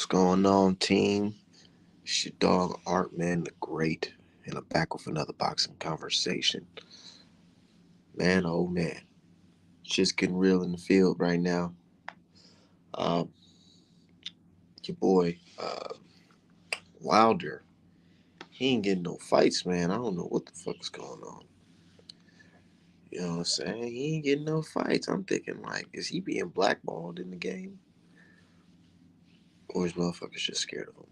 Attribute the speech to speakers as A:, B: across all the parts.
A: What's going on, team? It's your dog Artman the Great, and I'm back with another boxing conversation. Man, oh man, it's just getting real in the field right now. Um, your boy Wilder, he ain't getting no fights, man. I don't know what the fuck is going on. You know what I'm saying? He ain't getting no fights. I'm thinking like, is he being blackballed in the game, or is motherfuckers just scared of him?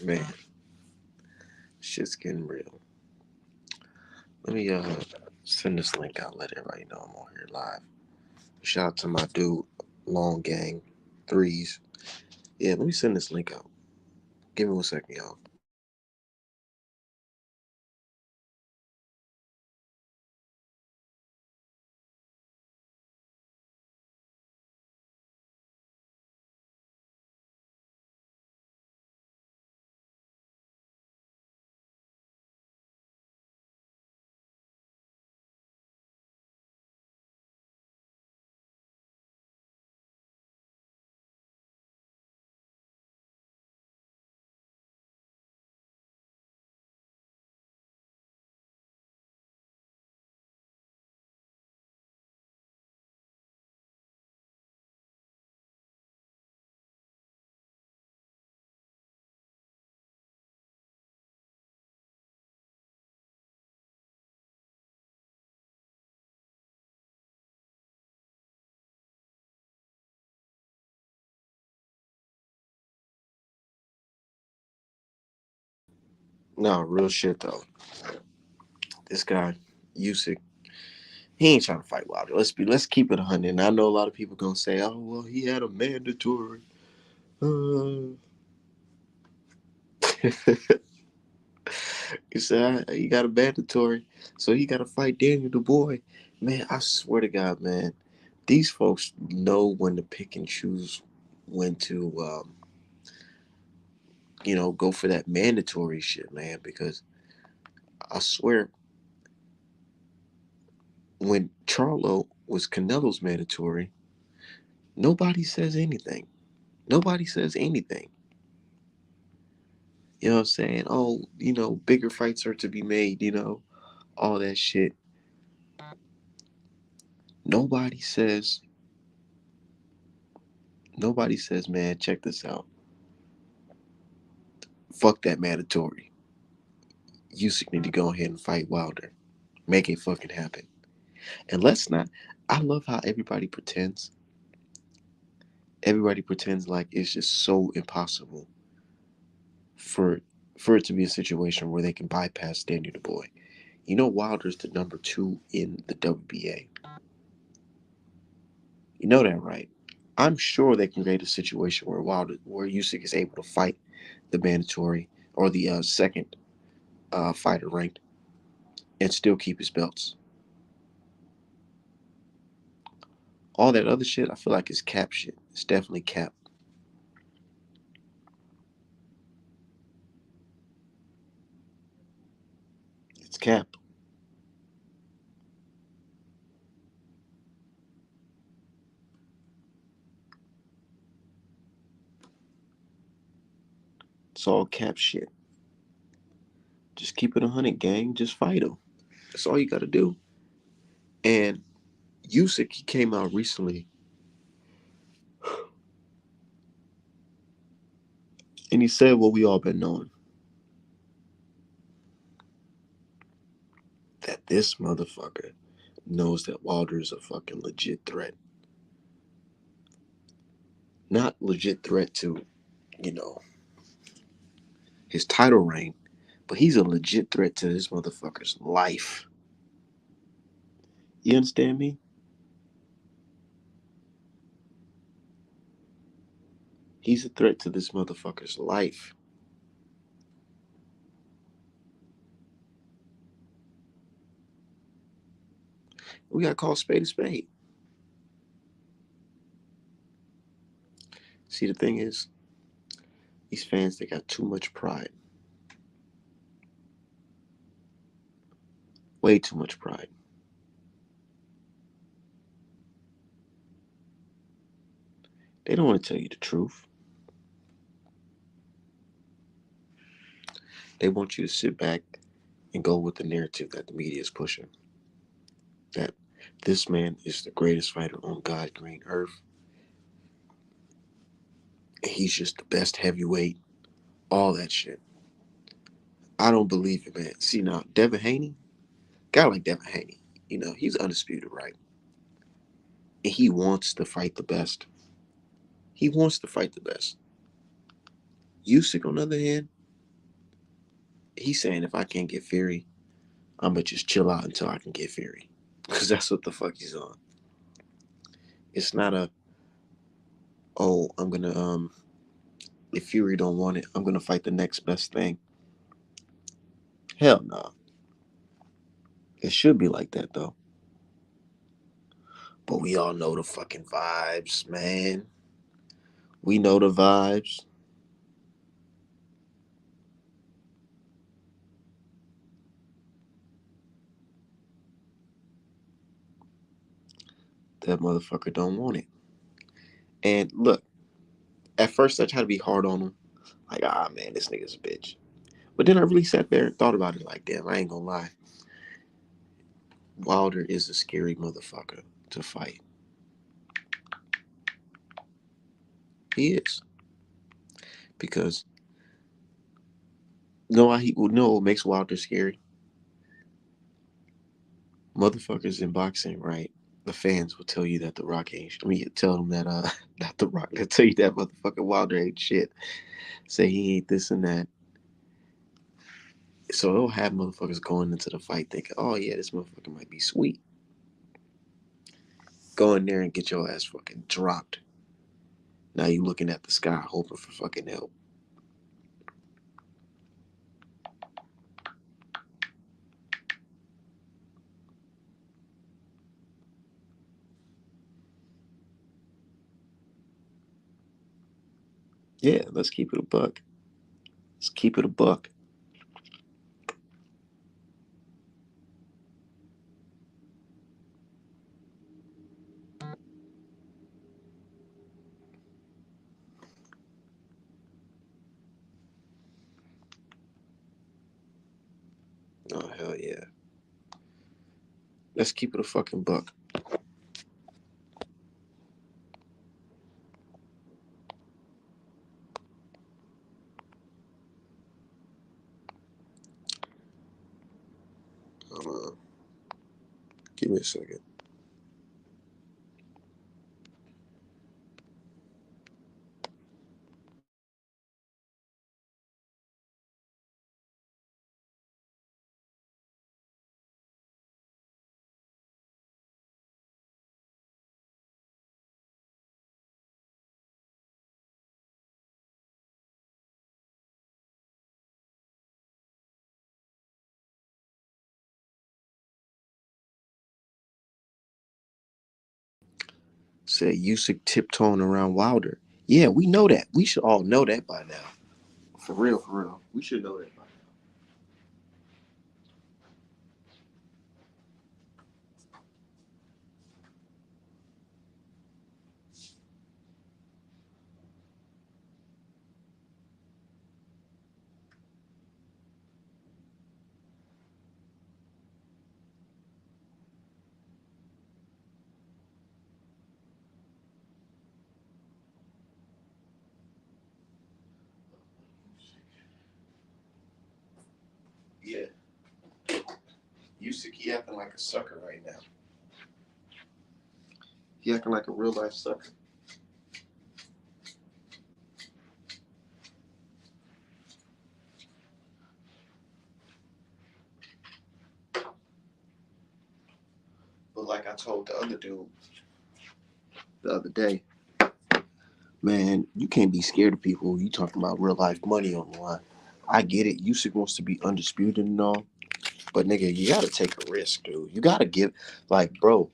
A: Man, shit's getting real. Let me send this link out. Let everybody know I'm on here live. Shout out to my dude, Long Gang Threes. Yeah, let me send this link out. Give me 1 second, y'all. No, real shit though. This guy, Usyk, he ain't trying to fight Wilder. Let's keep it 100. And I know a lot of people gonna say, oh well, he had a mandatory. Uh. He said he got a mandatory, so he got to fight Daniel the Boy. Man, I swear to God, man, these folks know when to pick and choose when to, go for that mandatory shit, man. Because I swear, when Charlo was Canelo's mandatory, nobody says anything. Nobody says anything. You know what I'm saying? Oh, bigger fights are to be made, all that shit. Nobody says, nobody says, man, check this out. Fuck that mandatory. Usyk need to go ahead and fight Wilder. Make it fucking happen. And let's not. I love how everybody pretends. Everybody pretends like it's just so impossible for for it to be a situation where they can bypass Daniel the Boy. You know Wilder's the number two in the WBA. You know that, right? I'm sure they can create a situation where Usyk is able to fight the mandatory or the second fighter ranked and still keep his belts. All that other shit, I feel like it's cap shit. It's definitely cap. It's cap. It's all cap shit. Just keep it 100, gang. Just fight him. That's all you got to do. And Usyk, he came out recently and he said what we all been knowing, that this motherfucker knows that Wilder is a fucking legit threat. Not legit threat to, you know, his title reign, but he's a legit threat to this motherfucker's life. You understand me? He's a threat to this motherfucker's life. We gotta call spade a spade. See, the thing is, these fans, they got too much pride. Way too much pride. They don't want to tell you the truth. They want you to sit back and go with the narrative that the media is pushing. That this man is the greatest fighter on God's green earth. He's just the best heavyweight. All that shit. I don't believe it, man. See now, Devin Haney, guy like Devin Haney, he's undisputed, right? And he wants to fight the best. He wants to fight the best. Usyk, on the other hand, he's saying if I can't get Fury, I'm gonna just chill out until I can get Fury, because that's what the fuck he's on. It's not a I'm gonna if Fury don't want it, I'm gonna fight the next best thing. Hell no. Nah. It should be like that though. But we all know the fucking vibes, man. We know the vibes. That motherfucker don't want it. And look, at first I tried to be hard on him. Like, man, this nigga's a bitch. But then I really sat there and thought about it like, damn, I ain't gonna lie. Wilder is a scary motherfucker to fight. He is. Because what makes Wilder scary? Motherfuckers in boxing, right? The fans will tell you that the Rock ain't. Tell them that not the Rock. They'll tell you that motherfucking Wilder ain't shit. Say he ain't this and that. So they'll have motherfuckers going into the fight thinking, oh yeah, this motherfucker might be sweet. Go in there and get your ass fucking dropped. Now you looking at the sky hoping for fucking help. Yeah, let's keep it a buck. Let's keep it a buck. Oh hell yeah. Let's keep it a fucking buck. Give me a second. Say Usyk tiptoeing around Wilder. Yeah, we know that. We should all know that by now. For real, for real. We should know that by now. Yeah. Usyk, he acting like a sucker right now. He acting like a real life sucker. But like I told the other dude the other day, man, you can't be scared of people. You talking about real life money on the line. I get it. Usyk wants to be undisputed and all, but nigga, you gotta take a risk, dude. You gotta give, like, bro.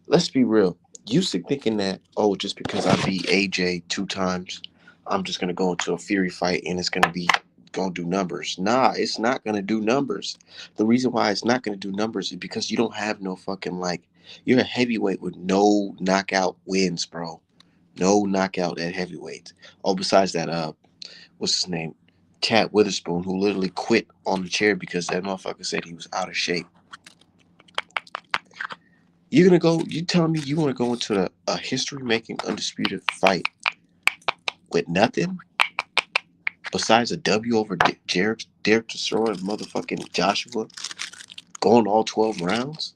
A: Let's be real. Usyk thinking that, just because I beat AJ 2 times, I'm just gonna go into a Fury fight and it's gonna be gonna do numbers. Nah, it's not gonna do numbers. The reason why it's not gonna do numbers is because you don't have no fucking like. You're a heavyweight with no knockout wins, bro. No knockout at heavyweight. Oh, besides that, what's his name? Chad Witherspoon, who literally quit on the chair because that motherfucker said he was out of shape. You're gonna go? You telling me you want to go into a history-making undisputed fight with nothing besides a W over Derek Chisora and motherfucking Joshua going all 12 rounds?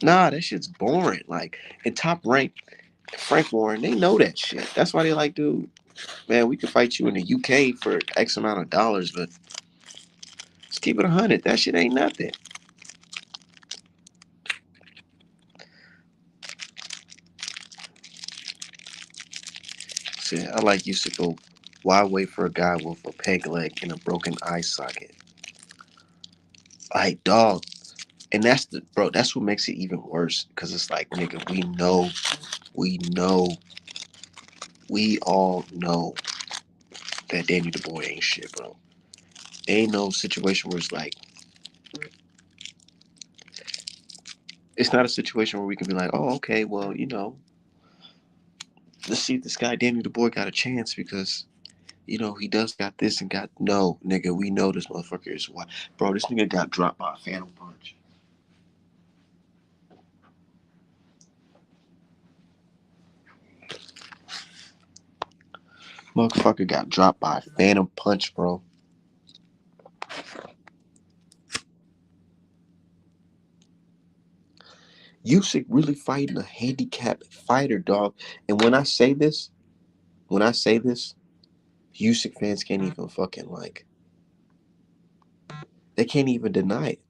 A: Nah, that shit's boring. Like in Top Rank, Frank Warren, they know that shit. That's why they like, dude, man, we could fight you in the UK for X amount of dollars, but let's keep it 100. That shit ain't nothing. See, I like used to go, why wait for a guy with a peg leg and a broken eye socket? Like, dog. And that's the bro. That's what makes it even worse. Cause it's like, nigga, we know, we all know that Danny the Boy ain't shit, bro. Ain't no situation where it's like, it's not a situation where we can be like, oh, okay, well, let's see if this guy Danny the Boy got a chance because he does got this and got no, nigga. We know this motherfucker is what, bro. This nigga got dropped by a phantom punch. Motherfucker got dropped by a phantom punch, bro. Usyk really fighting a handicapped fighter, dog. And when I say this, Usyk fans can't even fucking like. They can't even deny it.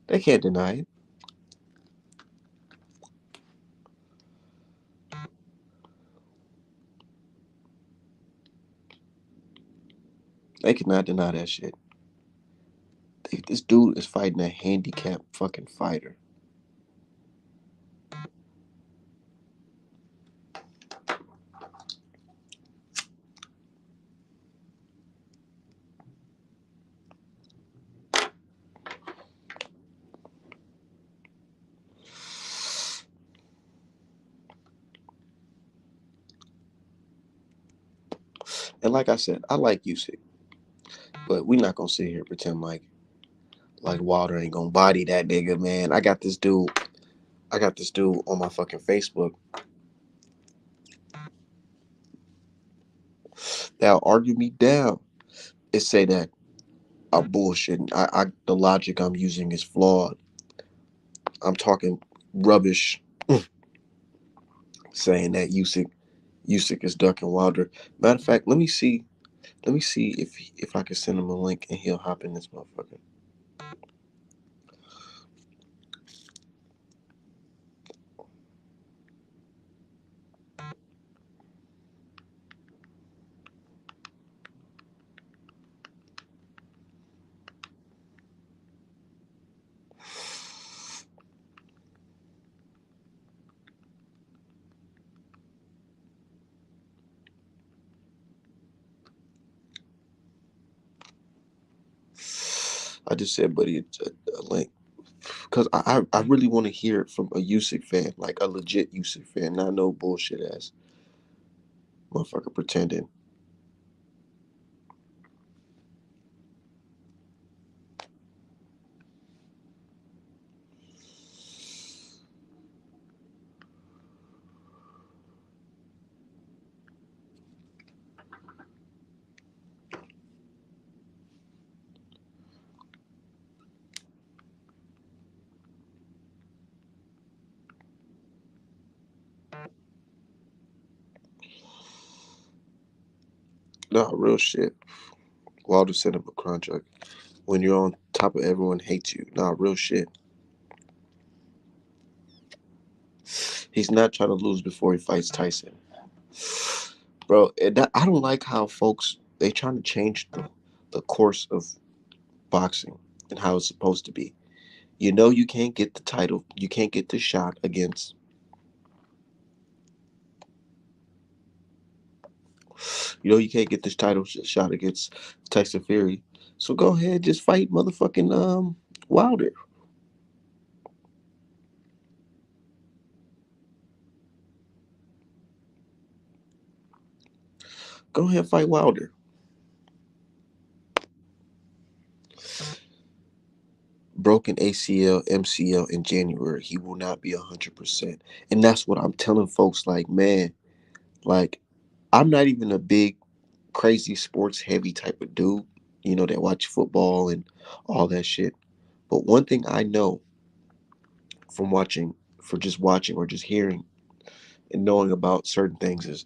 A: They can't deny it. They cannot deny that shit. This dude is fighting a handicapped fucking fighter. And like I said, I like Usyk, but we not gonna sit here and pretend like Wilder ain't gonna body that nigga, man. I got this dude on my fucking Facebook that'll argue me down and say that I'm bullshitting. The logic I'm using is flawed. I'm talking rubbish, saying that Usyk is ducking Wilder. Matter of fact, let me see if I can send him a link and he'll hop in this motherfucker. I just said, buddy, a link because I really want to hear it from a Usyk fan, like a legit Usyk fan, not no bullshit ass motherfucker pretending. Nah, real shit. Wilder sent him a contract. When you're on top of everyone hates you. Nah, real shit. He's not trying to lose before he fights Tyson, bro. I don't like how folks they trying to change the course of boxing and how it's supposed to be. You can't get the title. You can't get the shot against You know you can't get this title shot against Tyson Fury. So go ahead, just fight motherfucking Wilder. Go ahead and fight Wilder. Broken ACL, MCL in January. He will not be 100%. And that's what I'm telling folks. Like, man, like I'm not even a big crazy sports heavy type of dude, that watch football and all that shit. But one thing I know from watching, for just watching or just hearing and knowing about certain things is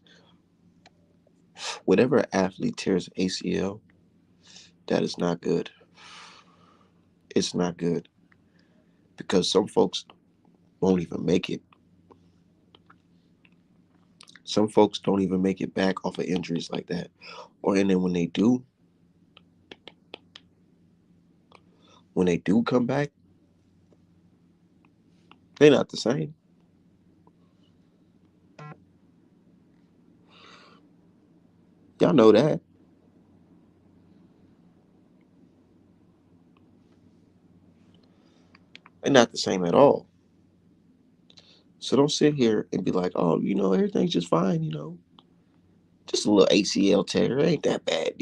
A: whenever an athlete tears ACL, that is not good. It's not good because some folks won't even make it. Some folks don't even make it back off of injuries like that. Or and then when they do come back, they're not the same. Y'all know that. They're not the same at all. So don't sit here and be like, oh, everything's just fine. Just a little ACL tear. It ain't that bad.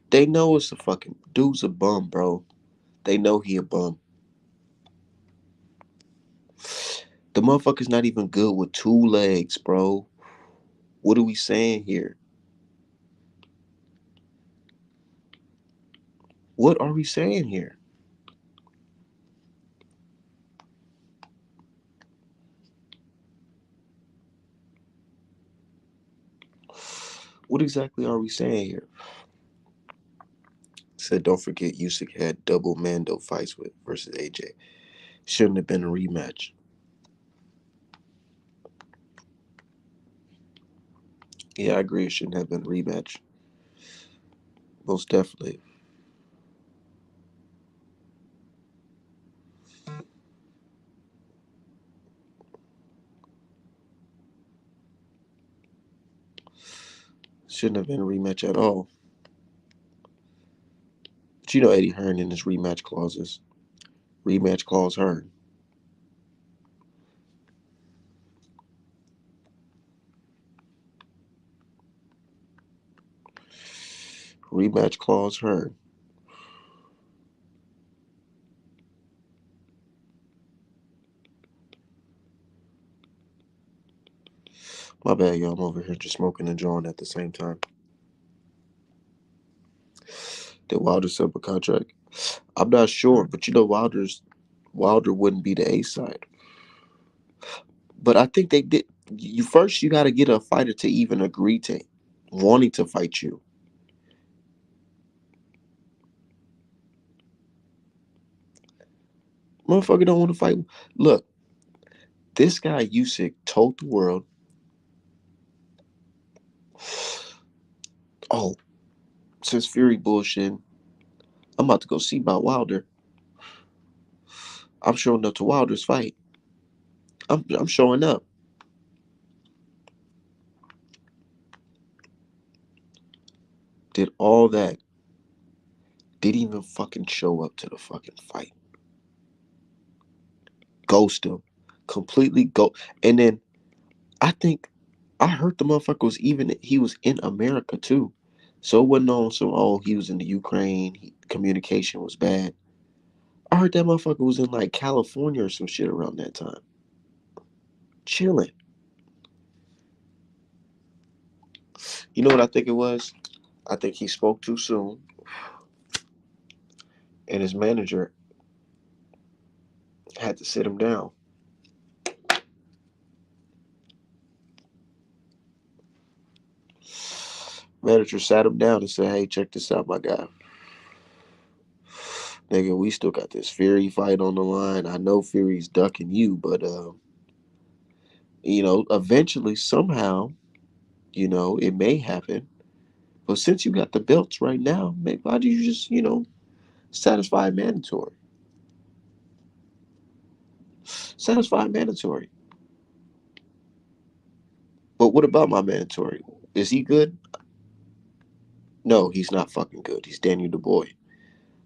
A: They know it's a fucking dude's a bum, bro. They know he a bum. The motherfucker's not even good with two legs, bro. What are we saying here? What are we saying here? What exactly are we saying here? Said don't forget Usyk had double Mando fights with versus AJ. Shouldn't have been a rematch. Yeah, I agree. It shouldn't have been a rematch. Most definitely. Shouldn't have been a rematch at all. But Eddie Hearn in his rematch clauses. Rematch clause Hearn. Rematch clause Hearn. My bad, y'all. I'm over here just smoking and drawing at the same time. Did Wilder sub a contract? I'm not sure, but Wilder wouldn't be the A side. But I think they did. You got to get a fighter to even agree to wanting to fight you. Motherfucker don't want to fight. Look, this guy Usyk told the world, "Oh, since Fury bullshit, I'm about to go see about Wilder. I'm showing up to Wilder's fight. I'm showing up." Did all that. Didn't even fucking show up to the fucking fight. Ghost him, completely go. And then I think I heard the motherfucker he was in America too. So it wasn't on some, oh, he was in the Ukraine, communication was bad. I heard that motherfucker was in like California or some shit around that time. Chilling. You know what I think it was? I think he spoke too soon and his manager had to sit him down. Manager sat him down and said, hey, check this out, my guy. Nigga, we still got this Fury fight on the line. I know Fury's ducking you, but eventually, somehow, it may happen. But since you got the belts right now, maybe why do you just, satisfy mandatory? Satisfy mandatory. But what about my man Tory? Is he good? No, he's not fucking good. He's Daniel DuBois,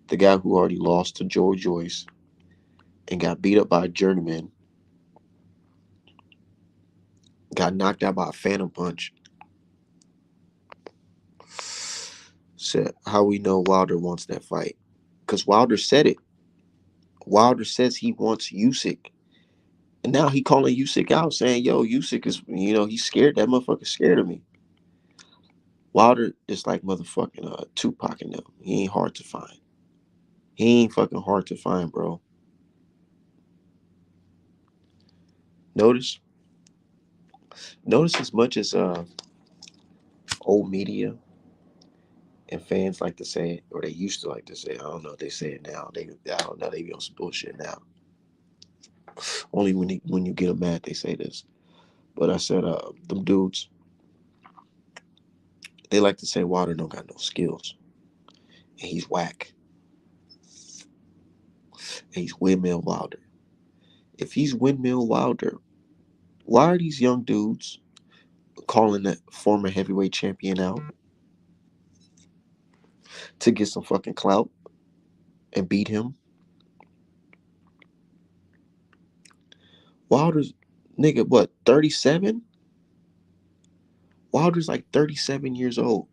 A: the guy who already lost to Joe Joyce and got beat up by a journeyman, got knocked out by a phantom punch. Said how we know Wilder wants that fight. Because Wilder said it. Wilder says he wants Usyk. And now he calling Usyk out saying, yo, Usyk is, he's scared. That motherfucker's scared of me. Wilder is like motherfucking Tupac and them. He ain't hard to find. He ain't fucking hard to find, bro. Notice, notice as much as old media and fans like to say it, or they used to like to say it. I don't know if they say it now. I don't know. They be on some bullshit now. Only when you get them mad, they say this. But I said, them dudes, they like to say Wilder don't got no skills, and he's whack, and he's windmill Wilder. If he's windmill Wilder, why are these young dudes calling that former heavyweight champion out to get some fucking clout and beat him? Wilder's nigga, what, 37? Wilder's like 37 years old,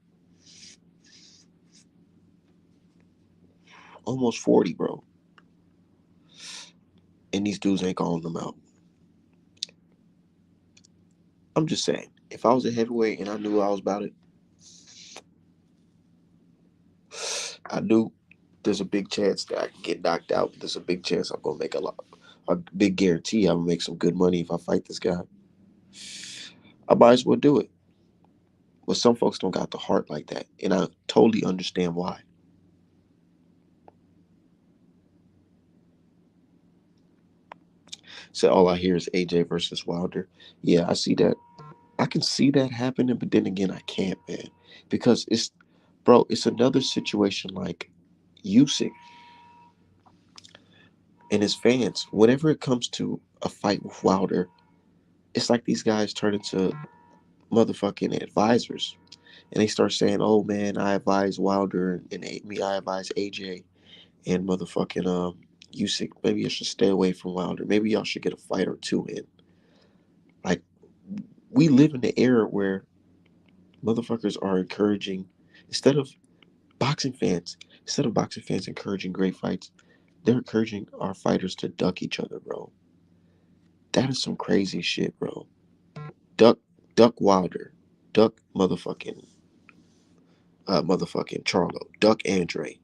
A: almost 40, bro. And these dudes ain't calling them out. I'm just saying, if I was a heavyweight and I knew I was about it, I knew there's a big chance that I can get knocked out. But there's a big chance I'm gonna make a big guarantee I'm gonna make some good money if I fight this guy. I might as well do it. But some folks don't got the heart like that, and I totally understand why. So all I hear is AJ versus Wilder. Yeah, I see that. I can see that happening, but then again, I can't, man, because bro, it's another situation like Usyk and his fans. Whenever it comes to a fight with Wilder, it's like these guys turn into motherfucking advisors, and they start saying, "Oh man, I advise Wilder and I advise AJ and motherfucking Usyk. Maybe you should stay away from Wilder. Maybe y'all should get a fight or two in." Like, we live in the era where motherfuckers are encouraging instead of boxing fans instead of boxing fans encouraging great fights, they're encouraging our fighters to duck each other, bro. That is some crazy shit, bro. Duck, duck Wilder, duck motherfucking Charlo, duck Andre.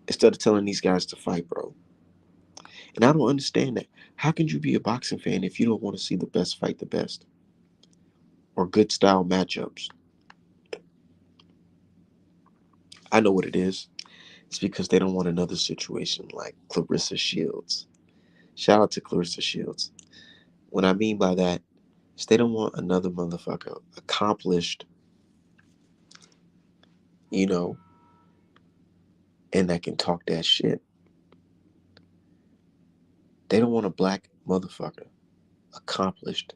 A: Instead of telling these guys to fight, bro. And I don't understand that. How can you be a boxing fan if you don't want to see the best fight the best or good style matchups? I know what it is. It's because they don't want another situation like Clarissa Shields. Shout out to Clarissa Shields. What I mean by that is they don't want another motherfucker accomplished, you know, and that can talk that shit. They don't want a black motherfucker accomplished,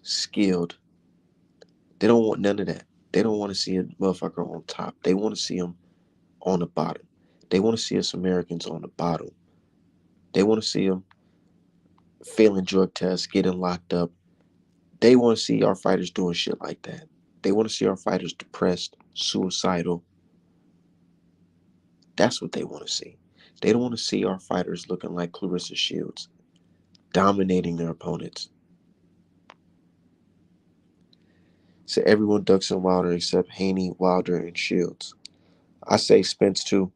A: skilled. They don't want none of that. They don't want to see a motherfucker on top. They want to see him on the bottom. They want to see us Americans on the bottom. They want to see them failing drug tests, getting locked up. They want to see our fighters doing shit like that. They want to see our fighters depressed, suicidal. That's what they want to see. They don't want to see our fighters looking like Clarissa Shields, dominating their opponents. So everyone ducks in Wilder except Haney, Wilder, and Shields. I say Spence too.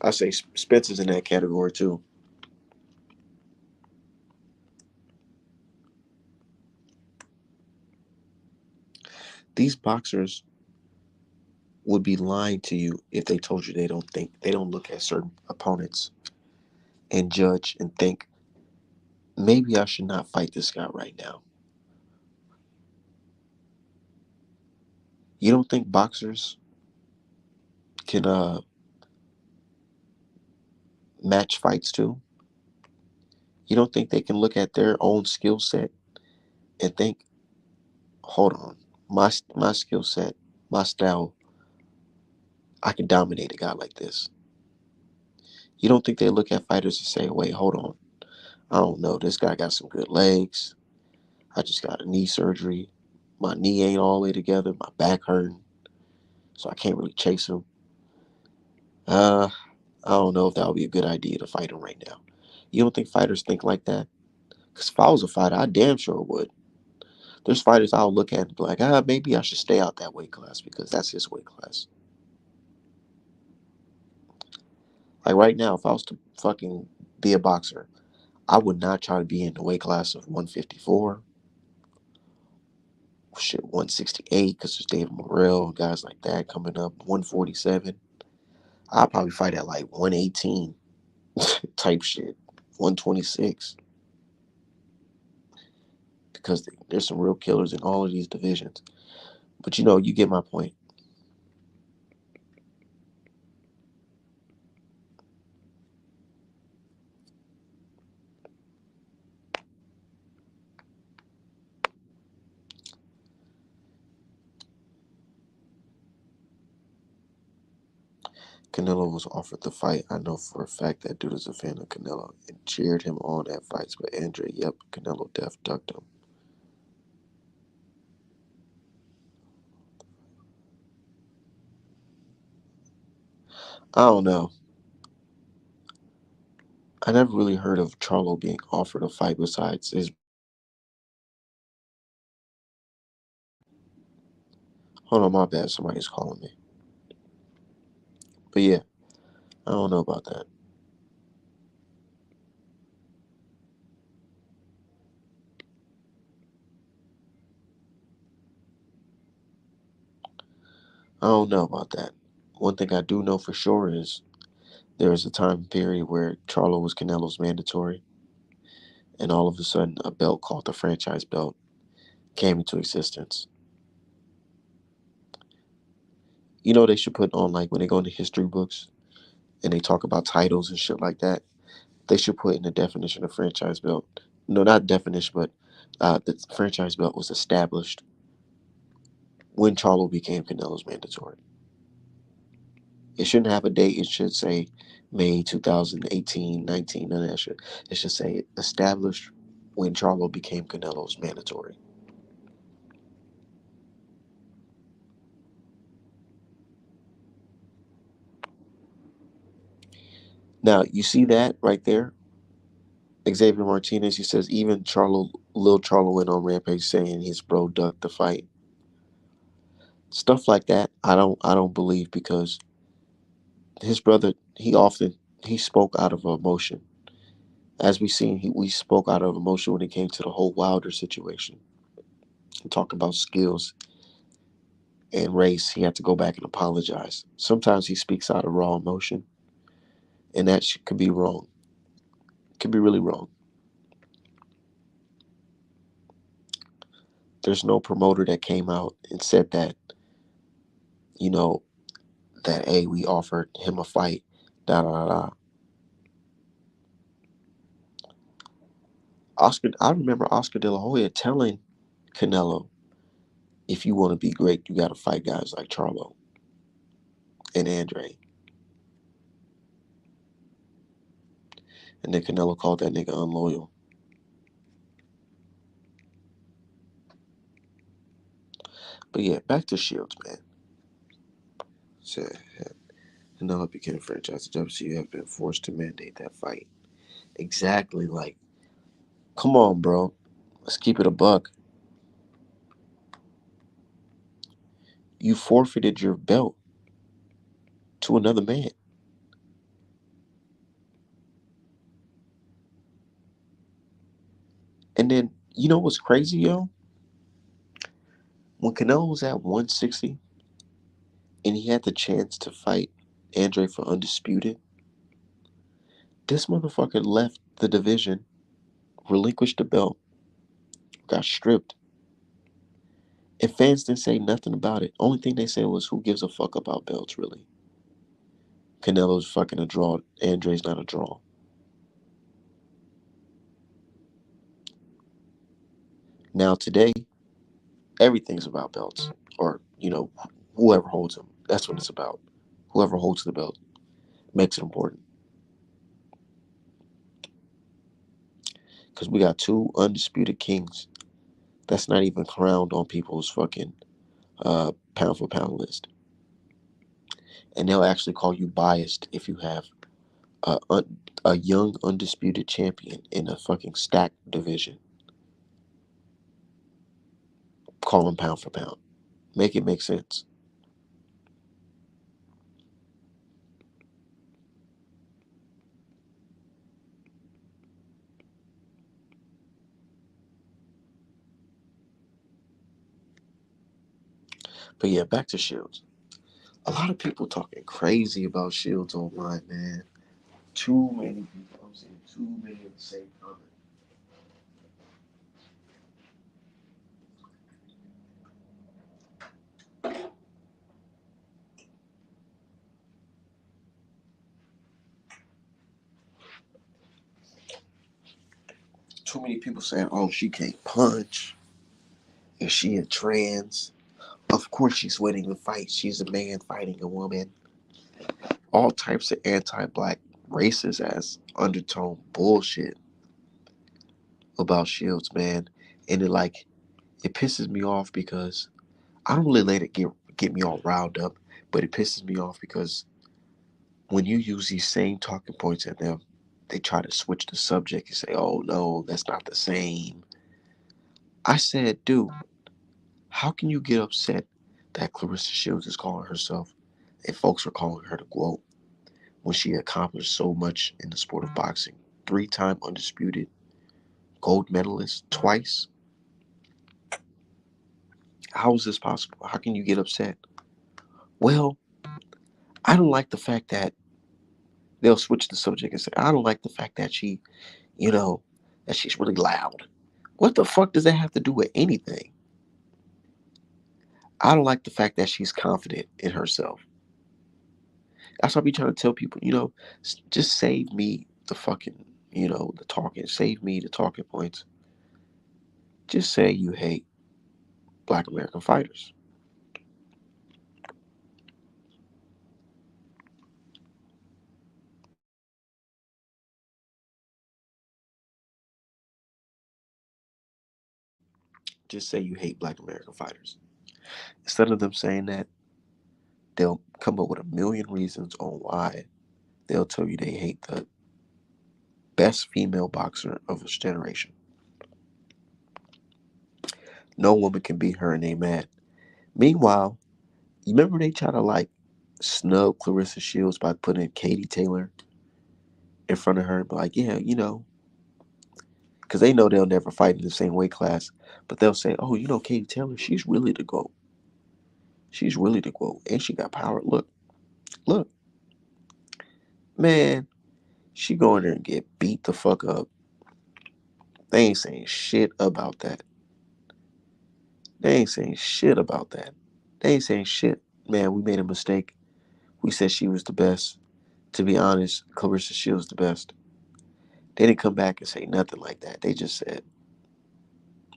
A: I say Spence is in that category too. These boxers would be lying to you if they told you they don't look at certain opponents and judge and think maybe I should not fight this guy right now. You don't think boxers can match fights too? You don't think they can look at their own skill set and think, hold on, my skill set, my style, I can dominate a guy like this. You don't think they look at fighters and say, wait, hold on, I don't know, this guy got some good legs. I just got a knee surgery. My knee ain't all the way together. My back hurting, so I can't really chase him. Uh, I don't know if that would be a good idea to fight him right now. You don't think fighters think like that? Because if I was a fighter, I damn sure would. There's fighters I'll look at and be like, maybe I should stay out that weight class because that's his weight class. Like right now, if I was to fucking be a boxer, I would not try to be in the weight class of 154, shit, 168, because there's David Morrell, guys like that coming up, 147. I'll probably fight at like 118 type shit, 126, because there's some real killers in all of these divisions. But you get my point. Canelo was offered the fight. I know for a fact that dude is a fan of Canelo and cheered him on at fights. But Andre, yep, Canelo def ducked him. I don't know. I never really heard of Charlo being offered a fight besides his. Hold on, my bad. Somebody's calling me. But yeah, I don't know about that. I don't know about that. One thing I do know for sure is there was a time period where Charlo was Canelo's mandatory, and all of a sudden a belt called the franchise belt came into existence. They should put on, like, when they go into history books and they talk about titles and shit like that, they should put in the definition of franchise belt. No, not definition, but the franchise belt was established when Charlo became Canelo's mandatory. It shouldn't have a date. It should say May 2018, 19, none of that shit. It should say established when Charlo became Canelo's mandatory. Now, you see that right there? Xavier Martinez, he says even Lil Charlo went on Rampage saying his bro ducked the fight. Stuff like that, I don't believe because his brother, he spoke out of emotion. As we seen, we spoke out of emotion when it came to the whole Wilder situation. Talk about skills and race, he had to go back and apologize. Sometimes he speaks out of raw emotion, and that could be wrong. Could be really wrong. There's no promoter that came out and said that, you know, that hey, we offered him a fight. Da da da. Da. I remember Oscar De La Hoya telling Canelo, if you want to be great, you got to fight guys like Charlo and Andre. And then Canelo called that nigga unloyal. But yeah, back to Shields, man. So, Canelo became franchise. The WCU have been forced to mandate that fight. Exactly. Like, come on, bro. Let's keep it a buck. You forfeited your belt to another man. And then, you know what's crazy, yo? When Canelo was at 160 and he had the chance to fight Andre for undisputed, this motherfucker left the division, relinquished the belt, got stripped, and fans didn't say nothing about it. Only thing they said was, who gives a fuck about belts, really? Canelo's fucking a draw. Andre's not a draw. Now today, everything's about belts, or whoever holds them. That's what it's about. Whoever holds the belt makes it important. Because we got two undisputed kings that's not even crowned on people's fucking pound for pound list, and they'll actually call you biased if you have a young undisputed champion in a fucking stacked division. Call him pound for pound. Make it make sense. But yeah, back to Shields. A lot of people talking crazy about Shields online, man. Too many people. I'm seeing too many of the same comment. Too many people saying, "Oh, she can't punch. Is she a trans? Of course she's winning the fight. She's a man fighting a woman." All types of anti-black, racist ass undertone bullshit about Shields, man. And it pisses me off because I don't really let it get me all riled up, but it pisses me off because when you use these same talking points at them, they try to switch the subject and say, "Oh no, that's not the same." I said, dude, how can you get upset that Clarissa Shields is calling herself, and folks are calling her the GOAT, when she accomplished so much in the sport of boxing? Three-time undisputed gold medalist twice. How is this possible? How can you get upset? Well, I don't like the fact that they'll switch the subject and say, I don't like the fact that you know, that she's really loud. What the fuck does that have to do with anything? I don't like the fact that she's confident in herself. That's what I be trying to tell people, just save me the fucking, the talking. Save me the talking points. Just say you hate black American fighters. Just say you hate black American fighters. Instead of them saying that, they'll come up with a million reasons on why. They'll tell you they hate the best female boxer of this generation. No woman can beat her and they mad. Meanwhile, you remember they try to snub Clarissa Shields by putting Katie Taylor in front of her and be like, yeah, because they know they'll never fight in the same weight class, but they'll say, oh, Katie Taylor, she's really the GOAT. She's really the GOAT. And she got power. Look, man, she go in there and get beat the fuck up. They ain't saying shit about that. They ain't saying shit about that. They ain't saying shit. Man, we made a mistake. We said she was the best. To be honest, Clarissa Shields the best. They didn't come back and say nothing like that. They just said,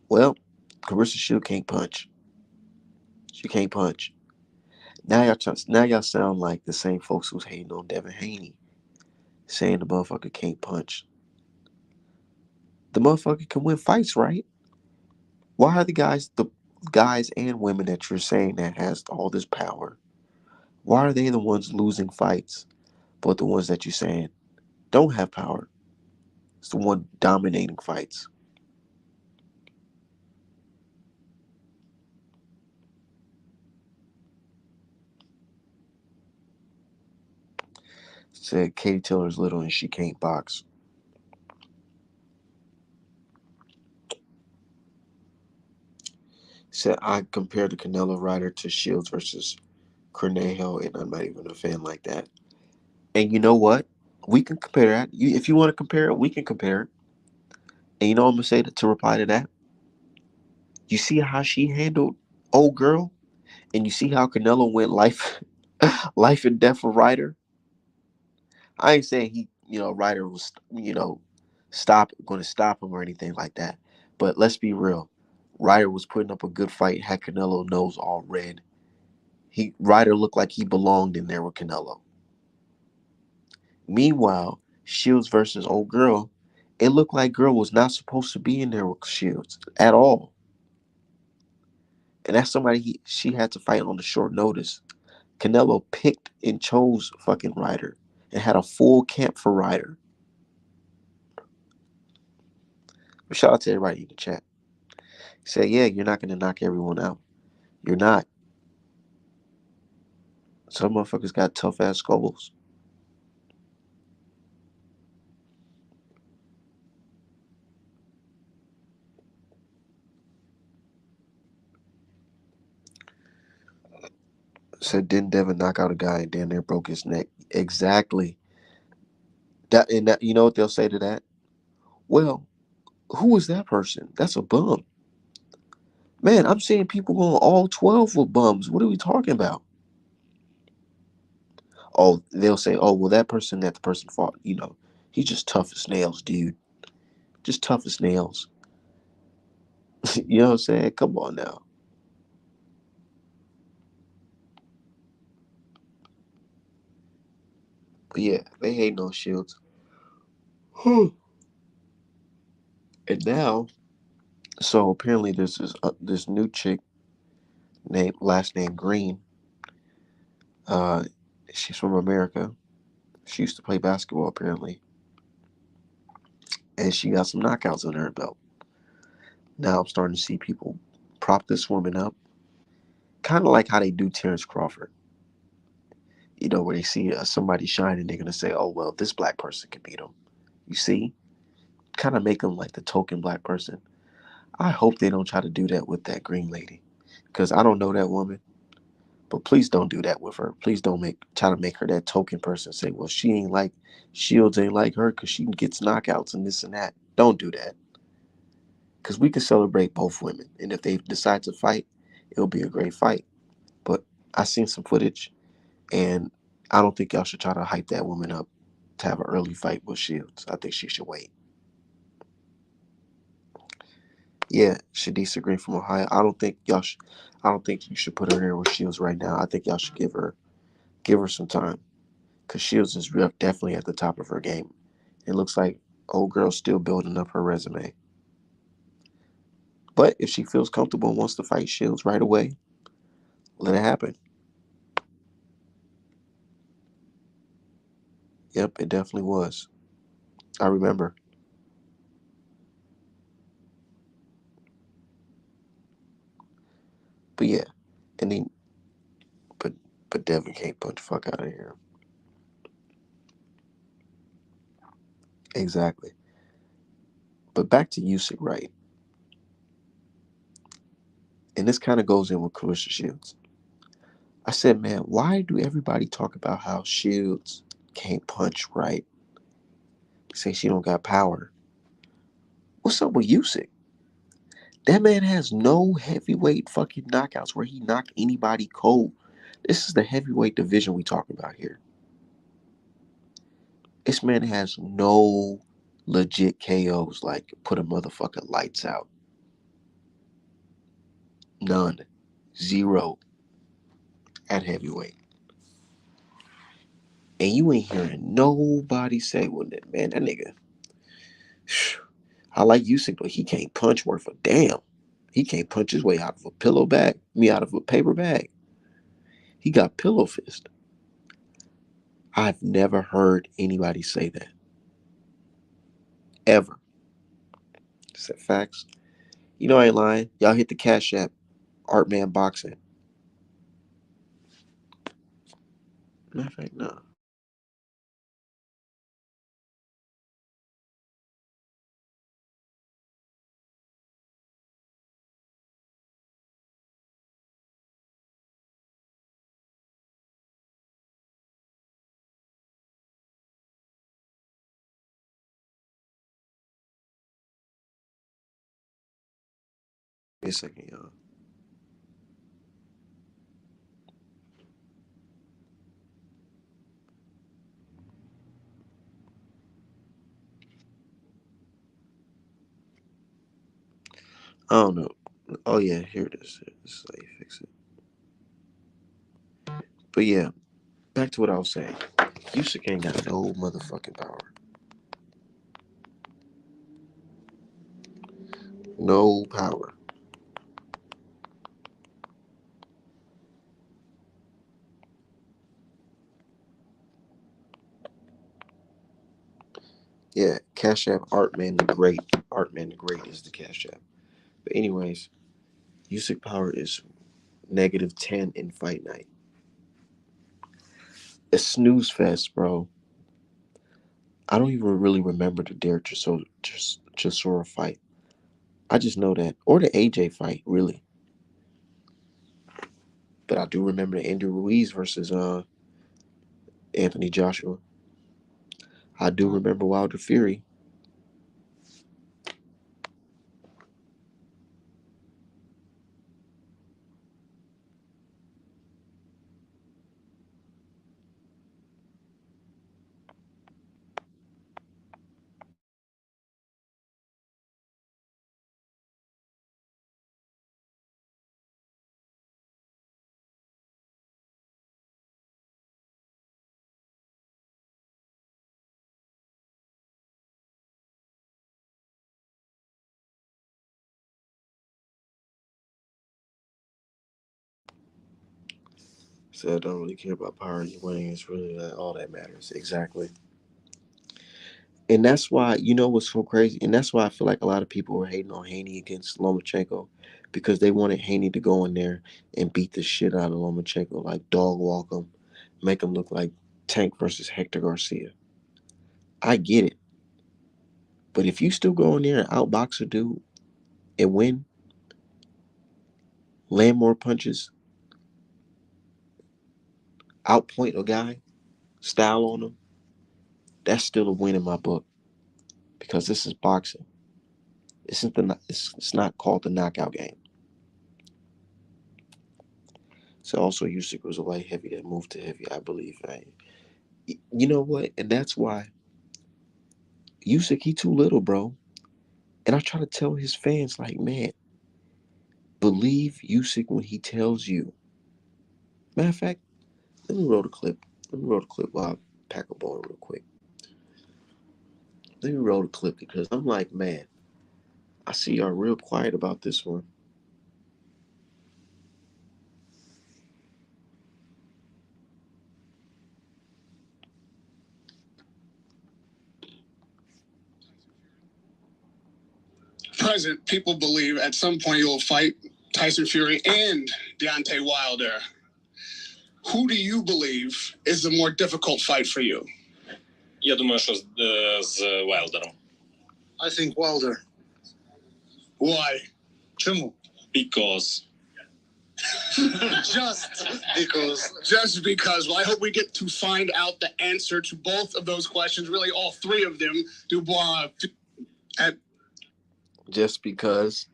A: well, Clarissa Shields can't punch. She can't punch. Now y'all sound like the same folks who's hating on Devin Haney, saying the motherfucker can't punch. The motherfucker can win fights, right? Why are the guys and women that you're saying that has all this power? Why are they the ones losing fights, but the ones that you're saying don't have power? It's the one dominating fights. Said Katie Taylor's little and she can't box. Said I compared the Canelo Ryder to Shields versus Cornejo, and I'm not even a fan like that. And you know what? We can compare that. If you want to compare it, we can compare it. And you know what I'm gonna say to reply to that? You see how she handled old girl, and you see how Canelo went life, life and death for Ryder. I ain't saying Ryder was, going to stop him or anything like that. But let's be real. Ryder was putting up a good fight, had Canelo nose all red. Ryder looked like he belonged in there with Canelo. Meanwhile, Shields versus old girl, it looked like girl was not supposed to be in there with Shields at all. And that's somebody she had to fight on the short notice. Canelo picked and chose fucking Ryder and had a full camp for Ryder. Shout out to everybody in the chat. Say, yeah, you're not gonna knock everyone out. You're not. Some motherfuckers got tough ass skulls. Said didn't Devin knock out a guy and damn near broke his neck? Exactly. That you know what they'll say to that? Well, who is that person? That's a bum. Man, I'm seeing people going all 12 with bums. What are we talking about? Oh, they'll say, oh, well, that the person fought, he's just tough as nails, dude. Just tough as nails. You know what I'm saying? Come on now. But yeah, they hate no shields. And now, so apparently there's this new chick named last name Green. Uh, she's from America. She used to play basketball apparently, and she got some knockouts under her belt. Now I'm starting to see people prop this woman up, kind of like how they do Terrence Crawford. Where they see somebody shining, they're gonna say, "Oh well, this black person can beat him." You see, kind of make them like the token black person. I hope they don't try to do that with that green lady, because I don't know that woman. But please don't do that with her. Please don't try to make her that token person. Say, well, she ain't like Shields ain't like her because she gets knockouts and this and that. Don't do that, because we can celebrate both women, and if they decide to fight, it'll be a great fight. But I seen some footage, and I don't think y'all should try to hype that woman up to have an early fight with Shields. I think she should wait. Yeah, Shadisa Green from Ohio. I don't think y'all should. I don't think you should put her there with Shields right now. I think y'all should give her some time, because Shields is definitely at the top of her game. It looks like old girl's still building up her resume. But if she feels comfortable and wants to fight Shields right away, let it happen. Yep, it definitely was. I remember. But yeah, and then but but Devin can't punch the fuck out of here. Exactly. But back to Usyk, right? And this kind of goes in with Clarissa Shields. I said, man, why do everybody talk about how Shields can't punch right? Say she don't got power. What's up with Usyk? That man has no heavyweight fucking knockouts where he knocked anybody cold. This is the heavyweight division we talking about here. This man has no legit KOs like put a motherfucker lights out. None. Zero at heavyweight. And you ain't hearing nobody say, well, man, that nigga, I like Usyk, but he can't punch worth a damn. He can't punch his way out of a pillow bag, out of a paper bag. He got pillow fist. I've never heard anybody say that. Ever. Said facts. I ain't lying. Y'all hit the Cash App, Artman Boxing. Matter of fact, no. Wait a second, y'all. I don't know. Oh yeah, here it is. This is how you fix it. But yeah, back to what I was saying. Usyk ain't got no motherfucking power. No power. Yeah, Cash App Artman the Great. Artman the Great is the Cash App. But anyways, Usyk power is -10 in fight night. A snooze fest, bro. I don't even really remember the Derek Chisora fight. I just know that, or the AJ fight, really. But I do remember the Andy Ruiz versus Anthony Joshua. I do remember Wilder Fury. So I don't really care about power. You winning is really all that matters. Exactly. And that's why, you know what's so crazy? And that's why I feel like a lot of people were hating on Haney against Lomachenko because they wanted Haney to go in there and beat the shit out of Lomachenko, like dog walk him, make him look like Tank versus Hector Garcia. I get it. But if you still go in there and outbox a dude and win, land more punches, outpoint a guy, style on him, that's still a win in my book because this is boxing. It's not called the knockout game. So also Usyk was a light heavy that moved to heavy, I believe. Right? You know what? And that's why Usyk he too little, bro. And I try to tell his fans like, man, believe Usyk when he tells you. Matter of fact, let me roll the clip. Let me roll the clip while I pack a ball real quick. Let me roll the clip because I'm like, man, I see y'all real quiet about this one.
B: Present, people believe at some point you'll fight Tyson Fury and Deontay Wilder. Who do you believe is the more difficult fight for you?
C: Я думаю, що з Вайлдером.
B: I think Wilder. Why?
C: Чому? Because.
B: Just because. Well, I hope we get to find out the answer to both of those questions. Really, all three of them. Dubois.
A: Just because.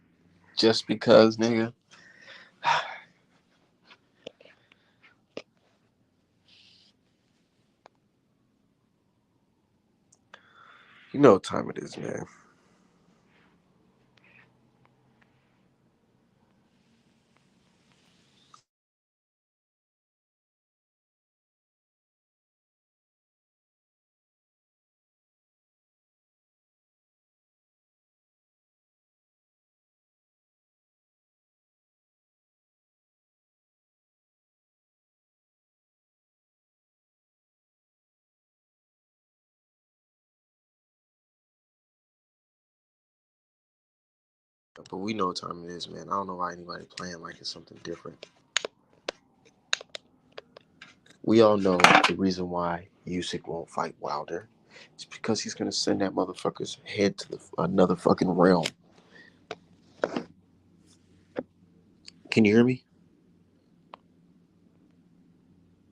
A: Just because, nigga. You know what time it is, man. But we know what time it is, man. I don't know why anybody playing like it's something different. We all know the reason why Usyk won't fight Wilder. It's because he's gonna send that motherfucker's head to another fucking realm. Can you hear me?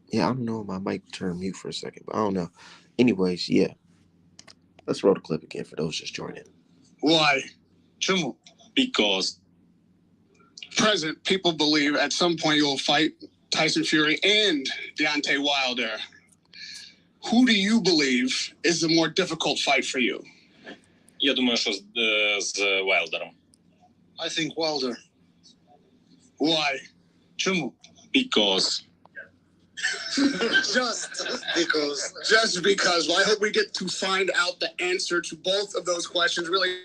A: Yeah, I don't know. My mic turned mute for a second, but I don't know. Anyways, yeah. Let's roll the clip again for those just joining.
B: Why?
C: Чому? Because.
B: Present, people believe at some point you'll fight Tyson Fury and Deontay Wilder. Who do you believe is the more difficult fight for you?
C: Я думаю, що з Вайлдером.
B: I think Wilder. Why?
C: Чому? Because.
B: Just because. Well, I hope we get to find out the answer to both of those questions. Really.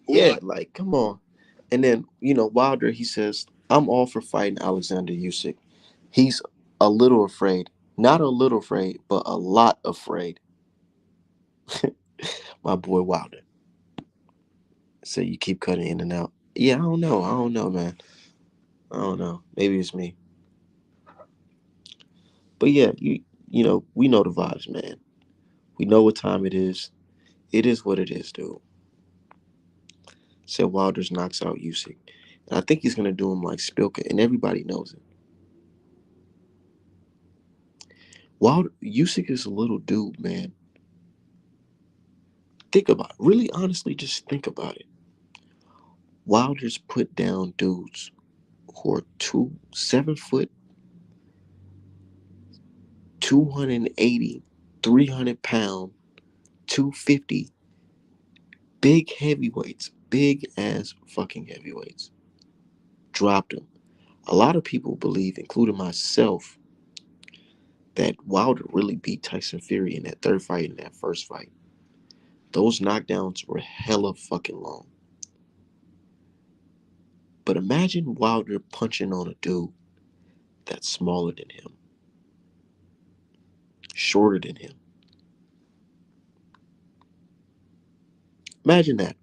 A: Yeah, like come on. And then Wilder, he says, "I'm all for fighting Alexander Usyk." He's a little afraid, not a little afraid, but a lot afraid. My boy Wilder. So you keep cutting in and out. Yeah, I don't know. I don't know, man. I don't know. Maybe it's me. But yeah, we know the vibes, man. We know what time it is. It is what it is, dude. Said Wilder's knocks out Usyk. And I think he's gonna do him like Spilka, and everybody knows it. Wilder Usyk is a little dude, man. Think about it. Really honestly, just think about it. Wilder's put down dudes who are 7 foot, 280, 300 pound, 250, big heavyweights, big ass fucking heavyweights. Dropped him. A lot of people believe, including myself, that Wilder really beat Tyson Fury in that third fight and that first fight. Those knockdowns were hella fucking long. But imagine Wilder punching on a dude that's smaller than him, shorter than him. Imagine that.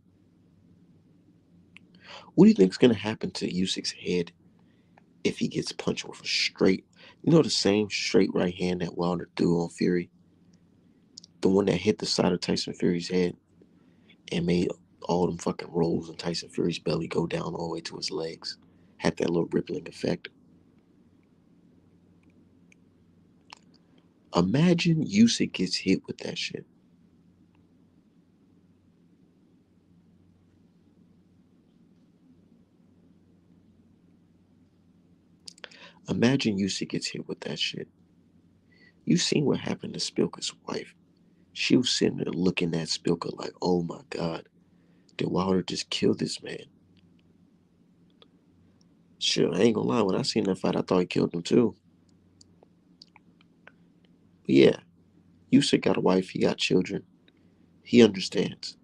A: What do you think is going to happen to Usyk's head if he gets punched with a straight, the same straight right hand that Wilder threw on Fury? The one that hit the side of Tyson Fury's head and made all them fucking rolls in Tyson Fury's belly go down all the way to his legs. Had that little rippling effect. Imagine Usyk gets hit with that shit. Imagine Usyk gets hit with that shit. You seen what happened to Spilka's wife. She was sitting there looking at Spilka like, oh my God, did Wilder just kill this man? Shit, I ain't gonna lie, when I seen that fight, I thought he killed him too. But yeah, Usyk got a wife, he got children. He understands.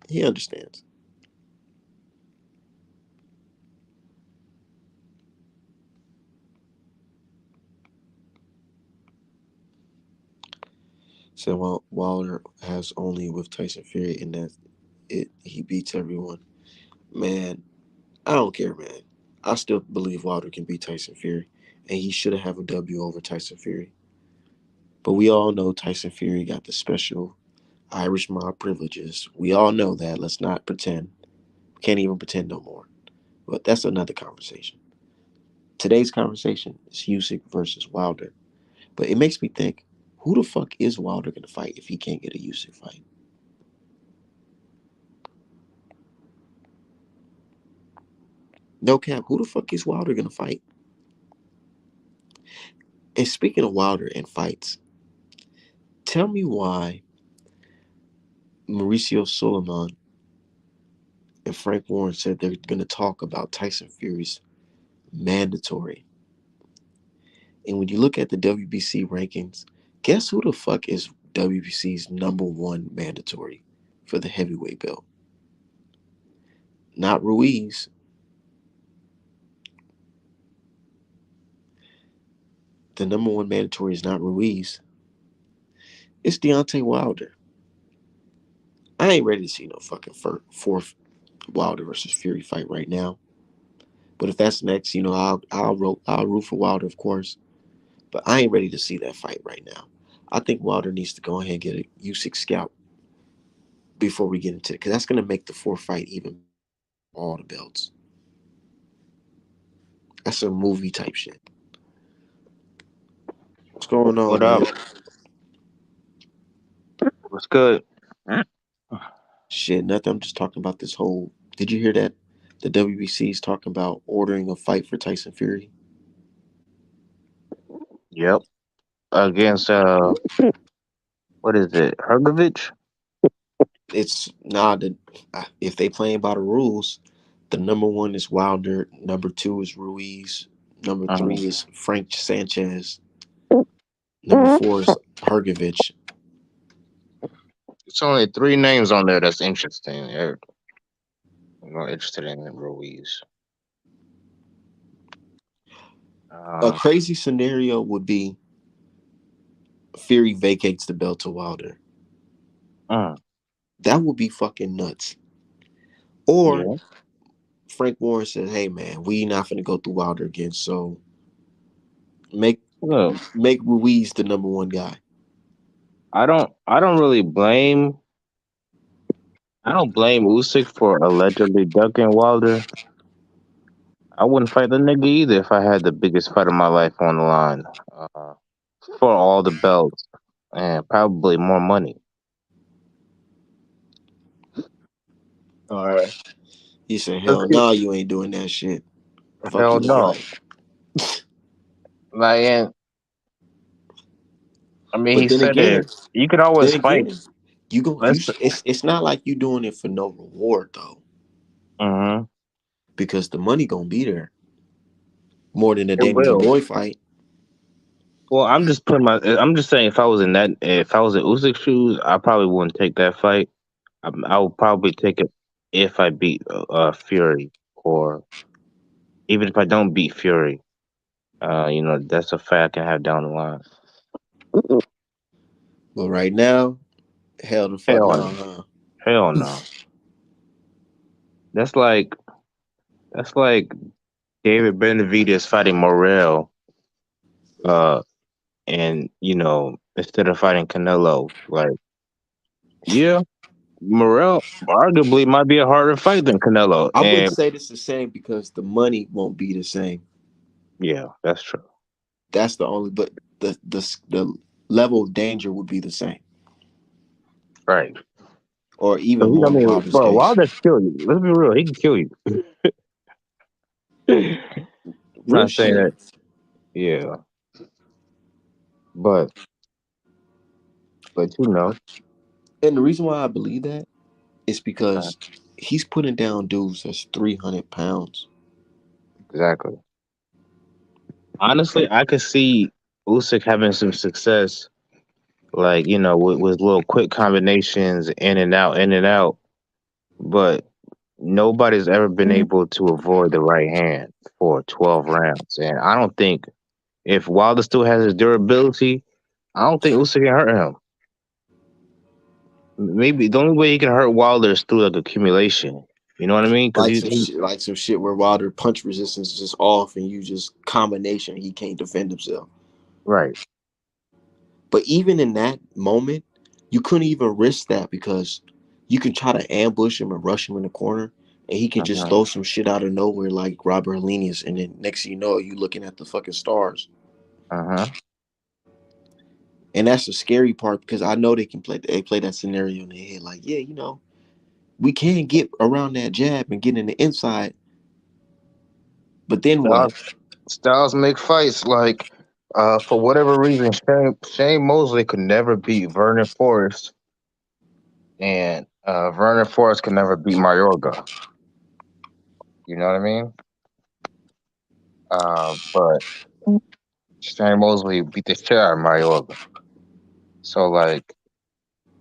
A: He understands. So while Wilder has only with Tyson Fury, and that he beats everyone. Man, I don't care, man. I still believe Wilder can beat Tyson Fury, and he should have a W over Tyson Fury. But we all know Tyson Fury got the special Irish mob privileges. We all know that. Let's not pretend. Can't even pretend no more. But that's another conversation. Today's conversation is Usyk versus Wilder. But it makes me think, who the fuck is Wilder gonna fight if he can't get a Usyk fight? No cap. Who the fuck is Wilder gonna fight? And speaking of Wilder and fights, tell me why Mauricio Suleiman and Frank Warren said they're going to talk about Tyson Fury's mandatory. And when you look at the WBC rankings, guess who the fuck is WBC's number one mandatory for the heavyweight belt? Not Ruiz. The number one mandatory is not Ruiz. It's Deontay Wilder. I ain't ready to see no fucking fourth Wilder versus Fury fight right now. But if that's next, I'll root for Wilder, of course. But I ain't ready to see that fight right now. I think Wilder needs to go ahead and get a Usyk scalp before we get into it, because that's going to make the fourth fight even all the belts. That's a movie type shit. What's going
D: What
A: on,
D: up?
A: man?
D: What's good?
A: Shit, nothing. I'm just talking about this whole. Did you hear that? The WBC is talking about ordering a fight for Tyson Fury.
D: Yep. Against what is it? Hergovich?
A: It's nah. If they playing by the rules, the number one is Wilder. Number two is Ruiz. Number three
D: Uh-huh.
A: is Frank Sanchez. Number four is Hergovich.
D: It's only three names on there that's interesting. I'm not interested in Ruiz.
A: A
D: Uh,
A: crazy scenario would be Fury vacates the belt to Wilder.
D: uh,
A: That would be fucking nuts. Or
D: yeah.
A: Frank Warren says, "Hey man, we not finna go through Wilder again. So make
D: Look,
A: make Ruiz the number one guy."
D: I don't really blame. I don't blame Usyk for allegedly ducking Wilder. I wouldn't fight the nigga either if I had the biggest fight of my life on the line, uh, for all the belts and probably more money.
A: All right. He said,
D: Let's
A: "Hell
D: see.
A: no, you ain't doing that shit. Fuck
D: Hell
A: you, look
D: no.
A: like."
D: Like, and I mean,
A: But
D: he said it. You could always
A: then
D: fight.
A: again, you go.
D: Let's.
A: It's not like you doing it for no reward though,
D: Hmm.
A: because the money gonna be there more than a
D: It
A: Daniel
D: will.
A: Joy fight.
D: Well, I'm just putting my. I'm just saying, if I was in that, if I was in Usyk's shoes, I probably wouldn't take that fight. I would probably take it if I beat Fury, or even if I don't beat Fury. That's a fight I can have down the line.
A: But right now, hell the fuck
D: Hell
A: no,
D: no.
A: huh?
D: Hell no. That's like that's like David Benavidez fighting Morrell, uh, and instead of fighting Canelo, like, yeah, Morrell arguably might be a harder fight than Canelo.
A: I wouldn't
D: And
A: say this the same because the money won't be the same.
D: yeah, that's true.
A: That's the only. But the level of danger would be the same,
D: Right.
A: or even
D: 'Cause
A: more
D: I
A: in
D: mean,
A: Wilder's
D: bro,
A: case.
D: Wilder kill you. Let's be real, he can kill you. I'm
A: Real
D: not saying
A: shit.
D: that. Yeah, but but
A: And the reason why I believe that is
D: uh,
A: because he's putting down dudes that's 300 pounds.
D: exactly. Honestly, I could see Usyk having some success, like with little quick combinations, in and out. But nobody's ever been able to avoid the right hand for 12 rounds, and I don't think if Wilder still has his durability, I don't think Usyk can hurt him. Maybe the only way he can hurt Wilder is through like accumulation. You know what I mean? Because
A: Like some shit where Wilder punch resistance is just off and you just combination he can't defend himself.
D: right.
A: But even in that moment, you couldn't even risk that because you can try to ambush him and rush him in the corner and he can just
D: Uh-huh.
A: throw some shit out of nowhere like Robert Helenius, and then next thing you know, you looking at the fucking stars.
D: Uh-huh.
A: And that's the scary part because I know they play that scenario in their head like, yeah, we can get around that jab and get in the inside, but then what?
D: Styles, Styles make fights like for whatever reason Shane Mosley could never beat Vernon Forrest, and Vernon Forrest could never beat Mayorga. You know what I mean? But Shane Mosley beat the shit out of Mayorga. So like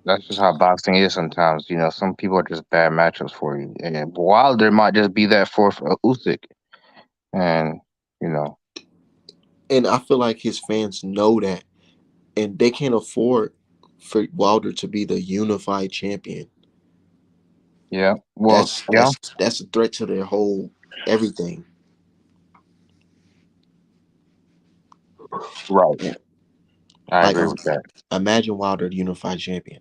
D: that's just how boxing is sometimes. Some people are just bad matchups for you. And Wilder might just be that for Usyk. And you know,
A: And I feel like his fans know that, and they can't afford for Wilder to be the unified champion.
D: yeah. Well,
A: That's
D: yeah,
A: that's that's a threat to their whole everything.
D: right. I
A: Like,
D: agree with that.
A: imagine Wilder the unified champion.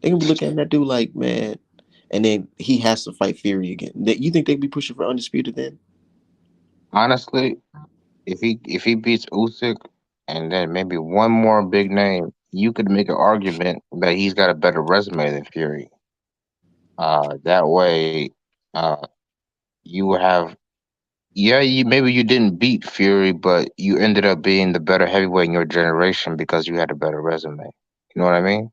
A: They can be looking at that dude like, man, and then he has to fight Fury again. You think they'd be pushing for undisputed then?
D: Honestly, if he beats Usyk, and then maybe one more big name, you could make an argument that he's got a better resume than Fury. That way, uh, you would have, yeah, you maybe you didn't beat Fury, but you ended up being the better heavyweight in your generation because you had a better resume. You know what I mean?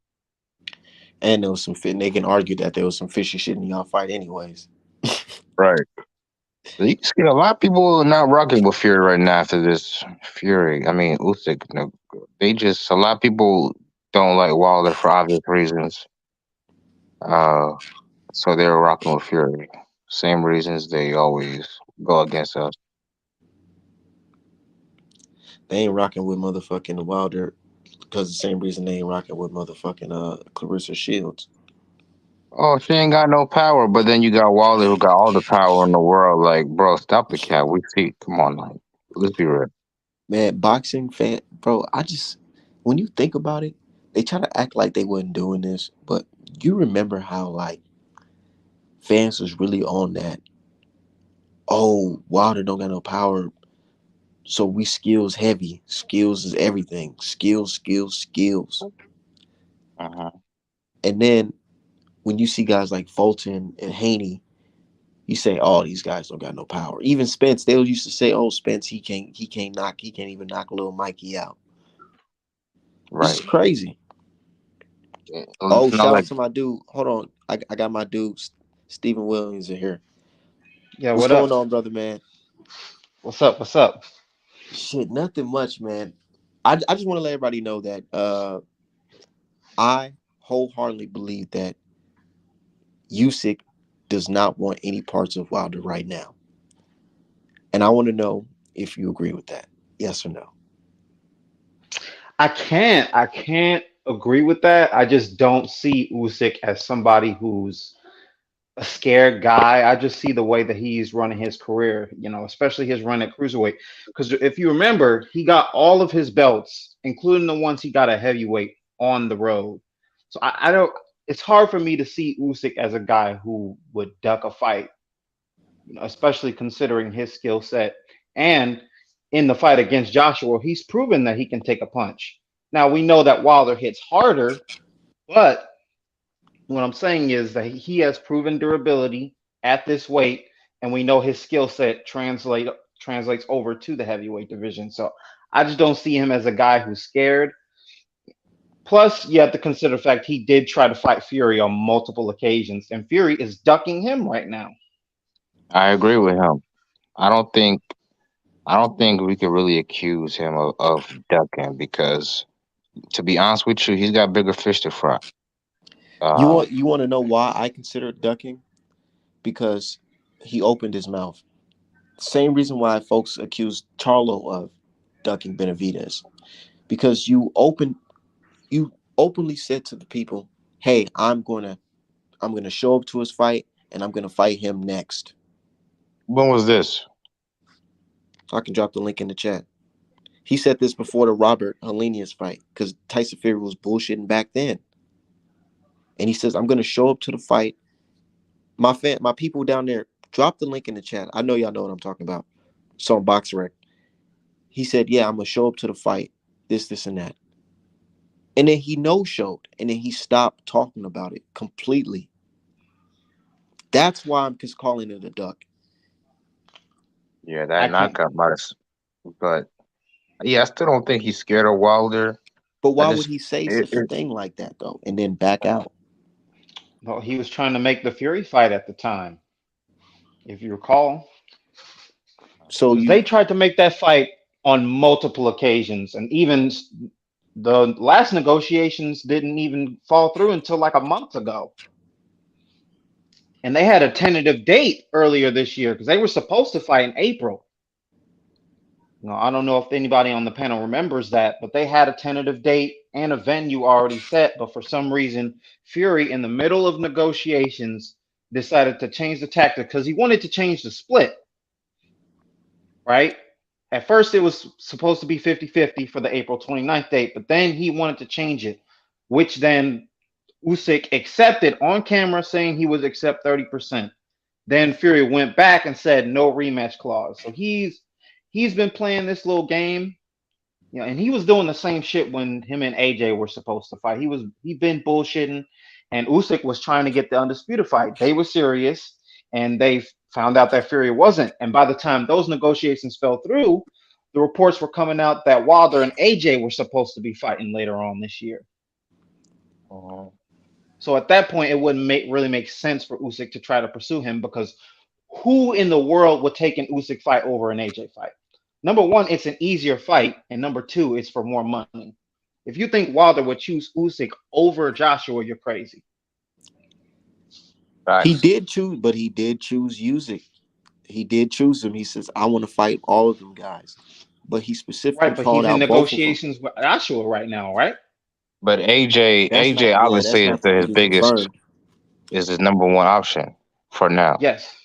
A: And there was some fit. They can argue that there was some fishy shit in y'all fight, anyways.
D: Right. You can see a lot of people not rocking with Fury right now after this Fury. I mean, Usyk. They just a lot of people don't like Wilder for obvious reasons. Uh, so they're rocking with Fury. Same reasons they always go against us.
A: They ain't rocking with motherfucking Wilder because the same reason they ain't rocking with motherfucking Clarissa Shields.
D: Oh, she ain't got no power, but then you got Wilder who got all the power in the world. Like, bro, stop the cat. We see. Come on, like, let's be real.
A: Man, boxing fan, bro. I just when you think about it, they try to act like they wasn't doing this, but you remember how like fans was really on that. Oh, Wilder don't got no power, so we skills heavy. Skills is everything. Skills, skills, skills.
D: Uh-huh.
A: And then when you see guys like Fulton and Haney, you say, "Oh, these guys don't got no power." Even Spence, they used to say, "Oh, Spence, he can't even knock little Mikey out." This is
D: Right.
A: crazy.
D: It's
A: Oh,
D: not
A: shout out
D: like
A: to my dude. Hold on, I got my dude Stephen Williams in here.
E: Yeah,
A: What's
E: what
A: going
E: up?
A: on, brother, man?
E: What's up? What's up?
A: Shit, nothing much, man. I just want to let everybody know that I wholeheartedly believe that Usyk does not want any parts of Wilder right now, and I want to know if you agree with that. Yes or no?
E: I can't agree with that. I just don't see Usyk as somebody who's a scared guy. I just see the way that he's running his career, especially his run at cruiserweight. Because if you remember, he got all of his belts, including the ones he got at heavyweight, on the road. So I don't. It's hard for me to see Usyk as a guy who would duck a fight, especially considering his skill set. And in the fight against Joshua, he's proven that he can take a punch. Now we know that Wilder hits harder, but what I'm saying is that he has proven durability at this weight, and we know his skill set translates over to the heavyweight division. So I just don't see him as a guy who's scared. Plus, you have to consider the fact he did try to fight Fury on multiple occasions, and Fury is ducking him right now.
D: I agree with him. I don't think I don't think we could really accuse him of ducking because, to be honest with you, he's got bigger fish to fry. Uh,
A: You want to know why I consider ducking? Because he opened his mouth. Same reason why folks accuse Charlo of ducking Benavidez. Because you openly said to the people, "Hey, I'm gonna show up to his fight and I'm gonna fight him next."
D: when was this?
A: I can drop the link in the chat. He said this before the Robert Helenius fight because Tyson Fury was bullshitting back then, and he says, "I'm gonna show up to the fight." My people down there, drop the link in the chat. I know y'all know what I'm talking about. It's on BoxRec. He said, "Yeah, I'm gonna show up to the fight. This, and that." And then he no showed, and then he stopped talking about it completely. That's why I'm just calling it a duck.
D: Yeah,
E: I
D: that
E: can't.
D: knockout might have, but yeah, I still don't think he's scared of Wilder.
A: But
D: I
A: why would
D: just
A: he say
D: it,
A: such a
D: it
A: thing like that though, and then back out?
E: Well, he was trying to make the Fury fight at the time, if you recall,
A: So
E: because
A: you,
E: they tried to make that fight on multiple occasions, and even the last negotiations didn't even fall through until like a month ago. And they had a tentative date earlier this year because they were supposed to fight in April. I don't know if anybody on the panel remembers that, but they had a tentative date and a venue already set. But for some reason, Fury, in the middle of negotiations, decided to change the tactic because he wanted to change the split, right? At first, it was supposed to be 50-50 for the April 29th date, but then he wanted to change it, which then Usyk accepted on camera, saying he would accept 30%. Then Fury went back and said no rematch clause. So he's been playing this little game, And he was doing the same shit when him and AJ were supposed to fight. He been bullshitting, and Usyk was trying to get the undisputed fight. They were serious, and they found out that Fury wasn't. And by the time those negotiations fell through, the reports were coming out that Wilder and AJ were supposed to be fighting later on this year.
D: Mhm.
E: So at that point, it wouldn't really make sense for Usyk to try to pursue him because who in the world would take an Usyk fight over an AJ fight? Number one, it's an easier fight, and number two, it's for more money. If you think Wilder would choose Usyk over Joshua, you're crazy.
A: He
D: Facts.
A: did choose, but he did choose Usyk. He did choose him. He says, "I want to fight all of them guys," but he specifically
E: Right, but
A: called
E: he's in
A: out both of them.
E: negotiations with Joshua right now, right?
D: But AJ,
A: Yeah, that's
D: obviously is
A: not
D: his
A: completely
D: biggest,
A: confirmed.
D: is his number one option for now.
E: Yes.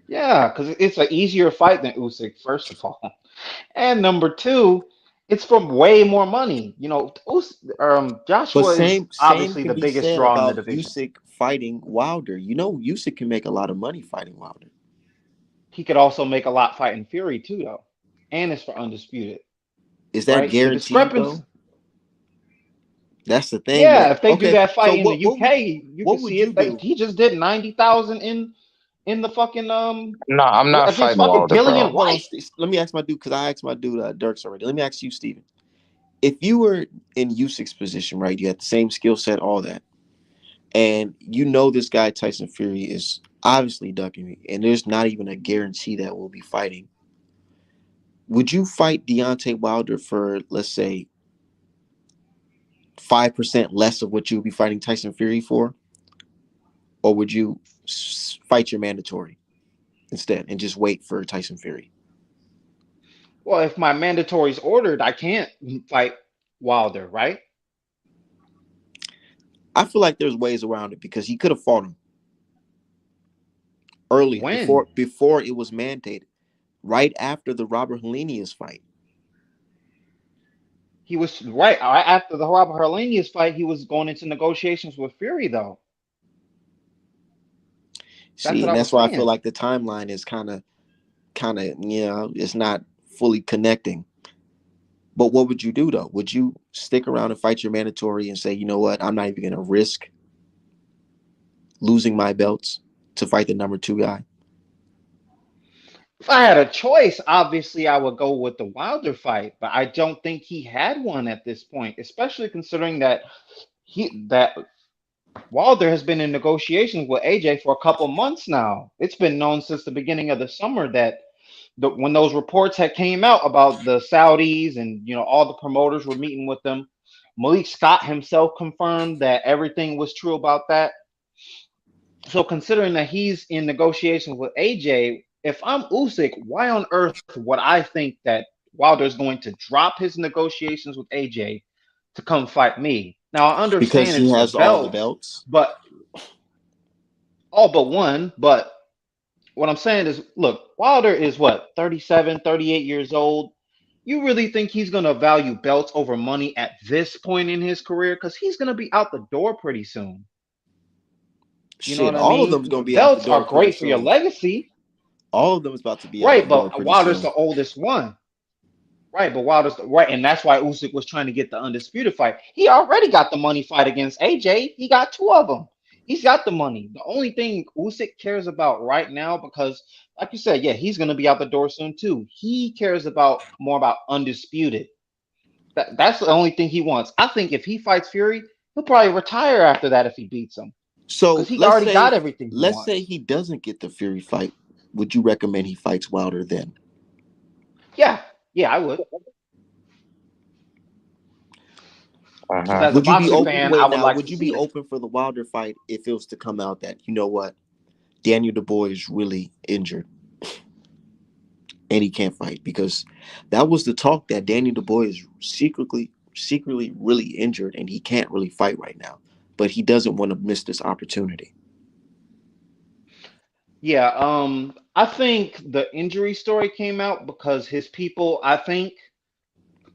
E: Yeah, because it's an easier fight than Usyk, first of all. And number two, it's for way more money.
A: But
E: Joshua is
A: same
E: obviously
A: can
E: the
A: be
E: biggest
A: said
E: draw in the
A: about
E: division.
A: Usyk fighting Wilder. Usyk can make a lot of money fighting Wilder.
E: He could also make a lot fighting Fury too, though, and it's for undisputed,
A: Is that
E: right? The
A: guaranteed
E: discrepancy.
A: though? That's the thing,
E: Yeah,
A: man.
E: if they do
A: Okay,
E: that
A: so
E: fight in the UK, you can
A: what
E: see
A: would you
E: it.
A: do?
E: He just did 90,000 in the fucking
D: No, I'm not
E: against
D: fighting
E: fucking
D: Wilder,
A: Hold
E: Dillian
A: on,
D: bro.
A: hold on.
E: White.
A: Let me ask my dude because I asked my dude Dirks already. Let me ask you, Steven. If you were in Usyk's position, right? You had the same skill set, all that, and you know this guy Tyson Fury is obviously ducking me, and there's not even a guarantee that we'll be fighting. Would you fight Deontay Wilder for, let's say, 5% less of what you would be fighting Tyson Fury for, or would you fight your mandatory instead and just wait for Tyson Fury?
E: Well, if my mandatory is ordered, I can't fight Wilder, right?
A: I feel like there's ways around it because he could have fought him earlier
E: When
A: before it was mandated, right after the Robert Helenius fight.
E: he was right after the Robert Harlanius fight, he was going into negotiations with Fury, though. That's
A: See,
E: what
A: and
E: I
A: that's
E: was
A: why I feel
E: saying.
A: like the timeline is kind of it's not fully connecting. But what would you do though? Would you stick around and fight your mandatory and say, you know what, I'm not even going to risk losing my belts to fight the number two guy?
E: If I had a choice, obviously I would go with the Wilder fight, but I don't think he had one at this point, especially considering that Wilder has been in negotiations with AJ for a couple months now. It's been known since the beginning of the summer that when those reports had came out about the Saudis and all the promoters were meeting with them, Malik Scott himself confirmed that everything was true about that. So considering that he's in negotiations with AJ, if I'm Usyk, why on earth would I think that Wilder's going to drop his negotiations with AJ to come fight me? Now I
A: Because
E: understand
A: he
E: it's for
A: has all the
E: belts,
A: belts.
E: but all but one. But what I'm saying is, look, Wilder is what, 37, 38 years old. You really think he's going to value belts over money at this point in his career? Because he's going to be out the door pretty soon. You know
A: Shit,
E: what I
A: all of them's
E: mean?
A: gonna be out the
E: Belts
A: door
E: are
A: pretty
E: great for your
A: soon.
E: legacy,
A: All of them is about to be out the
E: right?
A: door
E: But
A: pretty
E: Wilder's
A: soon.
E: the oldest one. Right, but Wilder's right, and that's why Usyk was trying to get the undisputed fight. He already got the money fight against AJ. He got two of them. He's got the money. The only thing Usyk cares about right now, because like you said, yeah, he's gonna be out the door soon too. He cares about more about undisputed. That's the only thing he wants. I think if he fights Fury, he'll probably retire after that if he beats him, because
A: So
E: he already got everything he
A: let's say
E: wants.
A: he doesn't get the Fury fight. Would you recommend he fights Wilder then?
E: Yeah, yeah, I would. Because
D: Uh-huh.
E: as a
A: Would you be
E: boxing
A: open?
E: fan, I
A: Wait,
E: would
A: now
E: like
A: would
E: to
A: you be
E: see it.
A: open for the Wilder fight if it was to come out that, you know what, Daniel Dubois is really injured and he can't fight? Because that was the talk, that Daniel Dubois is secretly really injured and he can't really fight right now, but he doesn't want to miss this opportunity.
E: Yeah, I think the injury story came out because his people, I think,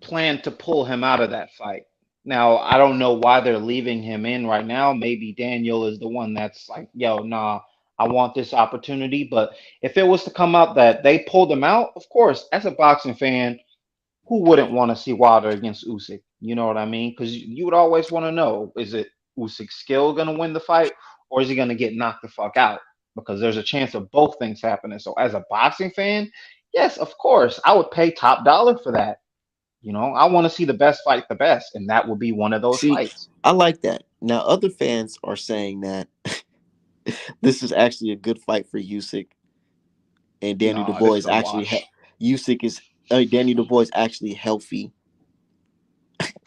E: planned to pull him out of that fight. Now, I don't know why they're leaving him in right now. Maybe Daniel is the one that's like, yo, nah, I want this opportunity. But if it was to come out that they pulled him out, of course, as a boxing fan, who wouldn't want to see Wilder against Usyk? You know what I mean? Because you would always want to know, is it Usyk's skill going to win the fight, or is he going to get knocked the fuck out? Because there's a chance of both things happening. So as a boxing fan, yes, of course, I would pay top dollar for that. I want to see the best fight the best, and that would be one of those
A: See,
E: fights.
A: I like that. Now, other fans are saying that this is actually a good fight for Usyk and Danny
E: No,
A: DeBoy
E: this is
A: is
E: a
A: actually
E: wash.
A: Usyk is Danny DeBoy is actually healthy.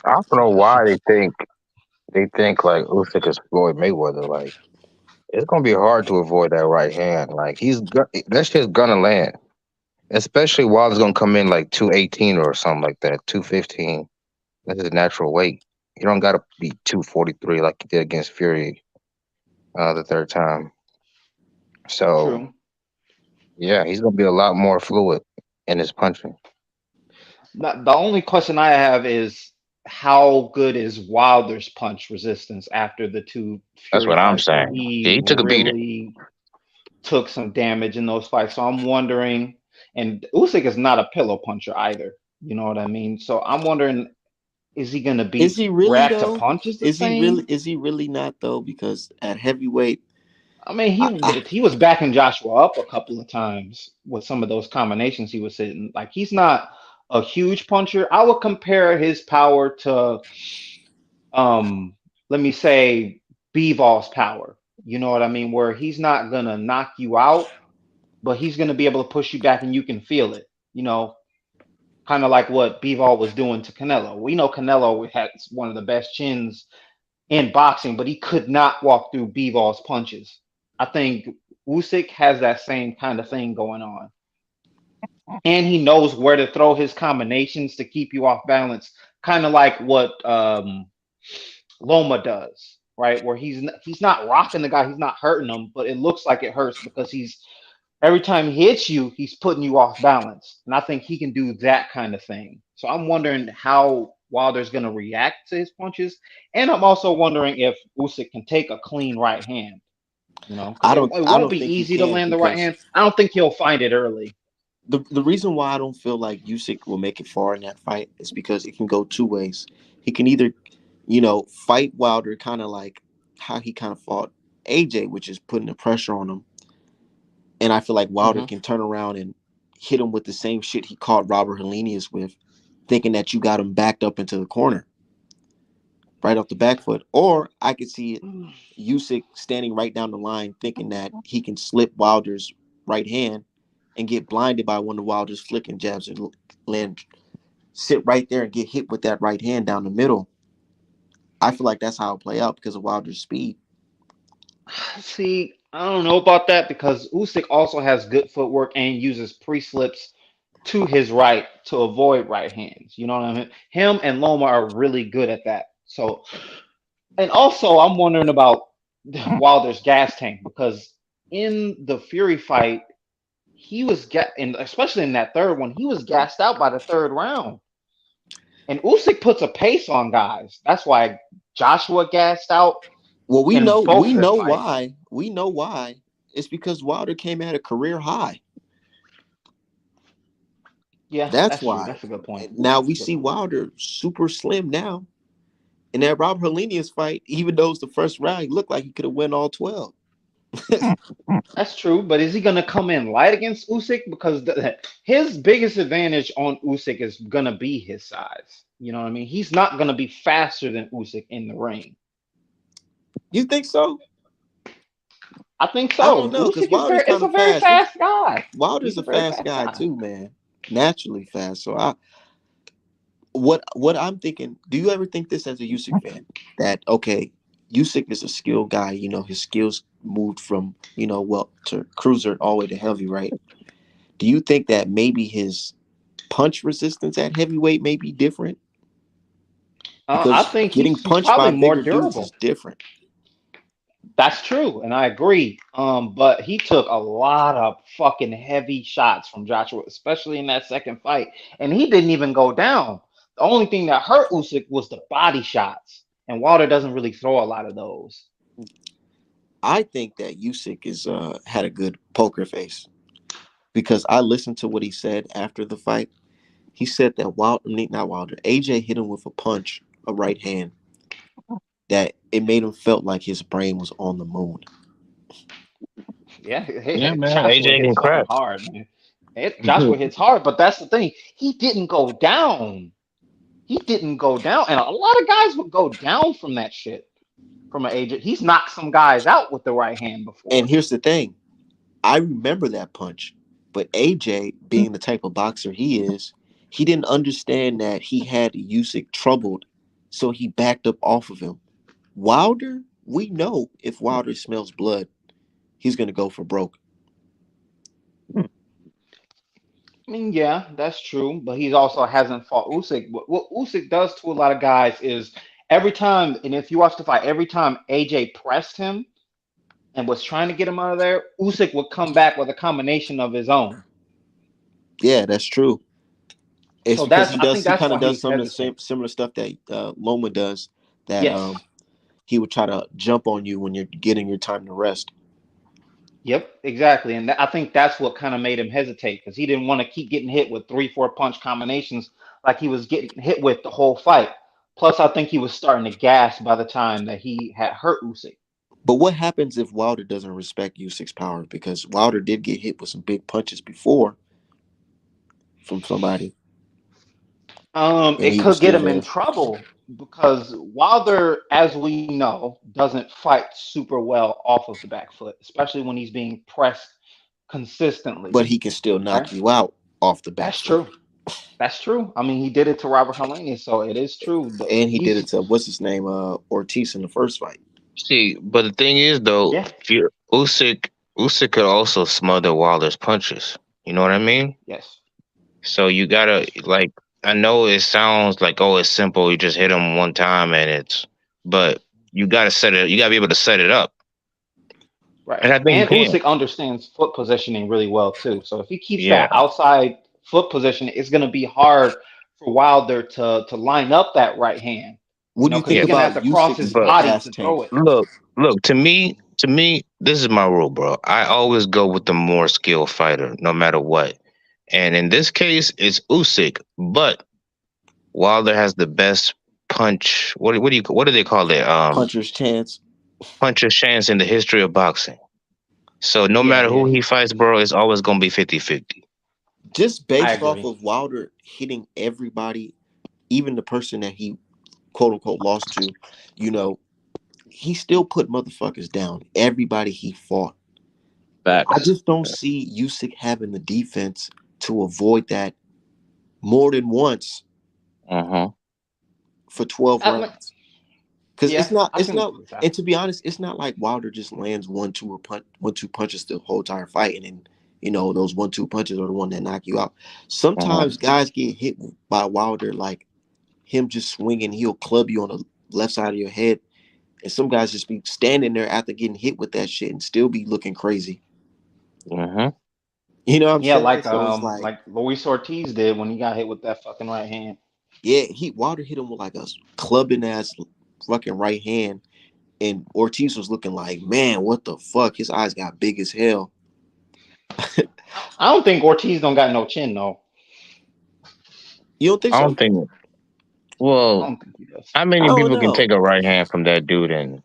D: I don't know why they think like Usyk is Floyd Mayweather. Like it's gonna be hard to avoid that right hand. Like that shit's gonna land. Especially Wilder's gonna come in like 218 or something like that, 215. That's his natural weight. You don't gotta be 243 like you did against Fury the third time. So
E: True.
D: yeah, he's gonna be a lot more fluid in his punching.
E: The only question I have is how good is Wilder's punch resistance after the two
D: That's
E: Fury
D: what I'm
E: fights where
D: saying. Yeah,
E: he
D: he took a beating.
E: really took some damage in those fights. So I'm wondering, and Usyk is not a pillow puncher either. You know what I mean? So I'm wondering, is he going to
A: Is
E: be
A: he really
E: react to
A: though?
E: punches the
A: Is he really?
E: same?
A: Is he really not though? Because at heavyweight,
E: I mean,
A: I
E: he was backing Joshua up a couple of times with some of those combinations he was hitting. Like he's not a huge puncher. I would compare his power to, um, let me say, Bivol power. You know what I mean? Where he's not gonna knock you out, but he's gonna be able to push you back, and you can feel it. Kind of like what Bivol was doing to Canelo. We know Canelo had one of the best chins in boxing, but he could not walk through Bivol's punches. I think Usyk has that same kind of thing going on, and he knows where to throw his combinations to keep you off balance, kind of like what Loma does, right? Where he's not rocking the guy, he's not hurting him, but it looks like it hurts because he's every time he hits you, he's putting you off balance, and I think he can do that kind of thing. So I'm wondering how Wilder's going to react to his punches, and I'm also wondering if Usyk can take a clean right hand. Because
A: I
E: it,
A: don't
E: it
A: I
E: won't
A: don't
E: be
A: think he
E: easy to
A: can
E: land the right
A: because
E: hand. I don't think he'll find it early.
A: the reason why I don't feel like Usyk will make it far in that fight is because it can go two ways. He can either, fight Wilder kind of like how he kind of fought AJ, which is putting the pressure on him. And I feel like Wilder
E: Hmm.
A: can turn around and hit him with the same shit he caught Robert Helenius with, thinking that you got him backed up into the corner, right off the back foot. Or I could see it Usyk standing right down the line, thinking that he can slip Wilder's right hand and get blinded by one of Wilder's flicking jabs and land, sit right there and get hit with that right hand down the middle. I feel like that's how it'll play out because of Wilder's speed.
E: See, I don't know about that because Usyk also has good footwork and uses pre-slips to his right to avoid right hands. You know what I mean? Him and Loma are really good at that. So, and also I'm wondering about Wilder's gas tank because in the Fury fight, he was and especially in that third one, he was gassed out by the third round. And Usyk puts a pace on guys. That's why Joshua gassed out
A: Well, we
E: in
A: know
E: both
A: we
E: of their
A: know
E: fights.
A: why. We know why. It's because Wilder came at a career high.
E: Yeah,
A: That's
E: that's true.
A: why.
E: That's a good point.
A: And now we
E: That's a good
A: see
E: point.
A: Wilder super slim now. In that Robert Helenius fight, even though it's the first round, he looked like he could have won all 12.
E: That's true, but is he going to come in light against Usyk? Because his biggest advantage on Usyk is going to be his size. You know what I mean? He's not going to be faster than Usyk in the ring.
A: You think so?
E: I think
A: I
E: so.
A: don't know because
E: Usyk is
A: Wilder's
E: very,
A: kind
E: it's a
A: of
E: very
A: fast.
E: fast guy.
A: Wilder's
E: He's
A: a
E: a very
A: fast
E: fast
A: guy
E: guy.
A: too, man. Naturally fast. So what I'm thinking, do you ever think this as a Usyk fan? That okay, Usyk is a skilled guy, his skills moved from, well to cruiser all the way to heavy, right? Do you think that maybe his punch resistance at heavyweight may be different?
E: I
A: Because
E: think
A: getting
E: he's
A: punched by
E: probably more
A: bigger dudes is
E: durable.
A: different.
E: That's true, and I agree. But he took a lot of fucking heavy shots from Joshua, especially in that second fight, and he didn't even go down. The only thing that hurt Usyk was the body shots, and Wilder doesn't really throw a lot of those.
A: I think that Usyk is had a good poker face because I listened to what he said after the fight, He said that not Wilder, AJ hit him with a punch, a right hand, that it made him felt like his brain was on the moon.
E: Yeah,
D: Yeah, man.
E: Joshua
D: AJ
E: hits
D: can
E: fucking
D: crack.
E: hard, man. Joshua hits hard, but that's the thing. He didn't go down. He didn't go down, and a lot of guys would go down from that shit. From an agent, he's knocked some guys out with the right hand
A: And
E: before.
A: here's the thing, I remember that punch, but AJ, being the type of boxer he is, he didn't understand that he had Usyk troubled, so he backed up off of him. Wilder, we know if Wilder smells blood, he's gonna go for broke.
E: I mean, yeah, that's true, but he also hasn't fought Usyk. What Usyk does to a lot of guys is every time, and if you watch the fight, every time AJ pressed him and was trying to get him out of there, Usyk would come back with a combination of his own.
A: Yeah, that's true. It's
E: So
A: because
E: I think
A: he
E: that's
A: kind of
E: why
A: does
E: he's
A: some of the
E: hesitant.
A: similar stuff that Loma does. That
E: Yes.
A: he would try to jump on you when you're getting your time to rest.
E: Yep, exactly. And I think that's what kind of made him hesitate because he didn't want to keep getting hit with three, four punch combinations like he was getting hit with the whole fight. Plus, I think he was starting to gas by the time that he had hurt Usyk.
A: But what happens if Wilder doesn't respect Usyk's power? Because Wilder did get hit with some big punches before from somebody, and
E: It
A: he was
E: could get
A: still
E: him
A: there.
E: in trouble because Wilder, as we know, doesn't fight super well off of the back foot, especially when he's being pressed consistently.
A: But he can still
E: Okay,
A: knock you out off the back
E: that's
A: foot.
E: true. That's true. I mean, he did it to Robert Helenius, so it is true.
A: And he did
E: He's
A: it to what's his name, Ortiz in the first fight.
D: See, but the thing is though,
E: yeah,
D: if you Usyk could also smother Wilder's punches. You know what I mean?
E: yes.
D: So you gotta like. I know it sounds like, oh, it's simple. You just hit him one time and it's, but you gotta set it. You gotta be able to set it up,
E: Right.
D: and I think he
E: And
D: can.
E: Usyk understands foot positioning really well too. So if he keeps
D: Yeah.
E: that outside foot position, it's going to be hard for Wilder to line up that right hand.
A: What do you
E: Because
A: think
E: he's
D: Yeah.
E: going to have
A: about
E: to cross
A: Usyk's
E: his
D: But
E: body
A: gas
E: to
A: tank?
E: throw it.
D: look. To me, this is my rule, bro. I always go with the more skilled fighter, no matter what. And in this case, it's Usyk, but Wilder has the best punch. What do they call it?
A: Puncher's chance.
D: Puncher's chance in the history of boxing. So no
E: Yeah,
D: matter
E: yeah,
D: who he fights, bro, it's always gonna be 50-50.
A: Just
E: I
A: based off
E: agree.
A: of Wilder hitting everybody, even the person that he quote unquote lost to, you know, he still put motherfuckers down. Everybody he fought. I
D: Facts.
A: just don't see Usyk having the defense to avoid that more than once
D: Uh-huh.
A: for 12
E: I mean,
A: rounds. Because
E: yeah, I
A: it's
E: can
A: not,
E: agree with that.
A: and to be honest, it's not like Wilder just lands one, two punches the whole entire fight, and then those 1, 2 punches are the one that knock you out.
D: Uh-huh.
A: Sometimes guys get hit by Wilder, like him just swinging, he'll club you on the left side of your head, and some guys just be standing there after getting hit with that shit and still be looking crazy.
D: Uh-huh.
A: You know what I'm
E: Yeah,
A: saying? So it's like,
E: like Luis Ortiz did when he got hit with that fucking right hand.
A: yeah, he Wilder hit him with like a clubbing ass fucking right hand, and Ortiz was looking like, man, what the fuck? His eyes got big as hell.
E: I don't think Ortiz don't got no chin though.
A: You don't think
D: I
A: so?
D: don't think.
E: I
D: Well,
E: don't think he does.
D: how
A: I
D: many
A: don't
D: people can
A: know.
D: take a right hand from that dude? And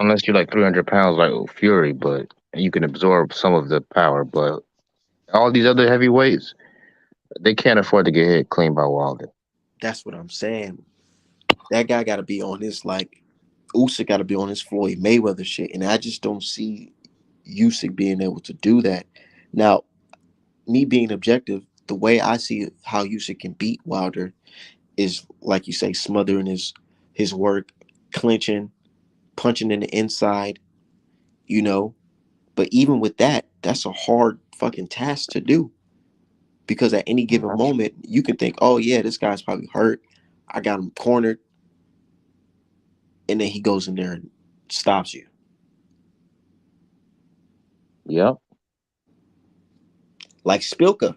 D: unless you're like 300 pounds, like Fury, but you can absorb some of the power. But all these other heavyweights, they can't afford to get hit clean by Wilder.
A: That's what I'm saying. That guy got to be on his like Usyk got to be on his Floyd Mayweather shit, and I just don't see Usyk being able to do that. Now, me being objective, the way I see how Usyk can beat Wilder is like you say, smothering his work, clinching, punching in the inside, you know. But even with that, that's a hard fucking task to do because at any given
D: Uh-huh.
A: moment, you can think, oh yeah, this guy's probably hurt. I got him cornered, and then he goes in there and stops you.
D: Yep.
A: Like Spilka.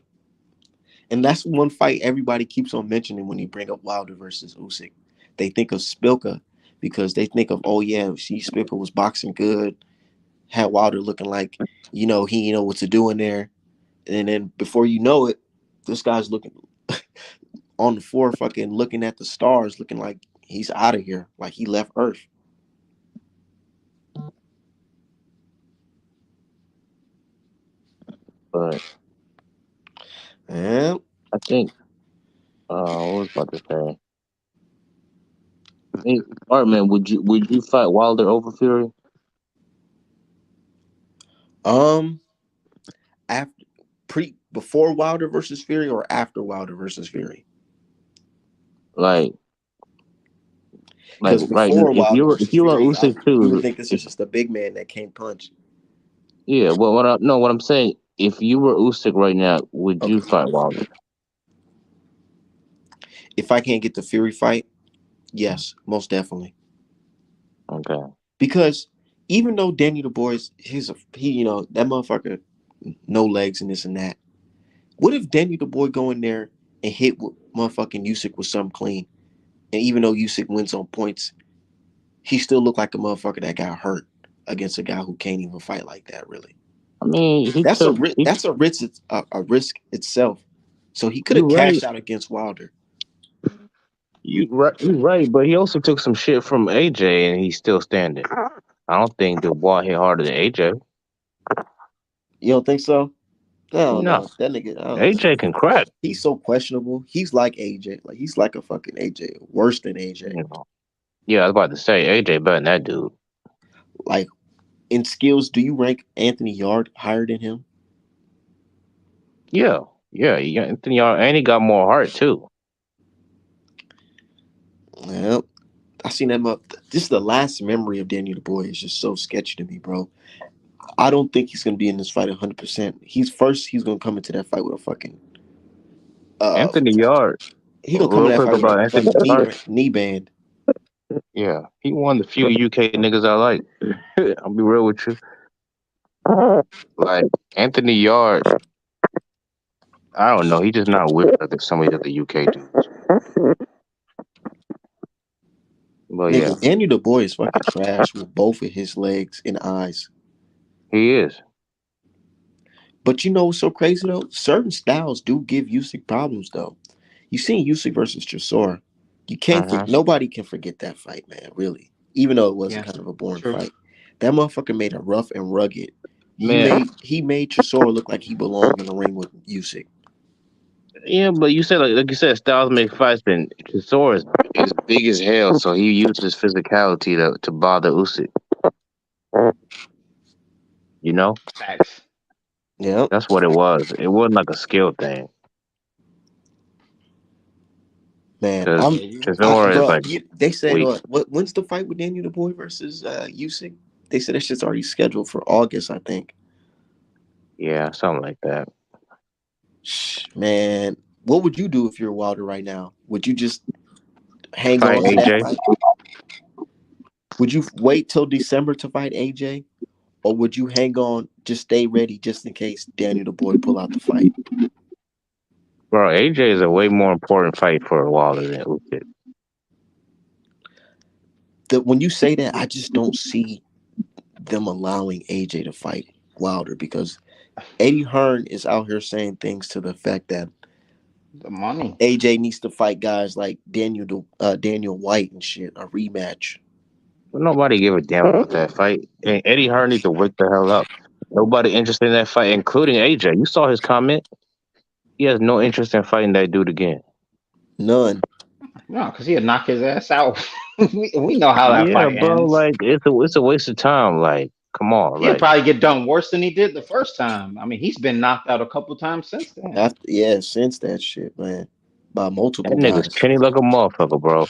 A: And that's one fight everybody keeps on mentioning when you bring up Wilder versus Usyk. They think of Spilka because they think of, oh yeah, see, Spilka was boxing good, had Wilder looking like, he what to do in there. And then before you know it, This guy's looking on the floor, fucking looking at the stars, looking like he's out of here, like he left Earth.
D: But
A: Yeah.
D: I think what was I about to say? Hey, Artman, would you fight Wilder over Fury?
A: Um. After pre before Wilder versus Fury or after Wilder versus Fury?
D: Like
A: Because
D: right,
A: before
D: if
A: Wilder
D: you if
A: versus
D: you were
A: Fury,
D: Usyk
A: you would
D: too,
A: think this is just a big man that can't punch.
D: yeah. Well, what I'm saying, if you were Usyk right now, would you
A: Okay.
D: fight Wilder?
A: If I can't get the Fury fight, yes, most definitely.
D: Okay.
A: Because even though Danny the Boy's he that motherfucker no legs and this and that. What if Danny the Boy go in there and hit motherfucking Usyk with something clean, and even though Usyk wins on points, he still look like a motherfucker that got hurt against a guy who can't even fight like that. Really,
D: I mean, he
A: that's a
D: took
A: risk.
D: he.
A: That's a risk itself. So he could
D: You
A: have
D: right.
A: cashed out against Wilder.
D: You right, but he also took some shit from AJ, and he's still standing. I don't think Dubois hit harder than AJ.
A: You don't think so? I don't
D: No,
A: know. That nigga, I don't know.
D: AJ can crack.
A: He's so questionable. He's like AJ. Like he's like a fucking AJ. Worse than AJ.
D: You know. Yeah, I was about to say AJ better than that dude.
A: Like in skills, do you rank Anthony Yard higher than him?
D: Yeah, yeah. Anthony, and he got more heart too.
A: Well, I seen that up. This is the last memory of Daniel the Boy. Is just so sketchy to me, bro. I don't think he's gonna be in this fight 100%. He's gonna come into that fight with a fucking uh
D: Anthony Yard.
A: he gonna come in
D: Real
A: that
D: quick
A: fight with
D: about
A: a
D: Anthony
A: fucking
D: Yard.
A: knee band.
D: Yeah, he one of the few UK niggas I like. I'll be real with you. Like Anthony Yard, I don't know. He just not weird like some of the other UK dudes. But yeah,
A: Nigga, Daniel the Boy is fucking trash with both of his legs and eyes.
D: he is.
A: But you know what's so crazy though? Certain styles do give Usyk problems though. You seen Usyk versus Chisora. You can't
D: Uh-huh.
A: nobody can forget that fight, man, really. Even though it was a
E: Yeah,
A: kind of a boring
E: true.
A: fight. That motherfucker made it rough and rugged.
D: Man,
A: He made Chisora look like he belonged in the ring with Usyk.
D: yeah, but you said like you said, Styles make fights, and Chisora is big as hell, so he used his physicality to bother Usyk. You know,
E: Facts.
A: Yep.
D: that's what it was. It wasn't like a skill thing,
A: Man,
D: because
E: Yeah, you.
D: Chisora is
A: bro.
D: like
A: They said,
D: weak.
A: when's the fight with Daniel the Boy versus Usyk? They said that shit's already scheduled for August, I think.
D: Yeah, something like that.
A: Man, what would you do if you're Wilder right now? Would you just hang
D: Fight
A: on to that
D: AJ.
A: fight? Would you wait till December to fight AJ, or would you hang on, just stay ready, just in case Daniel the Boy pull out the fight?
D: Bro, AJ is a way more important fight for Wilder than Usyk.
A: When you say that, I just don't see them allowing AJ to fight Wilder because Eddie Hearn is out here saying things to the effect that
E: The money.
A: AJ needs to fight guys like Daniel White and shit, a rematch.
D: But nobody give a damn about that fight. And Eddie Hearn need to wake the hell up. Nobody interested in that fight, including AJ. You saw his comment. He has no interest in fighting that dude again.
A: None.
E: No, because he'd knock his ass out. We know how that
D: Yeah,
E: fight
D: bro.
E: ends.
D: Like it's a waste of time. Like, come on.
E: He'll
D: Like
E: probably get done worse than he did the first time. I mean, he's been knocked out a couple times since then.
A: After, yeah, since that shit, man, by
D: that
A: multiple
D: nigga's
A: guys.
D: skinny like a motherfucker, bro.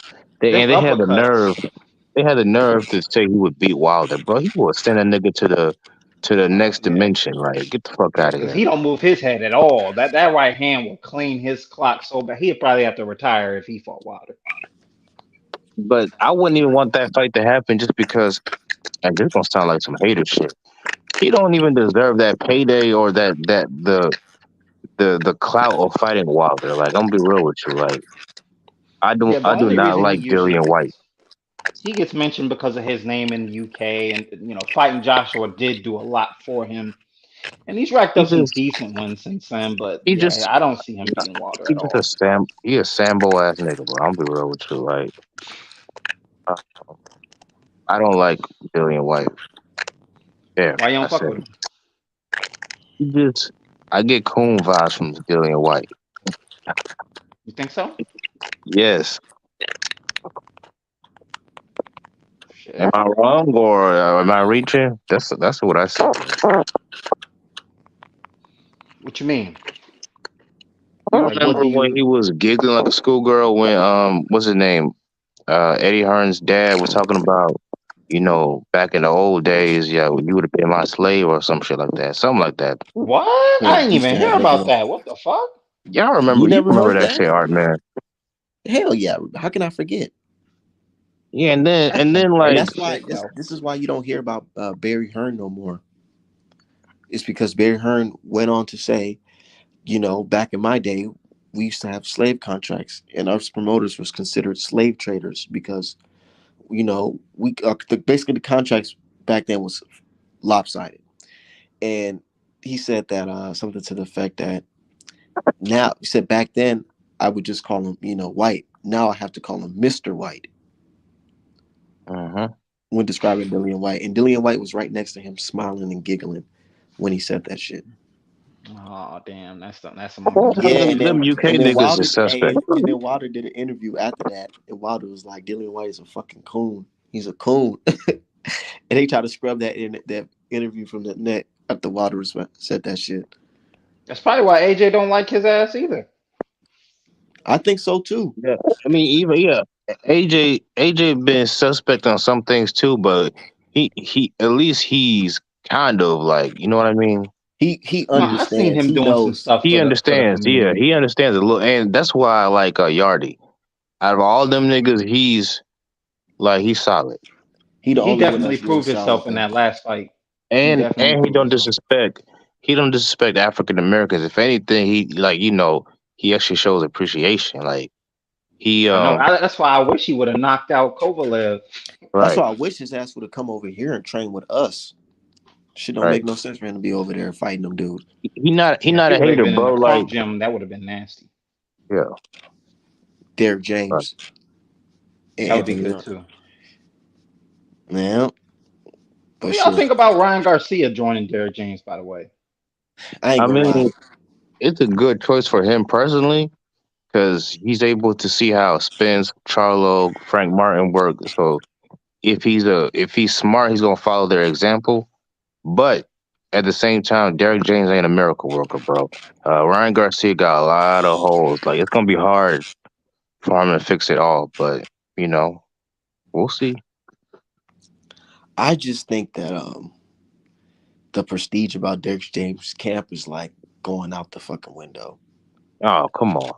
E: Them
D: They had the nerve.
E: uppercuts.
D: They had the nerve to say he would beat Wilder, bro. He would send a nigga to the next
E: Yeah,
D: dimension. Like, get the fuck out of
E: because
D: here.
E: he don't move his head at all. That right hand will clean his clock so bad. He'd probably have to retire if he fought Wilder.
D: But I wouldn't even want that fight to happen just because, and this gonna sound like some hater shit. He don't even deserve that payday or that the clout of fighting Wilder. Like, I'm gonna be real with you. Like,
E: Yeah, the
D: I do
E: only
D: not
E: reason he
D: like
E: usually
D: Dillian White.
E: he gets mentioned because of his name in the UK, and fighting Joshua did do a lot for him. And he's racked
D: He
E: up some
D: just
E: decent ones since then, but
D: he
E: yeah,
D: just
E: I don't see him beating Wilder
D: he
E: at
D: just a
E: all.
D: he a Sambo ass nigga, bro. I'm be real with you. Like uh, I don't like Dillian White. There,
E: Why you
D: I
E: don't fuck
D: said
E: with
D: it.
E: him?
D: He just I get coon vibes from Dillian White.
E: You think so?
D: Yes. Am
E: Shit.
D: I wrong or am I reaching? That's what I said.
E: What you mean?
D: You
E: Like, what
D: remember
E: do
D: when
E: you?
D: he was giggling like a schoolgirl when what's his name? Eddie Hearn's dad was talking about, back in the old days, yeah, you would have been my slave or some shit like that. Something like that.
E: What?
A: Yeah,
E: I didn't
A: he
E: even
A: used to
E: hear
A: have that
E: about
A: on.
E: that. What the fuck?
A: You
D: You
A: never
D: remember
A: heard
D: that
A: that?
D: shit, Art man.
A: Hell yeah! How can I forget?
D: Yeah,
E: That's some
A: And
D: like
E: crazy
A: that's why
E: shit,
A: this
E: though.
A: this is why you don't hear about Barry Hearn no more. It's because Barry Hearn went on to say, back in my day, we used to have slave contracts, and us promoters was considered slave traders because we basically the contracts back then was lopsided. And he said that something to the effect that now he said back then I would just call him White. Now I have to call him Mr. White
D: uh
A: when describing Dillian White, and Dillian White was right next to him, smiling and giggling when he said that shit.
E: Oh damn, that's some monkey shit.
A: Yeah,
D: them UK
A: and then
D: niggas
A: Wilder,
D: is suspect.
A: and then Wilder did an interview after that, and Wilder was like, "Dillian White is a fucking coon. He's a coon," and they tried to scrub that interview from the net after Wilder said that shit.
E: That's probably why AJ don't like his ass either.
A: I think so too.
D: Yeah, I mean, even yeah, AJ been suspect on some things too, but he at least he's kind of like, you know what I mean.
A: He
E: No, I seen
A: understands.
E: him
A: He
E: doing some
A: knows.
E: stuff
D: He
E: for the
D: understands. Yeah,
E: community.
D: he understands a little, and that's why I like Yardy. Out of all them niggas, he's solid,
A: He the
E: He
A: only one
E: definitely
A: that's really
E: proved
A: solid
E: himself in
A: though.
E: that last fight. He
D: and
E: definitely
D: and he
E: proved
D: don't
E: himself.
D: disrespect. He don't disrespect African Americans. If anything, he like he actually shows appreciation. Like he
E: I know. That's why I wish he would have knocked out Kovalev.
A: That's
D: right
A: why I wish his ass would have come over here and trained with us. Shit don't
D: right.
A: make no sense for him to be over there fighting them dudes.
D: He
E: Yeah, if
D: not
E: he
D: a
E: would have
D: hater,
E: been in the
D: bro. Like
E: crunk gym, that would have been nasty.
D: yeah,
A: Derek
D: right.
A: James and
E: That would have been
A: Anthony.
E: good too.
A: Yeah,
E: What
A: but
E: do y'all
A: shit,
E: think about Ryan Garcia joining Derek James? By the way,
A: I ain't
D: I
A: gonna lie.
D: mean, it's a good choice for him personally because he's able to see how Spence, Charlo, Frank Martin work. So if he's smart, he's gonna follow their example. But at the same time, Derek James ain't a miracle worker, bro. Ryan Garcia got a lot of holes. Like it's gonna be hard for him to fix it all. But you know, we'll see.
A: I just think that the prestige about Derek James' camp is like going out the fucking window.
D: Oh come on.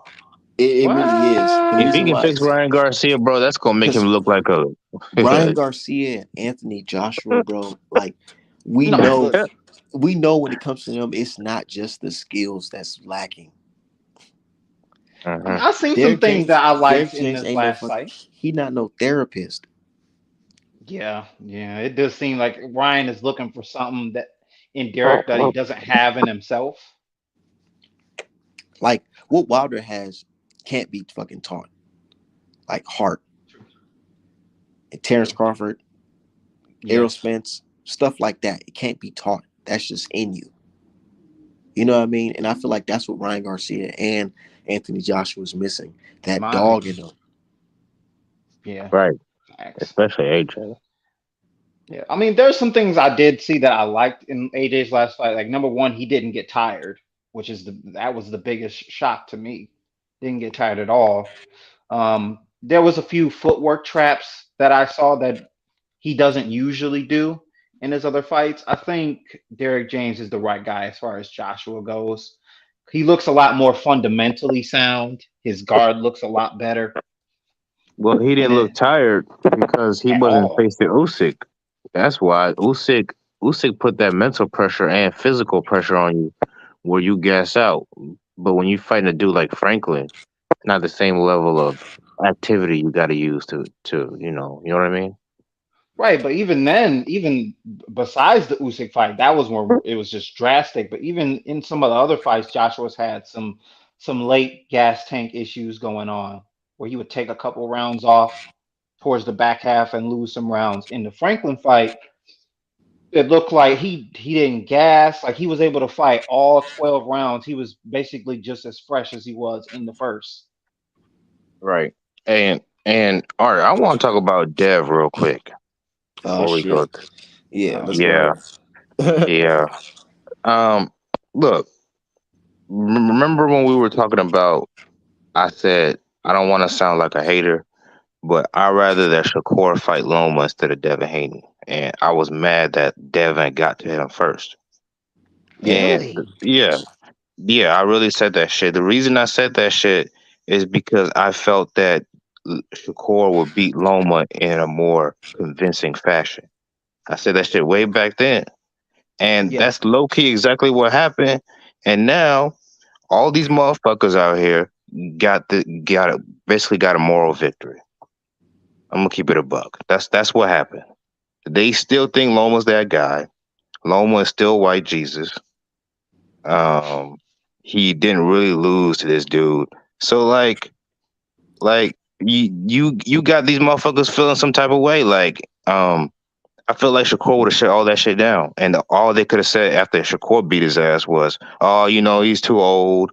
A: It really is. The
E: what?
D: If he
A: reason
D: can
A: why
D: fix
A: is
D: Ryan Garcia, bro, that's gonna make him
A: because
D: look like a.
A: Ryan Garcia and Anthony Joshua, bro, like we
E: No,
A: know
E: look.
A: we know when it comes to them, it's not just the skills that's lacking.
E: I mean,
D: Mhm.
E: I seen some
A: Derek
E: things that
A: James,
E: I
A: Derek
E: liked in
A: James
E: this
A: ain't no
E: last
A: fuck.
E: fight.
A: He not no therapist.
E: Yeah, yeah, it does seem like Ryan is looking for something that in Derek that he doesn't have in himself.
A: Like what Wilder has can't be fucking taught. Like Hart
E: True.
A: and Terrence
E: True.
A: Crawford, Errol
E: Yes.
A: Spence, stuff like that. It can't be taught. That's just in you. You know what I mean? And I feel like that's what Ryan Garcia and Anthony Joshua is missing.
E: In
A: That
E: my
A: dog in
E: opinion.
A: them.
E: Yeah.
D: Right,
E: Facts.
D: especially AJ.
E: Yeah. I mean, there's some things I did see that I liked in AJ's last fight. Like number one, he didn't get tired, which is that was the biggest shock to me. Didn't get tired at all. There was a few footwork traps that I saw that he doesn't usually do in his other fights. I think Derek James is the right guy as far as Joshua goes. He looks a lot more fundamentally sound. His guard looks a lot better,
D: Well, he
E: and
D: didn't look
E: it
D: tired because he
E: at
D: wasn't
E: all.
D: facing Usyk. That's why Usyk put that mental pressure and physical pressure on you, where you gas out. But when you fighting a dude like Franklin, not the same level of activity you got to use to you know what I mean.
E: Right, but even then, even besides the Usyk fight, that was where it was just drastic. But even in some of the other fights, Joshua's had some late gas tank issues going on, where he would take a couple rounds off towards the back half and lose some rounds. In the Franklin fight, it looked like he didn't gas, like he was able to fight all 12 rounds. He was basically just as fresh as he was in the first.
D: Right. And all right, I want to talk about Dev real quick
A: Oh
D: before we go.
A: shit. Yeah, let's
D: Yeah,
A: go ahead.
D: yeah. Um, look, remember when we were talking about? I said I don't want to sound like a hater, but I rather that Shakur fight Loma instead of Devin Haney, and I was mad that Devin got to him first.
A: Yeah.
D: And
E: Really?
D: yeah, yeah, I really said that shit. The reason I said that shit is because I felt that Shakur would beat Loma in a more convincing fashion. I said that shit way back then. And
E: Yeah.
D: that's low key exactly what happened. And now all these motherfuckers out here basically got a moral victory. I'm gonna keep it a buck. That's what happened. They still think Loma's that guy. Loma is still white Jesus. Um, he didn't really lose to this dude. So like you got these motherfuckers feeling some type of way. I feel like Shakur would have shut all that shit down, and all they could have said after Shakur beat his ass was, "Oh, he's too old.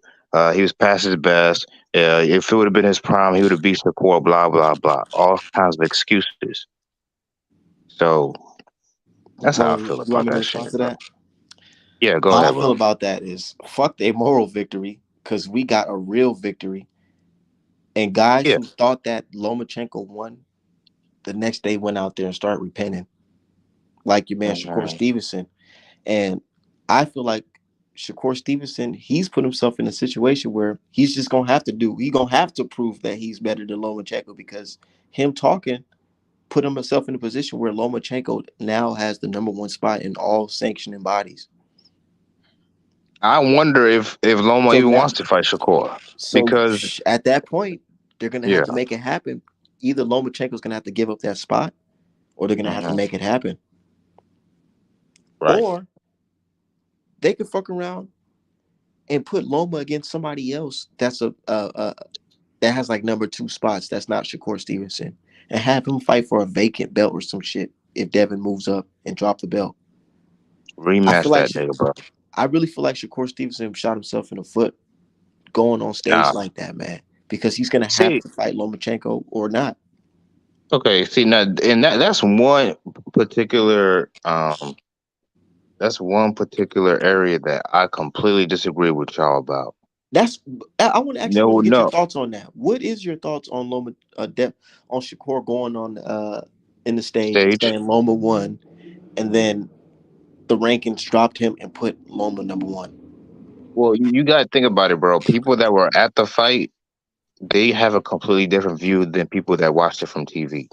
D: He was past his best. If it would have been his prime, he would have beat Shakur." Blah blah blah. All kinds of excuses. So that's how I
A: Bro,
D: feel
A: you want
D: about
A: me to
D: that
A: respond
D: shit,
A: to
D: bro.
A: that?
D: Yeah, go
A: How I
D: ahead,
A: feel
D: bro.
A: about that is fuck a moral victory because we got a real victory. And guys
D: Yeah.
A: who thought that Lomachenko won, the next day went out there and started repenting, like your man Shakur
D: Mhm.
A: Stevenson. And I feel like Shakur Stevenson, he's put himself in a situation where he's just gonna have to gonna have to prove that he's better than Lomachenko because him talking put himself in a position where Lomachenko now has the number one spot in all sanctioning bodies.
D: I wonder if Loma
A: So
D: even
A: now,
D: wants to fight Shakur
A: so
D: because
A: at that point, they're gonna have
D: yeah,
A: to make it happen. Either Lomachenko's gonna have to give up that spot, or they're gonna have to
D: hmm
A: make it happen,
D: right.
A: or they could fuck around and put Loma against somebody else that's that has like number two spots. That's not Shakur Stevenson, and have him fight for a vacant belt or some shit if Devin moves up and drop the belt. I feel
D: Rematch
A: like
D: that nigga, bro.
A: I really feel like Shakur Stevenson shot himself in the foot going on stage
D: Nah.
A: like that, man, because he's gonna have
D: See,
A: to fight Lomachenko or not.
D: okay, see now, and that's one particular that's one particular area that I completely disagree with y'all about.
A: That's I want to actually want
D: No,
A: to get your
D: no
A: thoughts on that. What is your thoughts on Loma on Shakur going on in the stage and
D: stage.
A: saying Loma won, and then the rankings dropped him and put Loma number one?
D: Well, you got to think about it, bro. People that were at the fight, they have a completely different view than people that watched it from TV.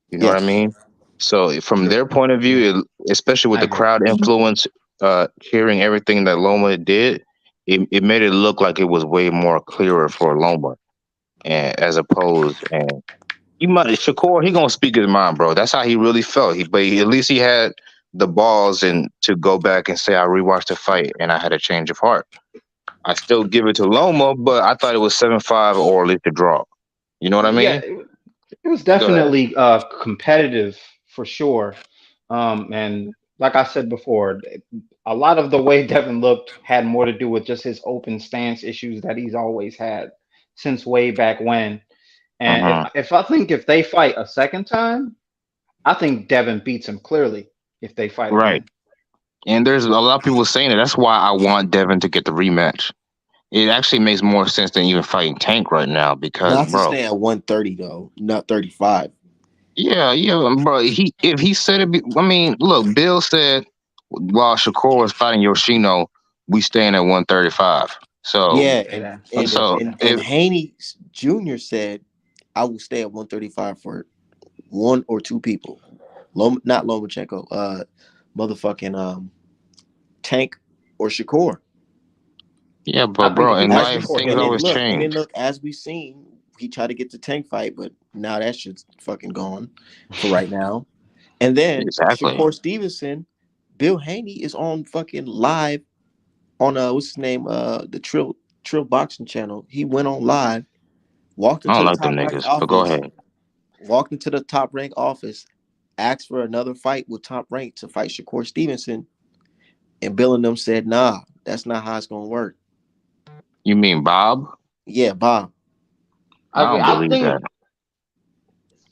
D: You know what I
A: Yes.
D: mean? So from
E: True.
D: their point of
E: Yeah,
D: view, especially with
E: I
D: the
E: agree.
D: crowd influence, hearing everything that Loma did, it made it look like it was way more clearer for Loma, and as opposed, and he might Shakur, he gonna speak his mind, bro. That's how he really felt. At least he had the balls and to go back and say I rewatched the fight and I had a change of heart. I still give it to Loma, but I thought it was 7-5 or at least a draw. You know what I
E: Yeah,
D: mean?
E: it was
D: Go ahead.
E: definitely competitive for sure. And like I said before, a lot of the way Devin looked had more to do with just his open stance issues that he's always had since way back when. And
D: Hmm.
E: if they fight a second time, I think Devin beats him clearly if they fight
D: Right.
E: again.
D: And there's a lot of people saying it. That's why I want Devin to get the rematch. It actually makes more sense than even fighting Tank right now because,
A: Not to
D: bro,
A: stay at 130 though, not 35.
D: yeah, yeah, bro. If he said it, I mean, look, Bill said while Shakur was fighting Yoshino, we staying at 135.
E: He
D: So,
A: Yeah,
E: did say
A: and
E: that. He
A: and
E: did
D: so
E: say
A: and
E: that.
A: and
D: if
A: Haney Jr. said, "I will stay at 135 for one or two people, not Lomachenko, motherfucking Tank or Shakur."
D: yeah,
E: I
D: but
E: think
D: bro,
E: if he
D: in
E: fights
A: As
D: life
A: we
E: Shakur,
D: things
E: he'll
A: and then
D: always
E: lose.
A: look, and then
D: change.
A: look, as we've seen, he tried to get the Tank fight, but now that shit's fucking gone for right now. And then
D: Exactly.
A: Shakur Stevenson, Bill Haney is on fucking live on what's his name? The Trill Boxing Channel. He went on live, walked
D: I
A: into
D: don't
A: the
D: like them
A: top ranked
D: niggas, but go
A: office,
D: ahead.
A: asked for another fight with Top Rank to fight Shakur Stevenson, and Bill and them said, "Nah, that's not how it's gonna work."
D: You mean Bob?
A: Yeah, Bob.
D: I
E: I mean,
D: don't
E: I
D: believe that.
E: think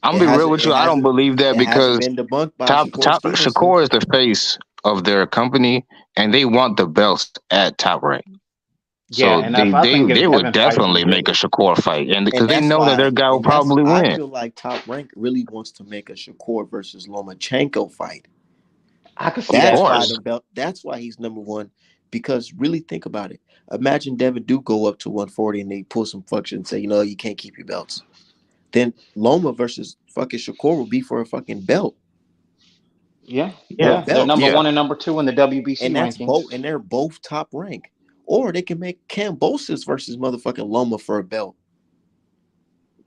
D: I'm
A: It
D: gonna be real
A: hasn't.
D: with
A: It
D: you. I don't
A: hasn't.
D: believe that
A: It hasn't
D: because
A: been debunked by
D: Top
A: Shakur
D: Top
A: Stevenson.
D: Shakur is the face of their company, and they want the belts at Top Rank.
E: yeah,
D: So
E: and
D: they
E: if I
D: they
E: think if
D: they would
E: Devin fights him,
D: definitely
E: yeah,
D: make a Shakur fight, and
A: And
D: because they
A: that's
D: know that their
A: why.
D: guy will
A: And that's.
D: probably
A: I
D: win.
A: feel like Top Rank really wants to make a Shakur versus Lomachenko fight.
E: I could see
D: Of
A: That's
E: that
A: why
E: too.
D: course.
A: the belt. That's why he's number one. Because really think about it. Imagine Devin do go up to 140 and they pull some function and say, you can't keep your belts. Then Loma versus fucking Shakur will be for a fucking belt.
E: Yeah,
D: Yeah,
A: Both
E: yeah, they're number
A: belts.
D: yeah.
E: one and number two in the WBC
A: And that's
E: rankings.
A: both. And they're both top rank. Or they can make Cambosis versus motherfucking Loma for a belt.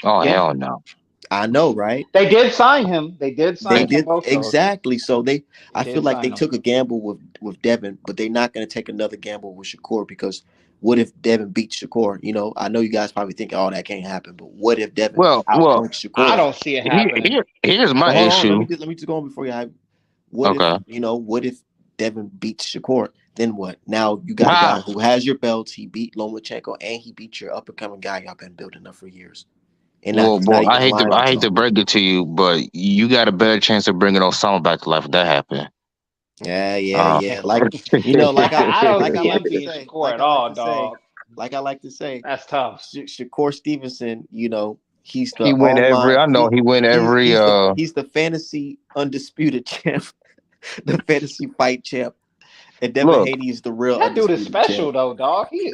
D: Oh
E: Yeah,
D: hell no.
A: I know, right?
E: they did sign him. They did
A: They
E: sign
A: did
E: Cambosos.
A: exactly. So
E: They
A: I feel
E: did
A: like they
E: sign him.
A: took a gamble with Devin, but they're not going to take another gamble with Shakur because what if Devin beats Shakur? I know you guys probably think, oh, that can't happen, but what if Devin
D: Well.
A: outranks
E: I
A: Shakur?
E: don't see it
D: Here,
E: happening.
D: here here's
A: But
D: my
A: hold on, let me
D: issue.
A: just let me just go on before you have.
D: Okay.
A: What if Devin beats Shakur? Then what? Now you got a guy
D: Ah,
A: who has your belts. He beat Lomachenko and he beat your up and coming guy y'all been building up for years. And not he's not
D: well,
A: even lying
D: I
A: with
D: hate to
A: y'all.
D: break it to you, but you got a better chance of bringing Osama back to life if that happened.
A: Yeah, yeah,
D: Uh,
A: yeah. Like
E: I don't
A: like I
E: see him
A: like to
E: being
A: say,
E: Shakur at all, dog. That's tough.
A: Shakur Stevenson. He's
D: he
A: the
D: win every.
A: online.
D: I know he win every.
A: He's the fantasy undisputed champ, the fantasy fight champ, and Devin
D: Look.
A: Haney is the real
E: That dude is
A: undisputed champ.
E: special though, dog. He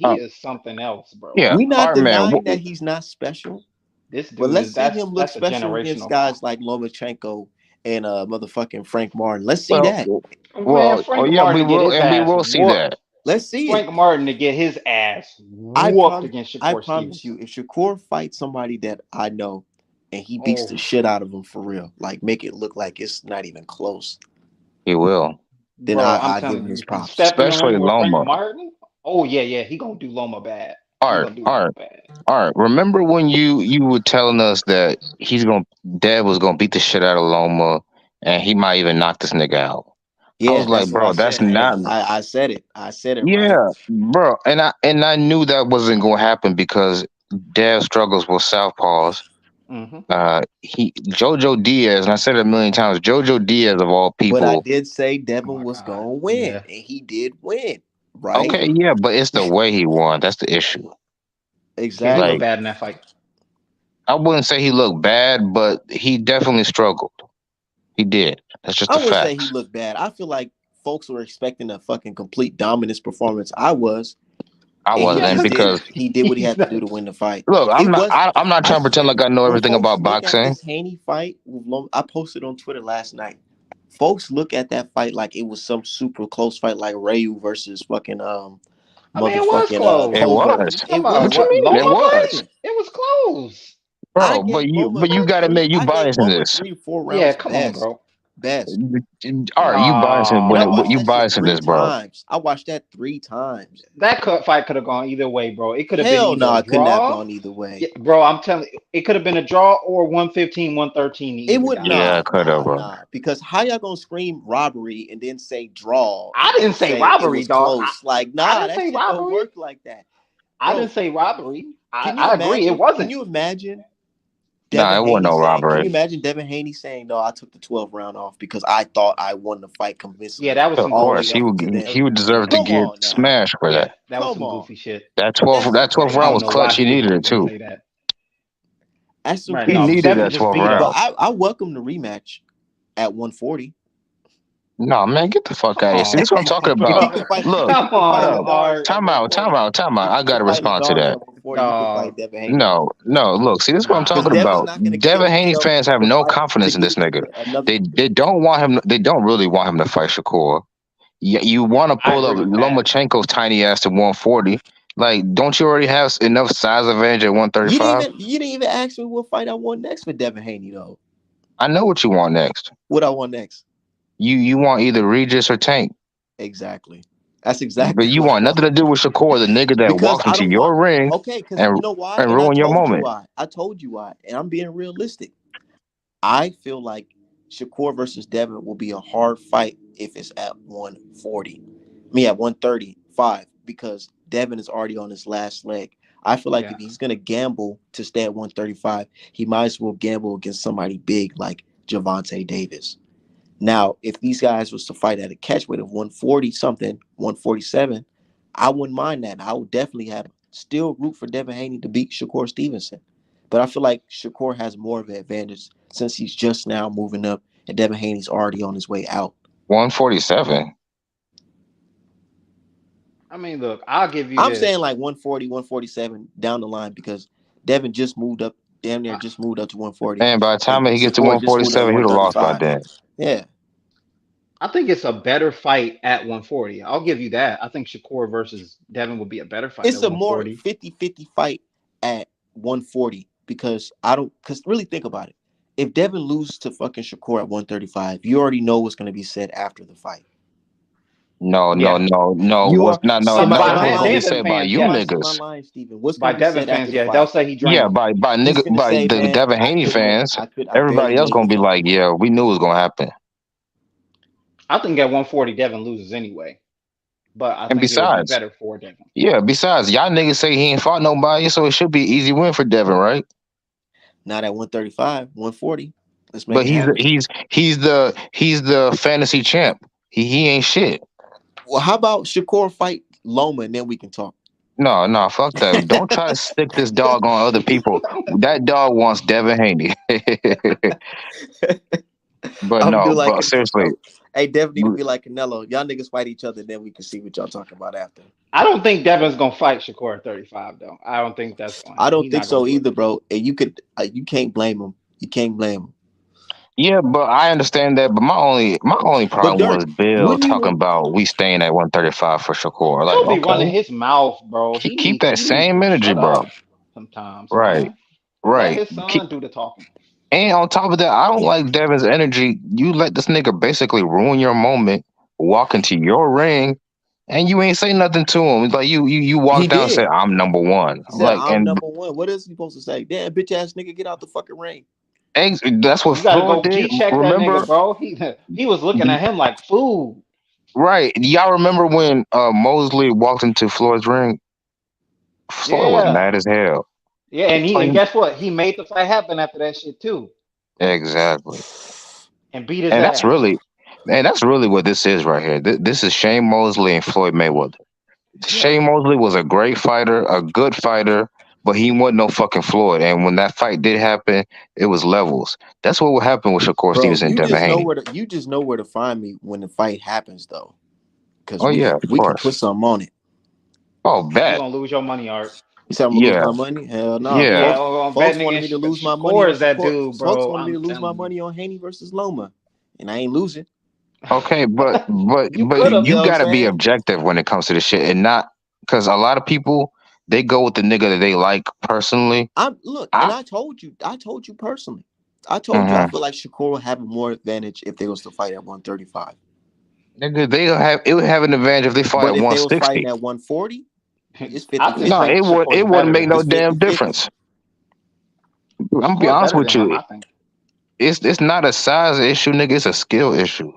D: Uh,
E: is something else, bro.
D: yeah.
A: We
E: I'm
A: not
D: All right,
E: sorry.
D: man.
A: denying that he's not special,
E: This
A: but
E: dude
A: let's
E: is
A: see him look
E: that's a
A: special against
E: generational
A: guys
E: talent.
A: like Lomachenko and motherfucking Frank Martin. Let's see
D: Well,
A: that.
E: Man,
D: oh
E: Frank
D: yeah,
E: Martin
D: we
E: to get
D: will,
E: his
D: and we
E: ass
D: will see
E: whooped.
D: that.
A: Let's see it.
E: Frank Martin to get his ass
A: I
E: whooped
A: promise.
E: against
A: I
E: Shakur
A: promise you,
E: Stevenson.
A: if Shakur fights somebody that I know, and he beats
E: Oh,
A: the shit out of him for real, like make it look like it's not even close,
D: He will,
A: then
E: bro, I'm
A: I give
E: telling
A: him
E: you,
A: his
E: if he
A: props.
E: step in the
D: especially
E: ring with Frank
D: Loma.
E: Martin, oh yeah, yeah, he gonna do Loma bad. He
D: All right,
E: gonna do
D: all
E: Loma
D: right,
E: bad.
D: all right. Remember when you were telling us that Dad was gonna beat the shit out of Loma, and he might even knock this nigga out. I
A: Yeah,
D: was like,
A: that's what I
D: bro, that's
A: said. Yeah,
D: not.
A: I said it. I said it right.
D: Yeah, bro, and I knew that wasn't gonna happen because Dad struggles with southpaws.
E: Hmm.
D: He Jojo Diaz, and I said it a million times. Jojo Diaz of all
A: But I
D: people.
A: did say
E: Oh
A: Devin
E: my
A: was
E: God,
A: gonna win,
E: yeah.
A: and he did win, right?
D: Okay, yeah, but it's the way he won. That's the issue.
E: Yeah, he looked
D: Like
A: Exactly.
E: bad in that fight.
D: I wouldn't say he looked bad, but he definitely struggled. He did. That's just
A: I
D: the
A: wouldn't say he
D: facts.
A: looked bad. I feel like folks were expecting a fucking complete dominance performance. I was,
D: I
A: and
D: wasn't because
A: he did what he
E: He's
A: had to
E: not.
A: do to win the fight.
D: look,
A: It was
D: I'm not
A: I
D: trying to pretend
A: swear
D: like I know
A: when
D: everything
A: folks
D: about
A: look at
D: boxing.
A: this Haney fight, I posted on Twitter last night. Folks look at that fight like it was some super close fight, like Ryu versus fucking
E: I mean, it was
A: motherfucking
D: It
E: close.
A: Koval.
D: was.
E: You talking
A: It
E: about
D: What you
A: wasn't.
E: what
D: mean? It
E: Loma
A: It
D: was,
E: fight?
A: wasn't.
E: It was close.
A: I
D: bro.
A: gave Loma
D: But you got to
A: three.
D: admit you
A: I gave
D: biasing
A: Loma
D: this.
A: 3 or 4 rounds
E: Yeah, come on,
A: best.
E: bro.
A: Best.
D: All right, you biasing
A: And
D: when
A: I
D: it,
A: watched
D: you
A: that shit
D: biasing
A: three
D: this, bro.
A: times. I watched that 3 times.
E: That fight could have gone either way, bro. It could have been
A: Hell
E: either
A: no,
E: a
A: it couldn't have
E: draw.
A: gone either
E: Yeah,
A: way.
E: bro, I'm telling you, it could have been a draw or 115, 113 to
A: It
E: either
A: would
E: guy.
D: Yeah, could have, bro.
A: because how y'all gonna scream robbery and then say draw
E: I
A: and then
E: didn't say
A: say it
E: robbery,
A: was
E: dog.
A: close? Like
E: I
A: nah,
E: didn't
A: that
E: say
A: shit don't
E: robbery.
A: work like that,
E: I didn't
A: bro.
E: say robbery.
A: Can you
E: I agree. It
A: imagine? Can
E: wasn't.
A: you imagine
D: Nah,
A: Devin
D: it wasn't
A: Haney
D: no
A: saying? Can
D: robbery.
A: you imagine Devin Haney saying, "No, I took the 12th round off because I thought I won the fight
E: Yeah,
A: convincingly
E: that was
D: Of
E: some
A: all the
E: goofy
A: way
D: course,
A: up
E: shit.
A: until then."
D: he would deserve to
A: Come
D: get
A: on now,
D: smashed for
E: Yeah,
D: that.
E: that was
A: come
E: some
A: on.
E: goofy shit.
A: That's some
D: That 12th
E: I
D: round
E: don't
D: was
E: know
A: crazy.
E: why
D: clutch. He
E: he would
D: needed it
E: even
D: too.
E: say that.
A: That's some
E: Right,
D: He
E: no,
A: crazy
D: needed
A: shit.
E: Devin
D: that
E: just
D: 12th
E: beat
A: But
E: up.
D: round.
A: I welcome the rematch at 140.
D: No, man, get the fuck
E: Come
D: out of here. See,
E: on,
D: this is what I'm talking
A: If he
D: about.
E: bro.
A: could fight,
D: Look,
A: if he
E: Come
A: could
D: hold
A: fight
E: on,
D: up.
A: Ladarius
E: Art.
A: at 140,
D: Time out.
A: if
D: I
A: he
D: got to
A: could fight
D: respond to
A: Ladarius
D: that.
A: at 140, he could fight
E: Dog.
A: Devin Haney at
D: No,
A: 140.
D: no. Look, see, this is what I'm
A: Because
D: talking
E: Nah.
A: Devin's
D: about.
A: not going to kill
D: Devin Haney
A: himself
D: fans have
A: to
D: no
A: fight to
D: confidence in
A: get
D: this nigga.
A: another.
D: They don't want him. They don't really want him to fight Shakur. You want to
E: I
D: pull up
E: agree with that.
D: Lomachenko's tiny ass to 140. Like, don't you already have enough size advantage at
A: You
D: 135?
A: didn't even ask me what fight I want next for Devin Haney though.
D: I know what you want next.
A: What I want next?
D: You want either Regis or Tank,
A: Exactly. That's
D: but
A: exactly
D: you
A: what I
D: want
A: want.
D: nothing to do with Shakur, the nigga that
A: Because
D: walked
A: I
D: into
A: don't want.
D: your ring
A: Okay, because
D: and
A: you know why?
D: and
A: And I
D: ruin your
A: told you
D: moment.
A: why. I told you why. And I'm being realistic. I feel like Shakur versus Devin will be a hard fight if it's at 140. Me at 135 because Devin is already on his last leg. I feel like if
E: Yeah.
A: he's gonna gamble to stay at 135, he might as well gamble against somebody big like Javante Davis. Now, if these guys was to fight at a catch weight of 140 something, 147, I wouldn't mind that. I would definitely have still root for Devin Haney to beat Shakur Stevenson. But I feel like Shakur has more of an advantage since he's just now moving up and Devin Haney's already on his way out.
D: 147.
E: I mean, look, I'll give you
A: I'm saying
E: this.
A: like 140, 147 down the line because Devin just moved up, damn near
E: I,
A: just moved up to 140,
D: And by the
A: and
D: time he get to
A: Shakur just moved up to
D: 147, he'd have lost by
A: 135.
D: then.
A: Yeah.
E: I think it's a better fight at 140. I'll give you that. I think Shakur versus Devin would be a better fight
A: It's
E: at
A: a more
E: 140.
A: 50-50 fight at 140 because I don't because really think about it. If Devin loses to fucking Shakur at 135, you already know what's gonna be said after the fight.
D: No, no,
E: Yeah.
D: no, no.
A: You are
D: What's not no no?
A: am I
D: What's gonna be
A: lying?
E: Devin
D: said by
E: fans,
D: you
A: Am I
E: yes.
D: niggas?
A: lying, Steven? What's
E: By
A: gonna be
E: Devin
A: said after
E: fans,
A: the
E: yeah, they'll
A: fight?
E: say he
D: Yeah,
E: drank.
D: by
A: He's
D: nigga
A: gonna
D: by
A: say,
D: the
A: man,
D: Devin Haney fans.
A: I barely
D: Everybody else
A: made
D: gonna
A: it.
D: be like, yeah, we knew it was gonna happen.
E: I think at 140 Devin loses anyway, but I
D: And
E: think it would be
D: besides,
E: better for Devin.
D: yeah, besides, y'all niggas say he ain't fought nobody, so it should be an easy win for Devin, right?
A: Not at 135, 140. Let's make
D: But
A: it happen.
D: he's the fantasy champ. He ain't shit.
A: Well, how about Shakur fight Loma and then we can talk?
D: No, no, fuck that. Don't try to stick this dog on other people. That dog wants Devin Haney. But
A: I'm
D: no,
A: do like
D: but
A: it.
D: seriously,
A: Hey, Dev need to be like Canelo. Y'all niggas fight each other, then we can see what y'all talking about after.
E: I don't think Devin's gonna fight Shakur at 35 though. I don't think that's gonna
A: I
E: happen.
A: don't
E: He's
A: think
E: not gonna
A: so
E: do it.
A: either, bro. And you can't blame him. You can't blame him.
D: yeah, but I understand that. But my only
A: But
D: problem
A: Dirk,
D: was Bill
A: wouldn't
D: talking
A: you?
D: about we staying at 135 for Shakur. Like,
E: He'll be running
D: okay,
E: his mouth, bro.
D: keep that
E: He needs
D: same
E: to
D: energy,
E: shut
D: bro.
E: up sometimes,
D: Right,
E: man. Let
D: right.
E: his son do the talking.
D: And on top of that, I don't like Devin's energy. You let this nigga basically ruin your moment, walk into your ring, and you ain't say nothing to him. It's like you
A: He
D: walked out and said,
A: did.
D: "I'm number one."
A: He said,
D: Like,
A: "I'm
D: and
A: number one." What else he supposed to say? Damn, bitch ass nigga, get out the fucking ring.
D: that's what
E: You got to
D: Floyd
E: go
D: did.
E: G check that nigga,
D: Remember?
E: bro. He was looking at him like food.
D: Right? Y'all remember when Mosley walked into Floyd's ring? Floyd was
E: Yeah,
D: mad as hell.
E: yeah. And
D: Like,
E: guess what? He made the fight happen after that shit too,
D: exactly.
E: and beat his
D: And that's
E: ass.
D: really, and that's really what this is right here. This is Shane Mosley and Floyd Mayweather.
E: Yeah,
D: Shane Mosley was a great fighter, a good fighter, but he wasn't no fucking Floyd. And when that fight did happen, it was levels. That's what would happen with Shakur
A: Bro,
D: Stevenson and Devin Haney.
A: you just know where to find me when the fight happens though. Cause
D: Oh yeah, of
A: we can put
D: course.
A: some on it.
D: Oh,
E: you're
D: bet.
E: gonna lose your money, Art.
A: You said I'm gonna lose
D: Yeah,
A: my money? Hell no.
D: yeah.
E: Yeah,
A: Folks
E: I'm
A: folks
E: betting
A: wanted me
E: against
A: to lose my money
E: Shakur
A: on
E: is that
A: Shakur.
E: dude,
A: Folks
E: bro.
A: wanted me
E: I'm
A: to lose my
E: telling
A: money on Haney versus Loma. And I ain't losing.
D: Okay, but but
E: you. You
D: but
E: could
A: You
E: have.
A: know
D: you
A: what I'm
D: got to be
A: saying?
D: objective when it comes to this shit, and not because a lot of people they go with the nigga that they like personally.
A: I'm look, and
D: I
A: I told you personally. I told you I
D: mhm.
A: feel like Shakur will have more advantage if they was to fight at 135.
D: Nigga, they have it would have an advantage if they fought
A: But
D: at
A: if they was fighting
D: 160.
A: at 140, it's
E: I just
D: No,
A: 50-50.
E: think
D: it
E: Shakur's
D: wouldn't
E: better
D: make
E: than
D: no
A: It's
E: him.
D: damn
A: 50-50.
D: difference. I'm gonna be
E: Shakur
D: honest
E: better
D: with
E: than him,
D: you.
E: I think.
D: It's not a size issue, nigga. It's a skill issue.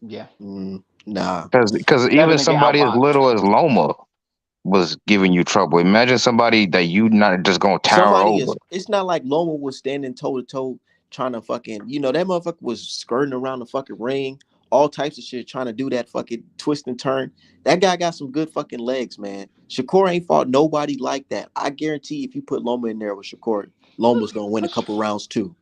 E: Yeah,
A: Nah.
D: Because
E: Devin
D: even
E: to get
D: somebody as
E: outboxed.
D: little as Loma was giving you trouble. Imagine somebody that you not just gonna tower
A: Somebody
D: over.
A: is it's not like Loma was standing toe to toe trying to fucking, that motherfucker was skirting around the fucking ring, all types of shit, trying to do that fucking twist and turn. That guy got some good fucking legs, man. Shakur ain't fought nobody like that. I guarantee if you put Loma in there with Shakur, Loma's gonna win a couple rounds too.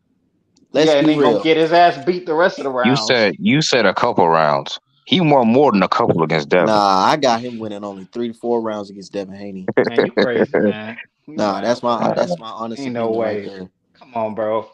A: Let's
E: Yeah, and
A: be
E: then gonna
A: real.
E: get his ass beat the rest of the rounds.
D: You said a couple rounds. He won more than a couple against Devin.
A: Nah, I got him winning only 3 to 4 rounds against Devin Haney.
E: Man, you crazy, man. You
A: Nah,
E: wild for that.
A: that's my honest
E: Ain't no
A: opinion right
E: way.
A: there.
E: Come on, bro.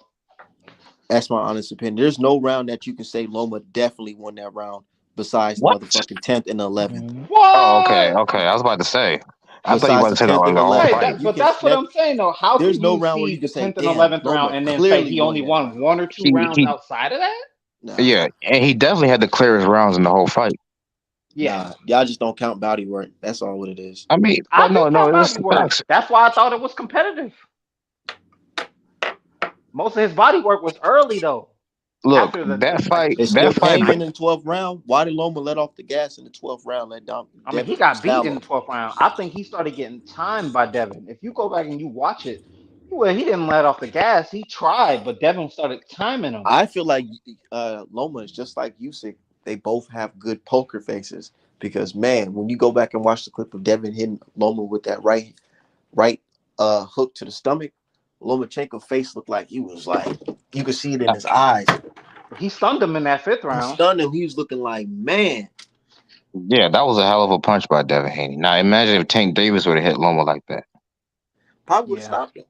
A: That's my honest opinion. There's no round that you can say Loma definitely won that round besides the
D: What?
A: motherfucking 10th and 11th.
D: Oh, okay,
E: What?
D: okay. I was about to say. I thought you
A: besides
D: about
A: the
D: to say the,
A: 10th and
D: the whole
E: Right,
A: 11th.
D: fight.
E: that,
A: You
E: but
A: can
E: that's what
A: never.
E: I'm saying though. How
A: There's
E: can
A: no
E: you
A: round where
E: see
A: you can
E: the
A: say,
E: 10th and
A: "Damn,
E: 11th round
A: Loma
E: and then say
A: clearly
E: he
A: won
E: only
A: that
E: won
A: fight."
E: one or two rounds
D: He
E: outside of that?
A: Nah,
D: yeah, and he definitely had the clearest rounds in the whole fight.
E: Yeah.
A: nah. Y'all just don't count body work. That's all what it is.
D: I mean,
E: I
D: but
E: do
D: no,
E: count
D: it was
E: body
D: the
E: work.
D: facts.
E: That's why I thought it was competitive. Most of his body work was early though.
D: Look,
E: After
D: that
E: like
D: fight,
A: It
D: that
A: still
D: fight,
A: came in the 12th round. Why did Loma let off the gas in the 12th round? Let
E: I mean, he
A: Devin
E: got beat in
A: Costello.
E: the 12th round. I think he started getting timed by Devin. If you go back and you watch it, well, he didn't let off the gas. He tried, but Devin started timing him.
A: I feel like Loma is just like Usyk. They both have good poker faces because man, when you go back and watch the clip of Devin hitting Loma with that right hook to the stomach, Lomachenko's face looked like he was like you could see it in his eyes.
E: He stunned him in that fifth
A: He
E: round.
A: stunned him. He was looking like man.
D: yeah, that was a hell of a punch by Devin Haney. Now imagine if Tank Davis would have hit Loma like that.
A: Probably would have
E: Yeah.
A: stopped him.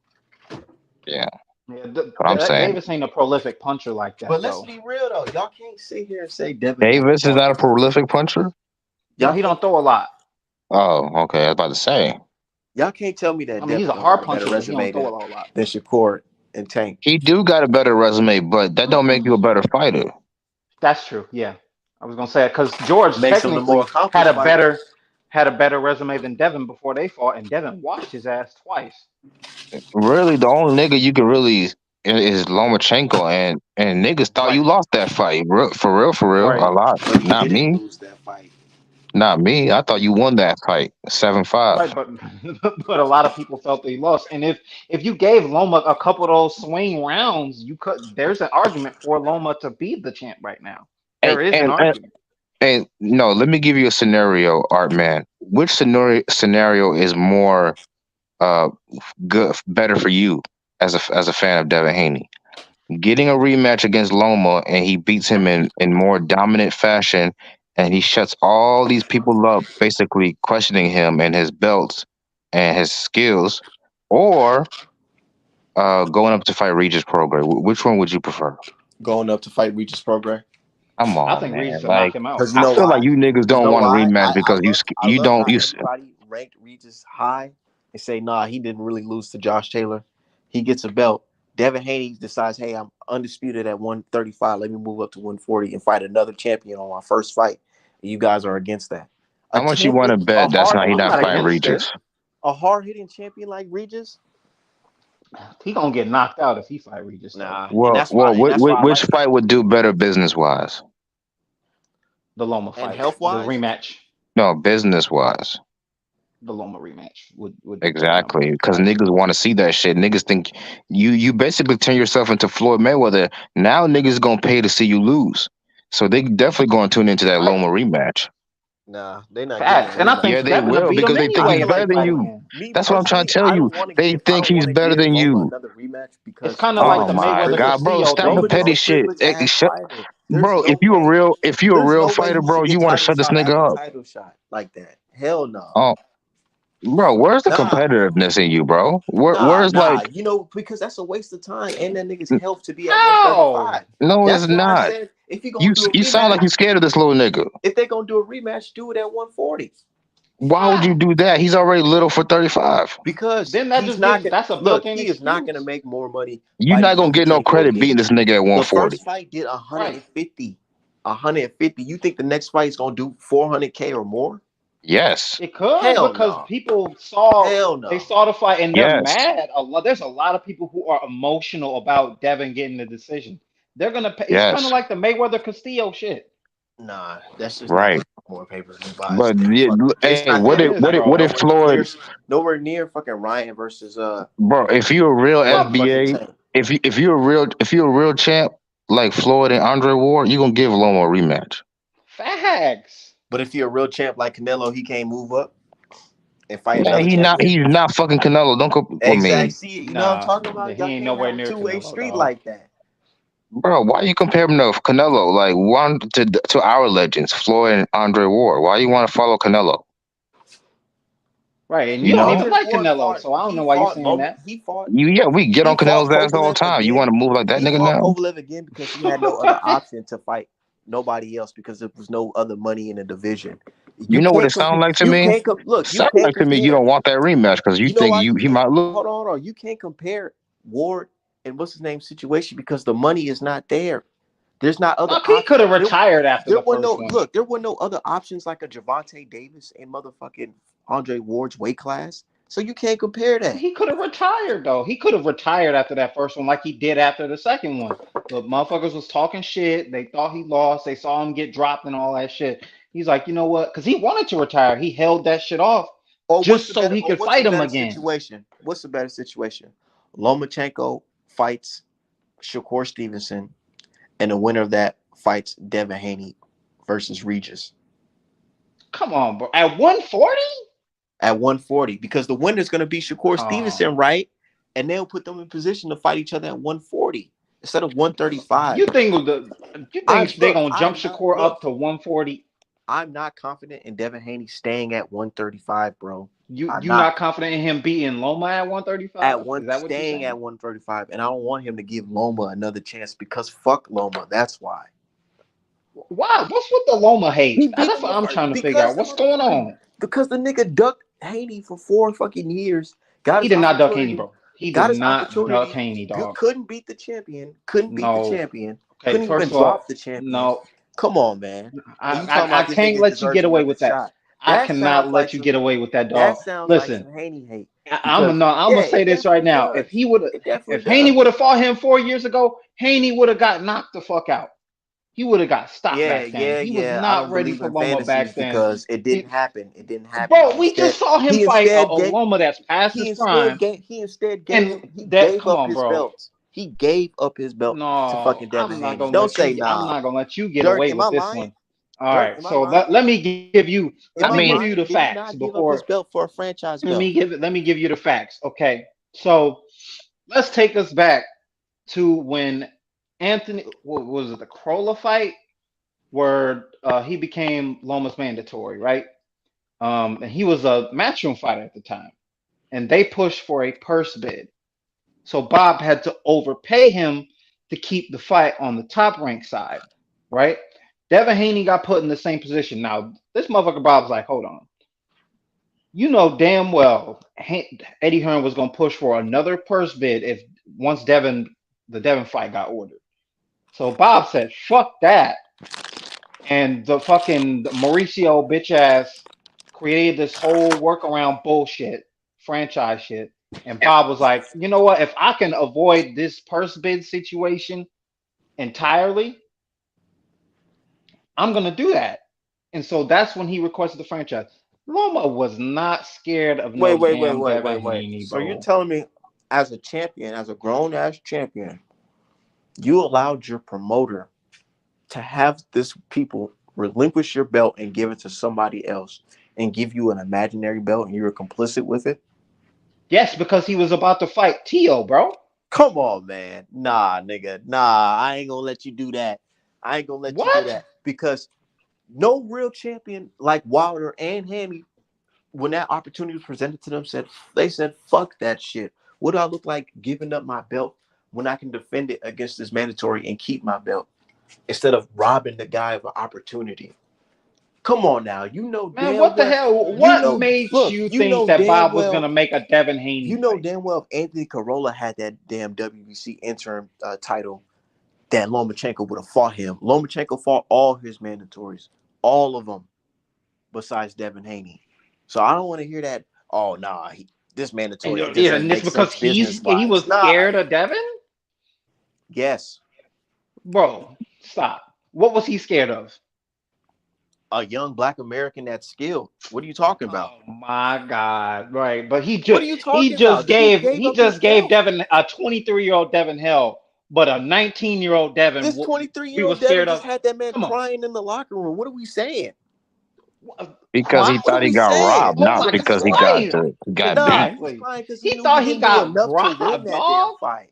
D: Yeah,
E: Yeah,
D: what I'm saying.
E: Davis ain't a prolific puncher like that
A: But let's
E: though.
A: be real though. Y'all can't sit here and say Devin hasn't
D: Davis is
A: fought
D: not a
A: nobody.
D: prolific puncher.
E: No,
A: Y'all
E: he
A: can't
E: don't throw a lot.
D: Oh, okay. I was about to say
A: y'all can't tell me
E: I
A: that
E: mean, he's
A: Devin
E: a
A: don't got
E: hard
A: a better
E: puncher, but he
A: resume
E: don't throw it a whole lot.
A: than Shakur and Tank.
D: he do got a better resume, but that don't make you a better fighter.
E: That's true. Yeah, I was gonna say because George
A: Makes him the more
E: technically had
A: accomplished
E: a
A: fighter.
E: better resume than Devin before they fought, and Devin washed his ass twice.
D: Really, the only nigga you can really is Lomachenko, and niggas thought
E: Right.
D: you lost that fight. For real,
E: Right.
D: a lot.
A: But he
D: Not
A: didn't
D: me,
A: lose that fight.
D: not me. I thought you won that fight, 7-5.
E: Right, but but a lot of people felt that he lost. And if you gave Loma a couple of those swing rounds, you could. There's an argument for Loma to be the champ right now.
D: And
E: There is an
D: and and,
E: argument.
D: and no, let me give you a scenario, Art man. Which scenario is more uh better for you as a fan of Devin Haney? Getting a rematch against Loma and he beats him in more dominant fashion and he shuts all these people up basically questioning him and his belts and his skills, or going up to fight Regis Prograis. Which one would you prefer?
A: Going up to fight Regis Prograis.
D: Come
E: I
D: on,
E: think
D: man.
E: Regis will knock
D: Like,
E: him out.
A: Because you
D: I
A: know
D: feel like
A: why?
D: you niggas
A: Because you
D: don't
A: know
D: want a
A: why?
D: rematch
A: I
D: because
A: love I
D: you
A: love
D: don't
A: how
D: you
A: everybody ranked Regis high and say, nah, he didn't really lose to Josh Taylor. He gets a belt. Devin Haney decides, hey, I'm undisputed at 135. Let me move up to 140 and fight another champion on my first fight. And you guys are against that. A
D: how much you want
A: champion,
D: to
A: a
D: bet that's
A: hard
D: not he
E: I'm
A: hitting
D: not
E: not
D: fighting
A: champion,
E: against it.
D: Regis?
A: a hard hitting champion like Regis.
E: He gonna get knocked out if he fight Regis though.
A: Nah,
D: Well, well,
A: and that's why I
D: which
A: like him.
D: fight would do better business wise?
E: The Loma
A: And
E: fight,
A: health
E: the
A: wise,
E: rematch,
D: No, business wise.
E: the Loma rematch would do better
D: Exactly,
E: numbers.
D: because
E: I agree.
D: niggas want to see that shit. Niggas think you basically turn yourself into Floyd Mayweather. Now niggas gonna pay to see you lose, so they definitely gonna tune into that
E: Right.
D: Loma rematch.
A: nah, they're not getting a
E: Facts. And I think
D: Yeah,
A: rematch.
D: they
E: Devin will
D: will
E: beat him
D: because they think
A: I
E: anyway
D: he's
A: feel
E: if they
D: better
A: like
D: than
E: fight
D: you.
E: again.
A: me
D: That's what I'm trying
A: personally,
D: to tell you. They
A: I
D: think
A: don't
D: he's
A: want to
D: better
A: give
D: than
A: Loma
D: you.
A: another rematch
E: It's
A: because
E: kind of like
D: Oh
E: the
D: my
E: Mayweather
D: god, bro,
E: Castillo
D: stop the
E: thing.
A: Loma's
D: petty
A: no
D: shit.
A: privileged ass fighter.
D: Bro, if you a
A: There's
D: real
A: no way
D: fighter,
A: he
D: bro,
A: should
D: you
A: get
D: want to
A: title
D: shut this
A: shot
D: nigga
A: after
D: up.
A: title shot like that. Hell no.
D: Oh, bro, where's the
A: Nah,
D: competitiveness in you, bro? Where's like,
A: nah. You know, because that's a waste of time and that nigga's health to be at
E: How?
A: 135.
D: no, it's
A: That's why I
D: not.
A: said if you gonna do a
D: You sound like
A: rematch,
D: you scared of this little nigga.
A: if they gonna do a rematch, do it at 140.
D: Why would you
E: How?
D: do that? He's already little for 35.
A: Because
E: Then that
A: he's
E: just
A: not
E: gives
A: gonna
E: that's a
A: look,
E: built-in
A: he is not gonna
E: excuse.
A: make more money
D: You're
A: fighting
D: not gonna get no
A: Lomachenko
D: credit
A: again.
D: beating this nigga at
A: The
D: 140.
A: first fight did
E: Right.
A: 150. 150. You think the next fight is gonna do 400K or more?
D: Yes.
E: It could
A: Hell
E: because
A: no.
E: people saw
A: Hell
E: they
A: no.
E: saw the fight and they're
D: Yes.
E: mad. A lot there's a lot of people who are emotional about Devin getting the decision. They're gonna pay. It's kind of
D: Yes.
E: like the Mayweather Castillo shit.
A: Nah, that's just not
D: Right.
A: gonna get more pay-per-view buys.
D: But yeah,
A: It's
D: hey,
A: not
E: It
A: gonna
E: is,
D: what
E: bro.
D: if Floyd,
A: nowhere near fucking Ryan versus
D: bro? If you're a real
E: Not
A: motherfucking
D: FBA,
A: Tank.
D: if you're a real champ like Floyd and Andre Ward, you gonna give Loma a rematch.
E: facts.
A: But if you're a real champ like Canelo, he can't move up and fight
D: Man,
A: another champion.
D: he's not fucking Canelo. Don't go. I
A: Exactly.
D: mean,
A: See, you know what I'm
E: Nah,
A: talking about?
E: he
A: Y'all
E: ain't
A: can't
E: nowhere
A: have a
E: near
A: two-way
E: Canelo,
A: street
E: dog.
A: like that.
D: bro, why you compare him to Canelo? Like one to our legends, Floyd and Andre Ward. Why you want to follow Canelo?
E: Right, and you
D: You
E: don't
D: know,
E: even
A: Andre
E: like
A: Ward
E: Canelo, so I don't know why you saying that.
D: yeah, we get
A: He
D: on
A: fought
D: Canelo's ass all the
A: Kovalev
D: time. You want
A: again.
D: to move like that
A: He
D: nigga
A: fought
D: now?
A: Kovalev again because he had no other option to fight nobody else because there was no other money in the division. You
D: You know what
A: can't
D: it sounds
A: compare.
D: like to
A: You
D: me?
A: can't look. You
D: Sound
A: can't
D: like to me you
A: compare.
D: don't want that rematch because you
A: You know
D: think
A: why you
D: he
A: can't?
D: might lose.
A: Hold on. You can't compare Ward and what's his name situation because the money is not there. There's not other
E: Fuck, he
A: options.
E: could have retired after
A: There
E: the
A: were
E: first
A: no
E: one.
A: look. There were no other options like a Javante Davis and motherfucking Andre Ward's weight class. So you can't compare that.
E: He could have retired though. He could have retired after that first one, like he did after the second one. But motherfuckers was talking shit. They thought he lost. They saw him get dropped and all that shit. He's like, you know what? Because he wanted to retire. He held that shit off just so he
A: Or
E: could
A: what's the
E: fight him
A: better
E: again.
A: situation? What's the better situation? Lomachenko fights Shakur Stevenson, and the winner of that fights Devin Haney versus Regis
E: Come on, bro. At 140?
A: at 140 because the winner's going to be Shakur
E: Oh,
A: Stevenson, right? And they'll put them in position to fight each other at 140 instead of 135.
E: you think you
A: I'm
E: think they
A: look,
E: gonna jump
A: I'm not
E: Shakur
A: look,
E: up to 140?
A: I'm not confident in Devin Haney staying at 135, bro. I'm
E: You
A: not
E: not confident in him beating Loma at
A: at
E: 135?
A: one
E: Is that what you're
A: staying
E: saying?
A: at 135, and I don't want him to give Loma another chance because fuck Loma. That's why.
E: Why? What's with the Loma hate?
A: He beat
E: That's
A: him
E: what
A: the
E: I'm
A: first
E: trying to figure
A: because
E: out.
A: the
E: What's going
A: motherfucker
E: on?
A: because the nigga ducked Haney for 4 fucking years, got
E: He
A: his
E: did not duck Haney,
A: opportunity,
E: bro. He
A: got
E: did
A: his
E: not duck
A: opportunity,
E: Haney, dog.
A: couldn't beat the champion, couldn't beat the
E: No.
A: champion,
E: Okay,
A: couldn't even
E: first of
A: drop
E: all,
A: the champion.
E: no.
A: Come on, man.
E: I,
A: And you talking
E: I
A: about this
E: can't
A: nigga
E: let you
A: deserves
E: get away
A: another
E: with that.
A: shot.
E: I
A: That
E: cannot
A: sounds like
E: let you get
A: some
E: away with that,
A: that
E: dog.
A: sounds like
E: Listen,
A: some Haney hate
E: I'm
A: because
E: no, I'm
A: yeah,
E: gonna say
A: it
E: this right
A: definitely
E: now.
A: does. It definitely
E: If Haney
A: does.
E: would have fought him 4 years ago, Haney would have got knocked the fuck out. He would have got stopped
A: Yeah,
E: back then.
A: yeah,
E: He was
A: yeah. I
E: not
A: don't
E: ready
A: believe
E: for
A: in
E: Loma
A: fantasies
E: back then.
A: because it didn't
E: He,
A: happen. It didn't happen.
E: bro, we just saw him
A: He
E: fight
A: instead
E: a
A: gave
E: Loma that's past his prime,
A: he instead gave
E: and
A: him he
E: that.
A: gave
E: Come
A: up
E: on,
A: his
E: bro.
A: belt. He gave up his belt to
E: No,
A: fucking Devin Haney. Don't say
E: I'm
A: nah.
E: not gonna let you get
A: Dirk,
E: away
A: am I
E: with this
A: lying?
E: one. All
A: Dirk,
E: right,
A: am I
E: so
A: lying?
E: let
A: Am
D: I
E: me
A: I
E: give
D: mean,
E: you
A: lying?
E: the
A: Did he
E: facts
A: not give up his
E: before.
A: belt for a franchise belt?
E: Let me give you the facts. Okay, so let's take us back to when Anthony, what was it, the Crolla fight where he became Lomas mandatory, right? And he was a matchroom fighter at the time, and they pushed for a purse bid. So Bob had to overpay him to keep the fight on the top rank side, right? Devin Haney got put in the same position. Now, this motherfucker Bob's like, hold on. You know damn well Eddie Hearn was going to push for another purse bid if once the Devin fight got ordered. So Bob said, fuck that. And the fucking Mauricio bitch ass created this whole workaround bullshit, franchise shit. And Bob was like, you know what? If I can avoid this purse bid situation entirely, I'm gonna do that. And so that's when he requested the franchise. Loma was not scared of
A: Wait,
E: no
A: wait, wait,
E: damn
A: wait,
E: Devin
A: wait, wait.
E: Haney,
A: So you're
E: bro.
A: telling me as a champion, as a grown ass champion, you allowed your promoter to have this people relinquish your belt and give it to somebody else and give you an imaginary belt and you're complicit with it?
E: Yes, because he was about to fight Tio, bro.
A: Come on, man. Nah, nigga. Nah, I ain't gonna let you do that. I ain't gonna let you do
E: What?
A: that because no real champion like Wilder and Hammy, when that opportunity was presented to them, said, fuck that shit. What do I look like giving up my belt when I can defend it against this mandatory and keep my belt instead of robbing the guy of an opportunity? Come on now. You know
E: Man,
A: damn
E: what the
A: well.
E: hell?
A: You
E: What
A: know,
E: made
A: look,
E: you
A: you
E: think
A: know
E: that
A: damn
E: Bob was
A: well
E: gonna make a Devin Haney
A: you know
E: fight?
A: damn well if Anthony Corolla had that damn WBC interim title, that Lomachenko would have fought him. Lomachenko fought all his mandatories, all of them, besides Devin Haney. So I don't want to hear that. Oh nah, this
E: And
A: mandatory it
E: yeah,
A: doesn't
E: and it's
A: make
E: because
A: sense business
E: he
A: wise.
E: was
A: Nah,
E: scared of Devin,
A: yes,
E: bro. Stop. What was he scared of?
A: a young black American that's skilled. What are you talking about?
E: Oh my God! Right, but
A: What are you talking about? The dude gave
E: he
A: up his
E: just gave
A: belt.
E: Devin a 23-year-old Devin hell, but a 19-year-old Devin
A: This 23
E: we
A: year
E: were
A: old Devin
E: scared
A: just
E: of.
A: had that man
E: Come on,
A: crying in the locker room. What are we saying?
D: because he
E: crying.
A: What are
D: thought he
A: we
D: got
A: saying?
D: robbed,
E: Oh
D: not
E: my
A: What are we
D: because
A: saying?
E: right,
D: he got beat.
A: Nah, he's
E: exactly.
A: crying because he
E: He
A: knew he
E: thought he
A: didn't do
E: got
A: enough to win
E: robbed,
A: that damn
E: dog.
A: fight.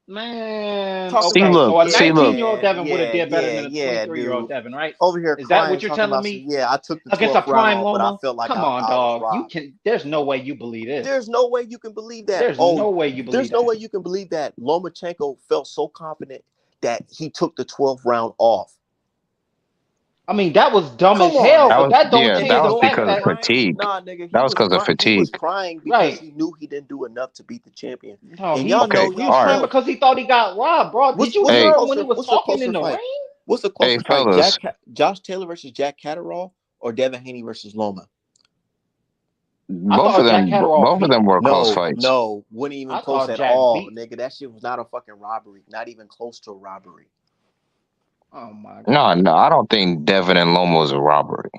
E: Man,
A: Talking
D: See,
A: about
E: okay,
D: look,
E: so a
A: some,
D: see,
A: yeah,
D: look.
E: 19-year-old
A: man,
E: Devin would have
A: yeah,
E: did better
A: yeah,
E: than a
A: yeah,
E: 23-year-old
A: dude.
E: Devin, right?
A: Over here
E: Is that
A: crying,
E: what you're
A: talking
E: telling
A: about some,
E: me?
A: yeah, I took the
E: Against a
A: 12th round
E: prime
A: off, but I
E: Loma?
A: felt like
E: Come on,
A: I was
E: dog. You
A: robbed.
E: can. There's no way you believe this.
A: There's no way you can believe that.
E: There's
A: Oh,
E: no way you believe
A: there's no
E: that.
A: way you can believe that Lomachenko felt so confident that he took the 12th round off.
E: I mean, that was dumb
A: Come
E: as
A: on
E: hell,
D: That
A: now.
E: but
D: was
E: that don't
D: yeah.
A: Nigga,
E: change
D: That
E: the
D: was
A: no, he
E: fact
D: because
A: was
D: of
E: that
A: crying.
D: fatigue.
A: Nah, nigga,
D: That was because of
A: he was
D: fatigue.
A: crying because
E: right.
A: he knew he didn't do enough to beat the champion.
E: No,
A: And y'all
D: Okay,
A: know
E: he
A: y'all
E: was
D: all right.
E: crying
A: hell.
E: because he thought he got robbed, bro. Did you
A: What's a
E: hear
D: Hey,
E: him when he
A: closer?
E: was
A: What's a
E: talking in
A: closer
E: the
A: fight?
E: ring?
A: What's a
D: hey,
A: closer fight?
D: fellas.
A: Josh Taylor versus Jack Catterall or Devin Haney versus Loma?
E: I thought Jack Catterall
D: Both of
E: beat.
D: them were close
A: No,
D: fights.
A: no, wasn't even
E: I
A: close
E: thought
A: at
E: Jack
A: all,
E: beat.
A: nigga. That shit was not a fucking robbery. Not even close to a robbery.
E: Oh my
D: No,
E: god.
D: no, I don't think Devin and Loma was a robbery.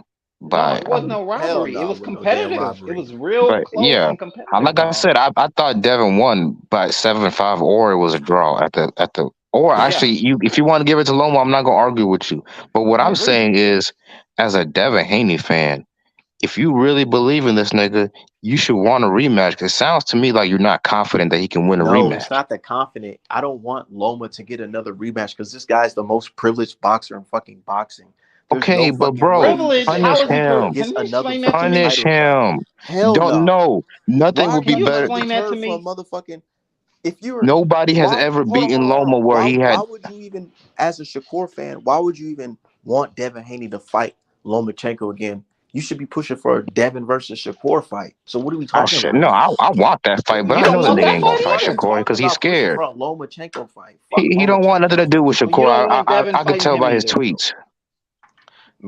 E: No,
D: But
E: it wasn't no
A: Hell
E: robbery. It
A: no,
E: was
A: with no damn
E: competitive. It
A: robbery.
E: was real close
D: yeah,
E: and competitive,
D: like I
E: dog.
D: said, I thought Devin won by 7-5, or it was a draw at the. Or
E: Yeah,
D: actually, you if you want to give it to Loma, I'm not gonna argue with you. But what
E: I
D: I'm
E: agree.
D: saying is, as a Devin Haney fan, if you really believe in this nigga, you should want a rematch. 'Cause it sounds to me like you're not confident that he can win a
A: No, it's
D: rematch.
A: not that confident. I don't want Loma to get another rematch because this guy's the most privileged boxer in fucking boxing. There's no
D: Okay, but
A: fucking way
D: bro,
A: he
E: Privilege. How
D: punish
E: is he?
A: deserves
D: him.
A: gets
E: Can you
A: another
E: explain that to
A: fucking
E: me?
D: Punish
A: title shot.
D: him.
A: Hell
D: Don't
A: no.
D: know. Nothing
A: Why
D: would
A: are
D: be
E: Can
A: y'all
E: you
A: gonna
D: better.
E: explain that to
A: deter from
E: me?
A: motherfucking if you're
D: Nobody has
A: why
D: ever
A: hold
D: beaten
A: on.
D: Loma where he
A: Why
D: had.
A: would you even as a Shakur fan, why would you even want Devin Haney to fight Lomachenko again? You should be pushing for a Devin versus Shakur fight. So what are we
D: I
A: talking
D: should
A: about
D: no.
A: here?
D: I want that fight, but
E: You
D: I
E: don't
D: know the
E: want
D: nigga
E: that
D: ain't gonna
E: fight
A: What
D: fight
A: are you
E: either.
D: Shakur
A: talking
D: because he's
A: about pushing
D: scared.
A: for a Lomachenko fight? Fuck
D: He don't want nothing to
A: Lomachenko.
D: do with
E: So you
D: Shakur.
E: don't want Devin
D: I could
E: fighting
D: tell
E: him
D: by his
E: either.
D: tweets.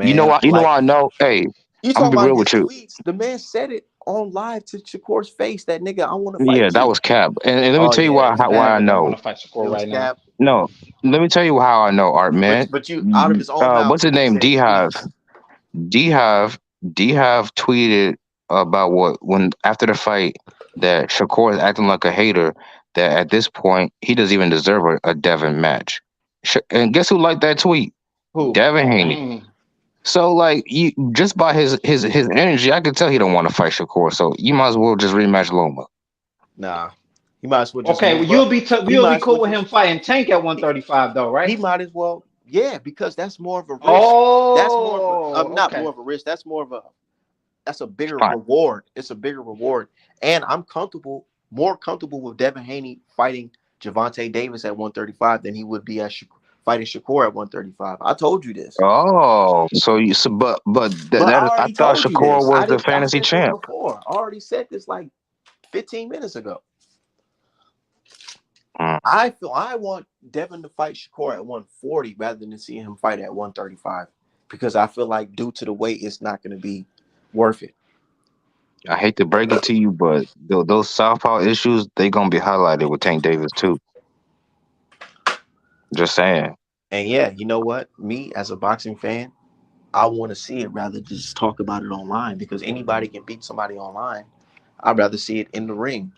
D: You know
A: Man,
D: what? You know
A: like
D: what I know. Hey,
A: you
D: I'm
A: talking
D: gonna be
A: about
D: real with
A: his
D: you.
A: tweets. The man said it on live to Shakur's face that nigga, I want to fight
D: Yeah, that
A: you.
D: was cap. And let me
A: Oh
D: tell you
A: yeah, it
D: why
A: was
D: why
A: cap.
D: I
E: Nigga don't want
D: know.
E: to fight
A: It
E: Shakur
A: was
E: right now.
A: cap.
D: No, let me tell you how I know, Art man.
A: But you out of his own mouth,
D: What's his
A: he
D: name?
A: said
D: Dhive.
A: tweets.
D: Dhive. Dhive tweeted about what when after the fight that Shakur is acting like a hater. That at this point he doesn't even deserve a Devin match. And guess who liked that tweet?
A: Who?
D: Devin
E: Devin
D: Haney.
E: Haney.
D: So like you just by his energy, I could tell he don't want to fight Shakur. So you might as well just rematch Loma.
A: Nah. He might as well just
E: Okay, well,
A: move up. He
E: you'll
A: might
E: be
A: as well
E: cool with him
A: just
E: fighting Tank at
A: he,
E: 135 though, right?
A: he might as well, yeah, because that's more of a risk. That's more of a
E: Oh,
A: not
E: okay.
A: more of a risk. That's a bigger
D: Fine.
A: reward. It's a bigger reward. And I'm more comfortable with Devin Haney fighting Javante Davis at 135 than he would be fighting Shakur at 135. I told you this.
D: Oh, so
A: But I
D: I
A: already
D: thought
A: told you
D: Shakur
A: this.
D: was the
A: I
D: fantasy
A: said this
D: champ.
A: before. I already said this like 15 minutes ago.
D: Mm.
A: I want Devin to fight Shakur at 140 rather than see him fight at 135 because I feel like due to the weight, it's not going to be worth it.
D: I hate to break it to you, but those southpaw issues they gonna be highlighted with Tank Davis too. Just saying.
A: And yeah, you know what? Me as a boxing fan, I want to see it rather than just talk about it online because anybody can beat somebody online. I'd rather see it in the ring.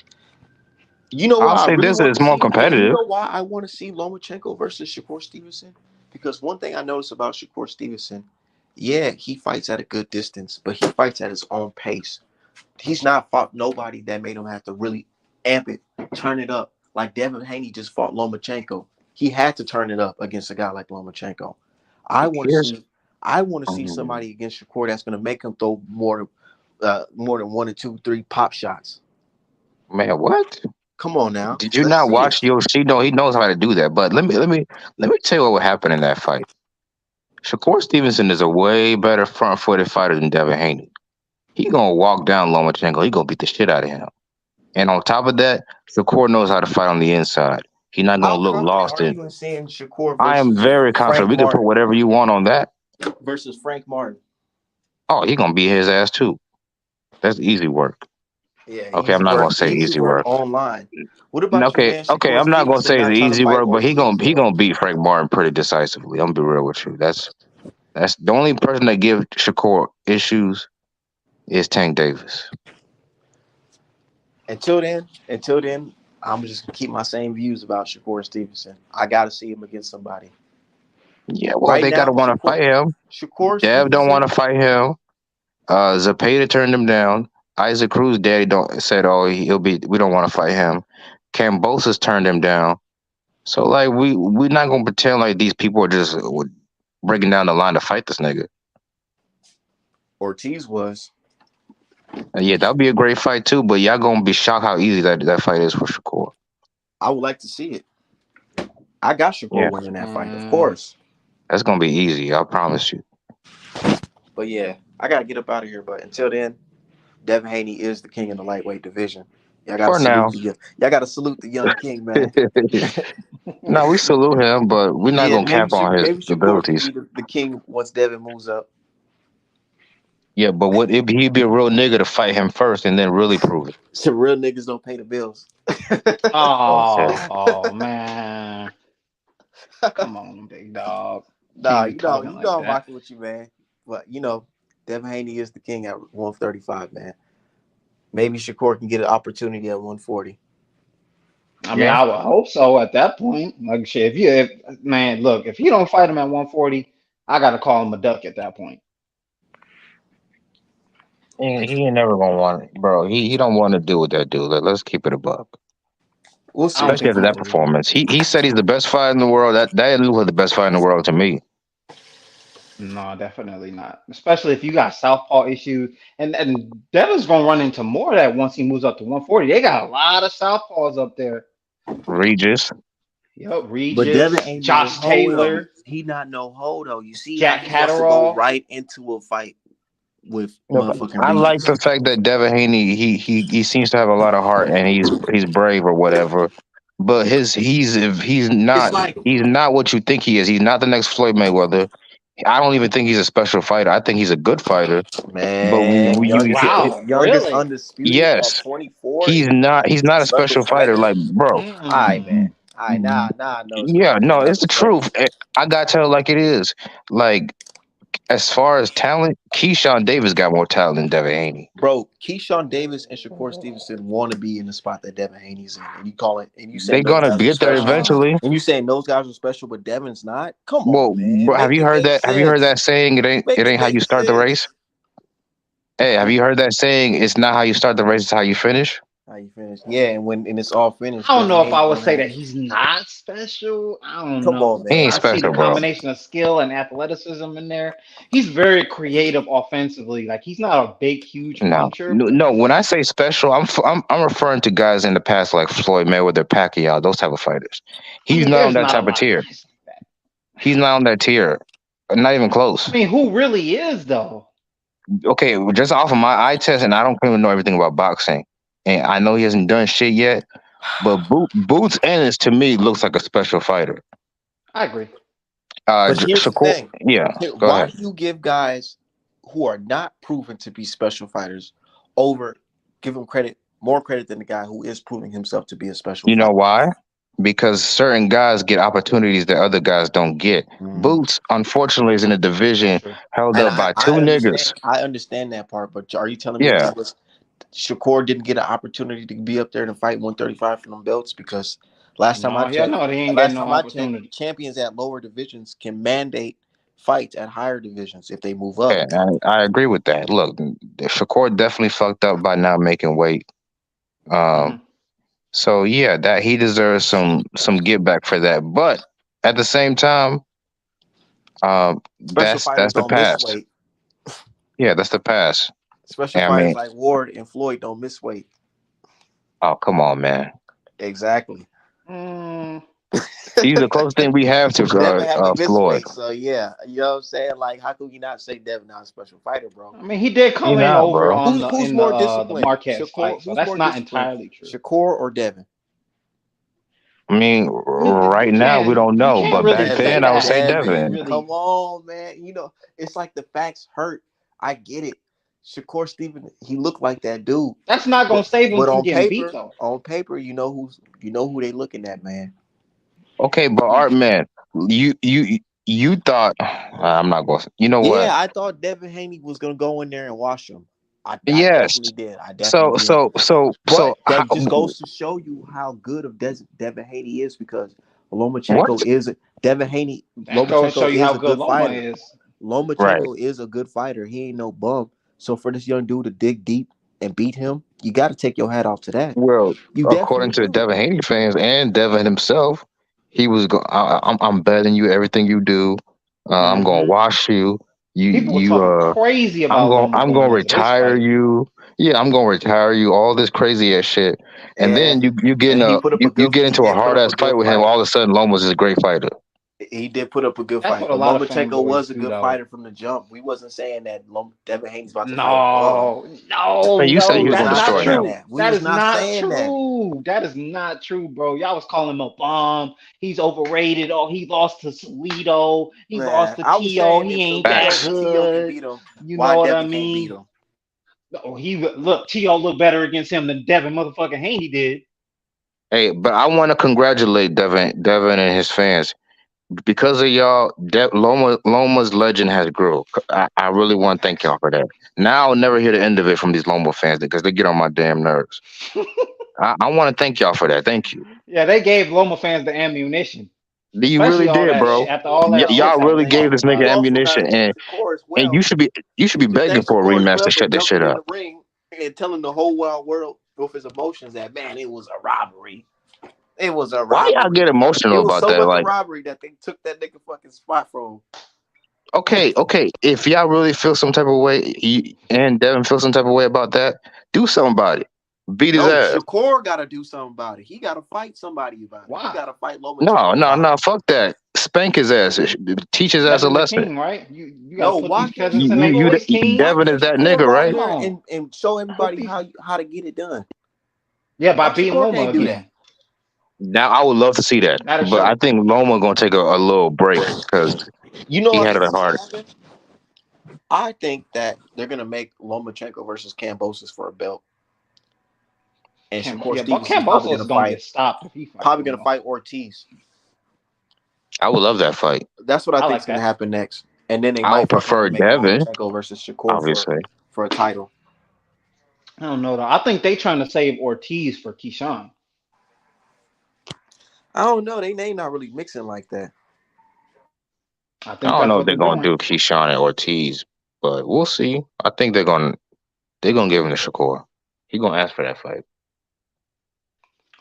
A: You know
D: I'll
A: what I
D: say
A: really
D: this:
A: want
D: it's
A: to
D: more
A: see? You
D: competitive.
A: know why I want to see Lomachenko versus Shakur Stevenson? Because one thing I noticed about Shakur Stevenson, yeah, he fights at a good distance, but he fights at his own pace. He's not fought nobody that made him have to really amp it, turn it up. Like Devin Haney just fought Lomachenko. He had to turn it up against a guy like Lomachenko. I want to
D: Here's
A: see I want to see
D: um,
A: somebody against Shakur that's going to make him throw more than one or two, three pop shots.
D: man, what?
A: Come on now.
D: Did you
A: Let's
D: not
A: see it.
D: watch Yoshino? He knows how to do that. But let me tell you what happened in that fight. Shakur Stevenson is a way better front footed fighter than Devin Haney. He gonna walk down Lomachenko. He gonna beat the shit out of him. And on top of that, Shakur knows how to fight on the inside. He's not
A: How
D: gonna look
A: confident
D: lost
A: are
D: in.
A: you in saying Shakur
D: I am
A: versus
D: very confident.
A: Frank
D: We can put
A: Martin?
D: whatever you want on that.
A: Versus Frank Martin.
D: Oh, he gonna beat his ass too. That's easy work.
A: Yeah,
D: Okay, I'm not gonna say
A: easy
D: easy
A: work
D: work.
A: online. What about your
D: Okay,
A: man
D: okay,
A: Shakur
D: I'm not gonna
A: Stevenson
D: say it's
A: not trying to
D: easy
A: fight
D: work, but
A: Ortiz
D: he
A: though?
D: gonna beat Frank Martin pretty decisively. I'm gonna be real with you. That's the only person that give Shakur issues is Tank Davis.
A: Until then, I'm just gonna keep my same views about Shakur Stevenson. I gotta see him against somebody.
D: Yeah, well,
A: Right
D: they gotta
A: now,
D: want to fight him.
A: Shakur
D: Dev don't
A: Stevenson.
D: want to fight him. Zapata turned him down. Isaac Cruz daddy don't said, "Oh, he'll be. We don't want to fight him." Cambosa's turned him down. So like we're not gonna pretend like these people are just breaking down the line to fight this nigga.
A: Ortiz was.
D: Yeah, that'll be a great fight too. But y'all gonna be shocked how easy that fight is for Shakur.
A: I would like to see it. I got Shakur
D: Yeah,
A: winning that fight, of
E: Man,
A: course.
D: that's gonna be easy. I promise you.
A: But yeah, I gotta get up out of here. But until then, Devin Haney is the king in the lightweight division.
D: For now.
A: Y'all gotta salute the young king, man.
D: No, we salute him, but we're not
A: Yeah,
D: gonna cap on his
A: maybe Shakur can
D: abilities.
A: be the king once Devin moves up.
D: Yeah, but what if he'd be a real nigga to fight him first and then really prove it?
A: Some real niggas don't pay the bills.
D: Okay.
E: Oh man, come on, big dog.
A: Nah,
E: Can't be talking
A: you
E: like
A: know I'm
E: that.
A: rocking with you, man. But Devin Haney is the king at 135, man. Maybe Shakur can get an opportunity at 140.
E: I mean,
D: Yeah.
E: I would hope so at that point. Like shit, if man, look, if you don't fight him at 140, I gotta call him a duck at that point.
D: He ain't never gonna want it, bro. He don't want to do with that dude. Let's keep it a buck.
A: We'll
E: I
A: see.
E: don't
D: Especially
E: think
D: after
E: he
D: that
E: will either.
D: performance. He said he's the best fighter in the world. That dude was the best fighter in the world to me.
E: No, definitely not. Especially if you got southpaw issues, and Devin's gonna run into more of that once he moves up to 140. They got a lot of southpaws up there.
D: Regis.
E: Yep,
A: But Devin
E: Regis,
A: ain't no
E: Josh
A: hoe though.
E: Taylor,
A: He not no hoe though. You see how
E: Jack
A: he wants to go
E: Catterall.
A: right into a fight with
D: Look,
A: motherfucking
D: I like
A: Regis.
D: the fact that Devin Haney he seems to have a lot of heart and he's brave or whatever. But
A: It's like,
D: he's not what you think he is. He's not the next Floyd Mayweather. I don't even think he's a special fighter. I think he's a good fighter. But
A: man,
E: Wow,
A: youngest
E: really?
A: undisputed at
D: yes,
A: 24, and
D: he's
A: he's a
D: not a
A: special
D: special fighter.
A: fighter.
D: Like, bro,
A: All right, man.
E: Mm.
A: All right, now I know it's
D: yeah,
A: about to
D: no,
A: get
D: it's the
A: disrespectful.
D: truth. I got to tell it like it is. Like, as far as talent, Keyshawn Davis got more talent than Devin Haney.
A: Bro, Keyshawn Davis and Shakur Stevenson want to be in the spot that Devin Haney's in, and you call it, and you
D: They're
A: saying those
D: gonna
A: guys are
D: get there
A: special,
D: eventually.
A: and you saying those guys are special, but Devin's not. Come on,
D: Well,
A: man,
D: bro, have
A: make
D: you
A: it
D: heard
A: make
D: that? Have you heard
A: sense.
D: that saying? It
A: Make it
D: ain't how
A: make
D: you start the race.
A: sense.
D: Hey, have you heard that saying? It's not how you start the race; it's how you finish.
A: How you finish? Yeah, and it's all finished,
E: I don't
A: Devin
E: know if
A: Haney
E: I would
A: gonna
E: say
A: have.
E: that he's not special. I don't
A: Come on,
E: know.
D: He ain't
A: man.
E: I see the
D: special, bro.
E: combination of skill and athleticism in there. He's very creative offensively. Like he's not a big, huge
D: No,
E: puncher.
D: no, no. When I say special, I'm referring to guys in the past like Floyd Mayweather, Pacquiao, those type of fighters.
E: I
D: He's
E: mean,
D: not on
E: there's
D: that
E: not a
D: type of
E: lot of
D: tier.
E: guys like that.
D: He's not on that tier. Not even close.
E: I mean, who really is though?
D: Okay, just off of my eye test, and I don't even know everything about boxing, and I know he hasn't done shit yet. But Boots Ennis to me looks like a special fighter.
E: I agree.
A: But here's the
D: Shakur,
A: thing:
D: yeah, go
A: why
D: ahead.
A: do you give guys who are not proven to be special fighters over give them more credit than the guy who is proving himself to be a special
D: You know
A: fighter?
D: why? Because certain guys get opportunities that other guys don't get.
A: Mm.
D: Boots, unfortunately, is in a
E: That's
D: division
E: true.
D: held
A: And
D: up by two niggas.
A: I understand that part, but are you telling me
D: Yeah,
A: Shakur didn't get an opportunity to be up there to fight 135 for them belts? Because last time I
E: No, yeah,
A: checked,
E: no, he ain't getting no
A: the
E: opportunity.
A: champions at lower divisions can mandate fights at higher divisions if they move up.
D: yeah, I agree with that. Look, Shakur definitely fucked up by not making weight. Um,
E: Hmm.
D: so yeah, that he deserves some get back for that. But at the same time,
A: Special fighters
D: that's the
A: don't miss
D: past.
A: weight.
D: Yeah, that's the past.
A: Special
D: And I
A: fighters
D: mean,
A: like Ward and Floyd don't miss weight.
D: oh come on, man.
A: Exactly.
E: Mm,
D: He's the closest thing we have to
A: Devin haven't missed
D: Floyd.
A: weight, so yeah, you know what I'm saying. Like, how could you not say Devin not a special fighter, bro?
E: I mean, he did
D: He's
E: come in
D: not,
E: over
D: bro.
E: on
A: Who's
E: the
A: more
E: the
A: disciplined,
E: Marquez fight, so
A: Who's
E: that's
A: more
E: not
A: disciplined,
E: entirely true.
A: Shakur or Devin?
D: I mean,
E: I mean,
D: right now we don't
E: you
D: know,
E: can't
D: but back
E: really say
D: then I would
E: that
D: say
E: because he
D: Devin.
A: Come
E: really
A: on, man. It's like the facts hurt. I get it. Shakur Steven, he looked like that dude,
E: that's not
A: but
E: gonna save him
A: but
E: from getting beat though.
A: on paper, you know who they looking at, man.
D: Okay, but Art man, you thought I'm not going. You know
A: Yeah,
D: what?
A: I thought Devin Haney was gonna go in there and wash him. I
D: Yes.
A: definitely did. I
D: So
A: definitely did.
D: so so
A: But
D: so
A: that just goes to show you how good of Devin Haney is because
D: what?
A: Lomachenko is Devin Haney.
E: That goes to show
A: Lomachenko
E: you
A: is
E: how
A: a
E: good
A: good
E: Loma
A: fighter.
E: is.
D: Right.
A: Lomachenko is a good fighter. He ain't no bum. So for this young dude to dig deep and beat him, you got to take your hat off to that.
D: Well,
A: You
D: according
A: definitely
D: to the
A: do.
D: Devin Haney fans and Devin himself, he was go. I'm better than you. Everything you do, I'm gonna
E: Hmm.
D: wash you.
E: People were
D: You
E: talking crazy
D: I'm
E: about
D: going.
E: Loma
D: I'm
E: going
D: going to
E: into this
D: retire
E: fight.
D: you. Yeah, I'm going to retire you. All this crazy ass shit, and
A: And
D: then you get in
A: he put up a
D: you
A: good
D: get
A: he
D: into a
A: did put
D: hard
A: up a
D: ass fight
A: good
D: with him.
A: fight.
D: All of a sudden, Loma's is a great fighter.
A: He did put up a good
E: That's
A: fight,
E: what a
A: but
E: lot of
A: Lomachenko
E: fanboys
A: was a
E: do,
A: good
E: though.
A: fighter from the jump. We wasn't saying that Devin Haney's about to fight a bum.
E: No, no,
D: And you said
A: We
E: no,
D: he was
A: was
D: gonna
E: that's
A: not
E: not
D: destroy
A: saying
D: him.
E: true.
A: that. We
E: That
A: was
E: is
A: not
E: not
A: saying that.
E: true. That is not true, bro. Y'all was calling him a bum. He's overrated. Oh, he lost to Salido. He lost
A: Man,
E: to
A: I was
E: Tio.
A: saying
E: He
A: if
E: ain't that
D: Facts.
A: Tio can
E: good.
A: beat him,
E: You
A: why
E: know what I
A: Devin can't beat
E: mean?
A: him?
E: Oh, he look. Tio looked better against him than Devin motherfucking Haney did.
D: Hey, but I want to congratulate Devin and his fans because of y'all. Loma's legend has grew. I really want to thank y'all for that. Now I'll never hear the end of it from these Loma fans because they get on my damn nerves. I want to thank y'all for that. Thank you.
E: Yeah, they gave Loma fans the ammunition,
D: You
E: especially
D: really
E: all
D: did,
E: that
D: bro.
E: shit after all that
A: No,
E: shit
D: Y'all
E: that
D: really
E: was
A: and
D: gave
E: talked
D: this
A: you
D: nigga
E: about.
A: also got to
D: ammunition,
A: thank
D: and
A: Shakur as
D: and you
A: well.
D: should be you should
A: You
D: be
A: should
D: begging
A: thank
D: for a
A: Shakur as
D: rematch
A: well
D: to
A: for
D: shut this shit
A: jumping in
D: up.
A: the ring and telling the whole wide world with his emotions that man, it was a robbery. It was a
D: Why y'all
A: robbery.
D: get
A: It
D: emotional
A: was
D: about
A: so
D: that?
A: much a
D: Like,
A: robbery that they took that nigga fucking spot from.
D: okay, if y'all really feel some type of way, and Devin feel some type of way about that, do something about it. Beat his
A: No,
D: ass.
A: Shakur got to do something about it. He got to fight somebody about it. He
E: Why?
A: got to fight
D: No,
A: Lomachenko
D: no,
A: about
D: no,
A: it.
D: fuck that. Spank his ass. Teach his ass a
E: Devin the
D: lesson.
E: king, right? You got to
A: No,
E: put
A: why
E: these
A: can't
E: peasants in their place, king.
A: why
D: Devin is
A: can't
D: that
A: Shakur
D: nigga,
A: go out
D: right?
E: Come
A: there
E: on.
A: and show
E: I hope
A: everybody
E: he.
A: how to get it done?
E: Yeah, by
A: Why
E: beating
A: Shakur
E: Loma
A: can't do that?
E: again.
D: Now I would love to see that,
E: That'll
D: but I
E: show.
D: think Loma gonna take a little break because
A: You know
D: he
A: what I
D: had it
A: think is gonna
D: hard.
A: happen? I think that they're gonna make Lomachenko versus Kambosos for a belt, and Shakur
E: Yeah, but
A: Stevenson
E: Cambosos is gonna get stopped if he fight
A: probably gonna
E: Loma.
A: fight Ortiz.
D: I would love that fight.
A: That's what I
E: I
A: think is
E: like
A: gonna
E: that.
A: happen next, and then they
D: I would
A: might fuck around
D: prefer
A: and make
D: Devin,
A: Lomachenko versus Shakur
D: obviously.
A: for a title.
E: I don't know though. I think they trying to save Ortiz for Keyshawn.
A: I don't know. They not really mixing like that.
E: I
D: I
E: think
D: don't
E: that's
D: know if
E: what
D: they're
E: they're
D: gonna
E: doing.
D: do Keyshawn and Ortiz, but we'll see. I think they're gonna give him to Shakur. He gonna ask for that fight.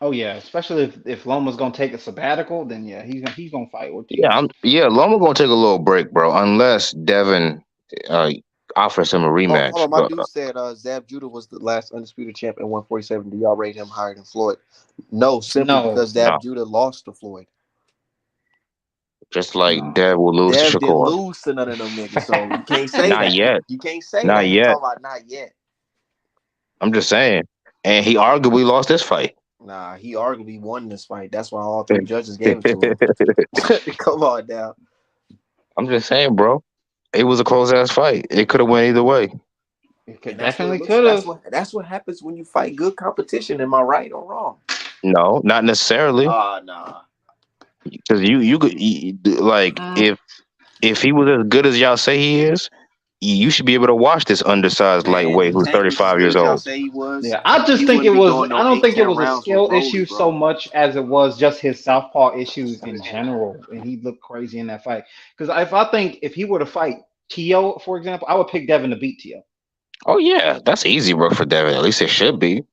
E: Oh yeah, especially if Loma's gonna take a sabbatical, then yeah, he's gonna fight
D: Yeah,
E: Ortiz.
D: Loma gonna take a little break, bro, unless Devin uh, offers him a
A: Hold
D: rematch.
A: on, my
D: But
A: dude said Zab Judah was the last undisputed champ at 147. Do y'all rate him higher than Floyd? No, simply
E: No,
A: because
D: no,
A: Zab Judah lost to Floyd.
D: just like
E: no.
D: Dev will lose to
A: Dev didn't
D: Shakur.
A: lose to none of them niggas, so you can't say
D: Not
A: that.
D: yet.
A: You can't say
D: Not
A: that. He
D: yet.
A: talking about not yet.
D: I'm just saying. And he arguably lost this fight.
A: Nah, he arguably won this fight. That's why all three judges gave it to him. Come on now.
D: I'm just saying, bro. It was a close ass fight. It could have went either way.
E: It
A: And that's what it
E: definitely
A: looks.
E: could have.
A: That's what happens when you fight good competition. Am I right or wrong?
D: No, not necessarily.
A: Nah.
D: Because you could like if he was as good as y'all say he is, you should be able to watch this undersized
A: Man,
D: lightweight
A: if
D: who's
A: Tank was as
D: 35
A: good
D: years
A: as y'all
D: old.
A: say he was,
E: Yeah, I just
A: he
E: think it
A: wouldn't be
E: was.
A: going
E: I
A: no
E: don't
A: eight,
E: think it
A: ten
E: was a
A: rounds with
E: skill
A: Rolly,
E: issue so
A: bro.
E: much as it was just his southpaw issues in general, and he looked crazy in that fight. Because I think if he were to fight Tio, for example, I would pick Devin to beat Tio.
D: Oh yeah, that's easy work for Devin. At least it should be.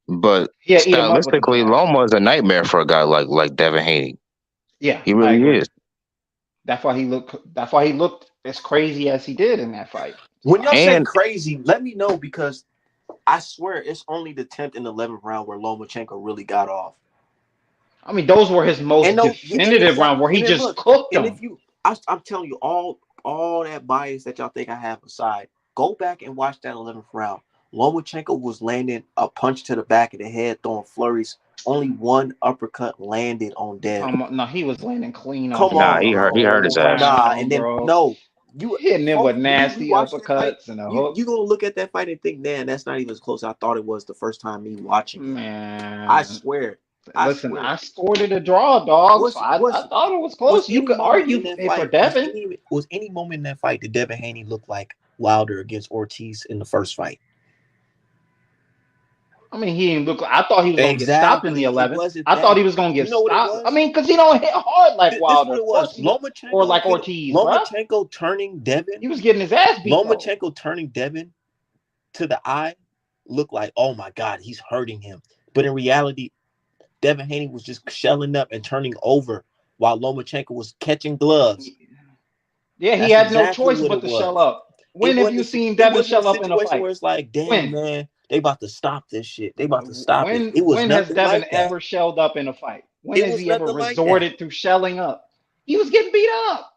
D: But
E: Yeah, eat him up with the
D: stylistically,
E: jab.
D: Loma is a nightmare for a guy like Devin Haney.
E: Yeah,
D: He
E: I
D: really
E: agree.
D: is.
E: That's why he looked. That's why he looked as crazy as he did in that fight. So
A: When y'all
E: I,
A: say
D: And
A: crazy, let me know because I swear it's only the 10th and 11th round where Lomachenko really got off.
E: I mean, those were his
A: And
E: most
A: no, and
E: definitive round
A: exactly.
E: where he
A: And then
E: just
A: look,
E: cooked
A: and
E: him.
A: if you, I'm telling you, all that bias that y'all think I have aside, go back and watch that 11th round. Lomachenko was landing a punch to the back of the head, throwing flurries. Only one uppercut landed on
E: You
A: Dev.
E: talking about? No, he was landing clean on
A: Come
D: nah,
E: Dev
A: on,
E: the
D: he
A: bro.
D: hurt his
E: whole
D: ass.
A: Nah,
E: round,
A: and then
E: bro.
A: no, you
E: Hitting him with
A: folks, when you
E: nasty
A: rewatch that fight,
E: uppercuts and a
A: you
E: hook.
A: gonna look at that fight and think, man, that's not even as close as I thought it was the first time me watching it. I
E: Man,
A: swear, I
E: listen,
A: swear.
E: I scored it a draw, dog. So
A: Was
E: I
A: was
E: thought it was
A: was
E: close. You
A: any
E: could
A: moment in
E: argue
A: that
E: it for
A: fight?
E: Devin.
A: Was any moment in that fight did Devin Haney look like Wilder against Ortiz in the first fight?
E: I mean, he didn't look. I thought he was gonna get stopped in the
A: Exactly. It
E: 11th.
A: wasn't
E: I thought
A: that.
E: he was gonna get
A: You know what it
E: stopped. I
A: was?
E: mean, because he don't hit hard like
A: This is
E: Wilder.
A: what
E: Of
A: it was.
E: course he don't, or like Ortiz, bro.
A: Lomachenko turning Devin.
E: He was getting his ass beat though.
A: Lomachenko turning Devin to the eye looked like, oh my God, he's hurting him. But in reality, Devin Haney was just shelling up and turning over while Lomachenko was catching gloves.
E: Yeah, he
A: That's
E: had no
A: exactly
E: choice
A: what
E: but
A: it
E: to shell
A: was.
E: up. When have you seen
A: It
E: Devin
A: wasn't a
E: shell up in a
A: situation
E: fight?
A: where it's like, damn
E: When?
A: man, they about to stop this shit. They about to stop it. It was
E: When has
A: nothing
E: Devin
A: like that.
E: ever shelled up in a fight? When
A: It
E: has
A: was
E: he ever
A: nothing like that.
E: resorted to shelling up? He was getting beat up.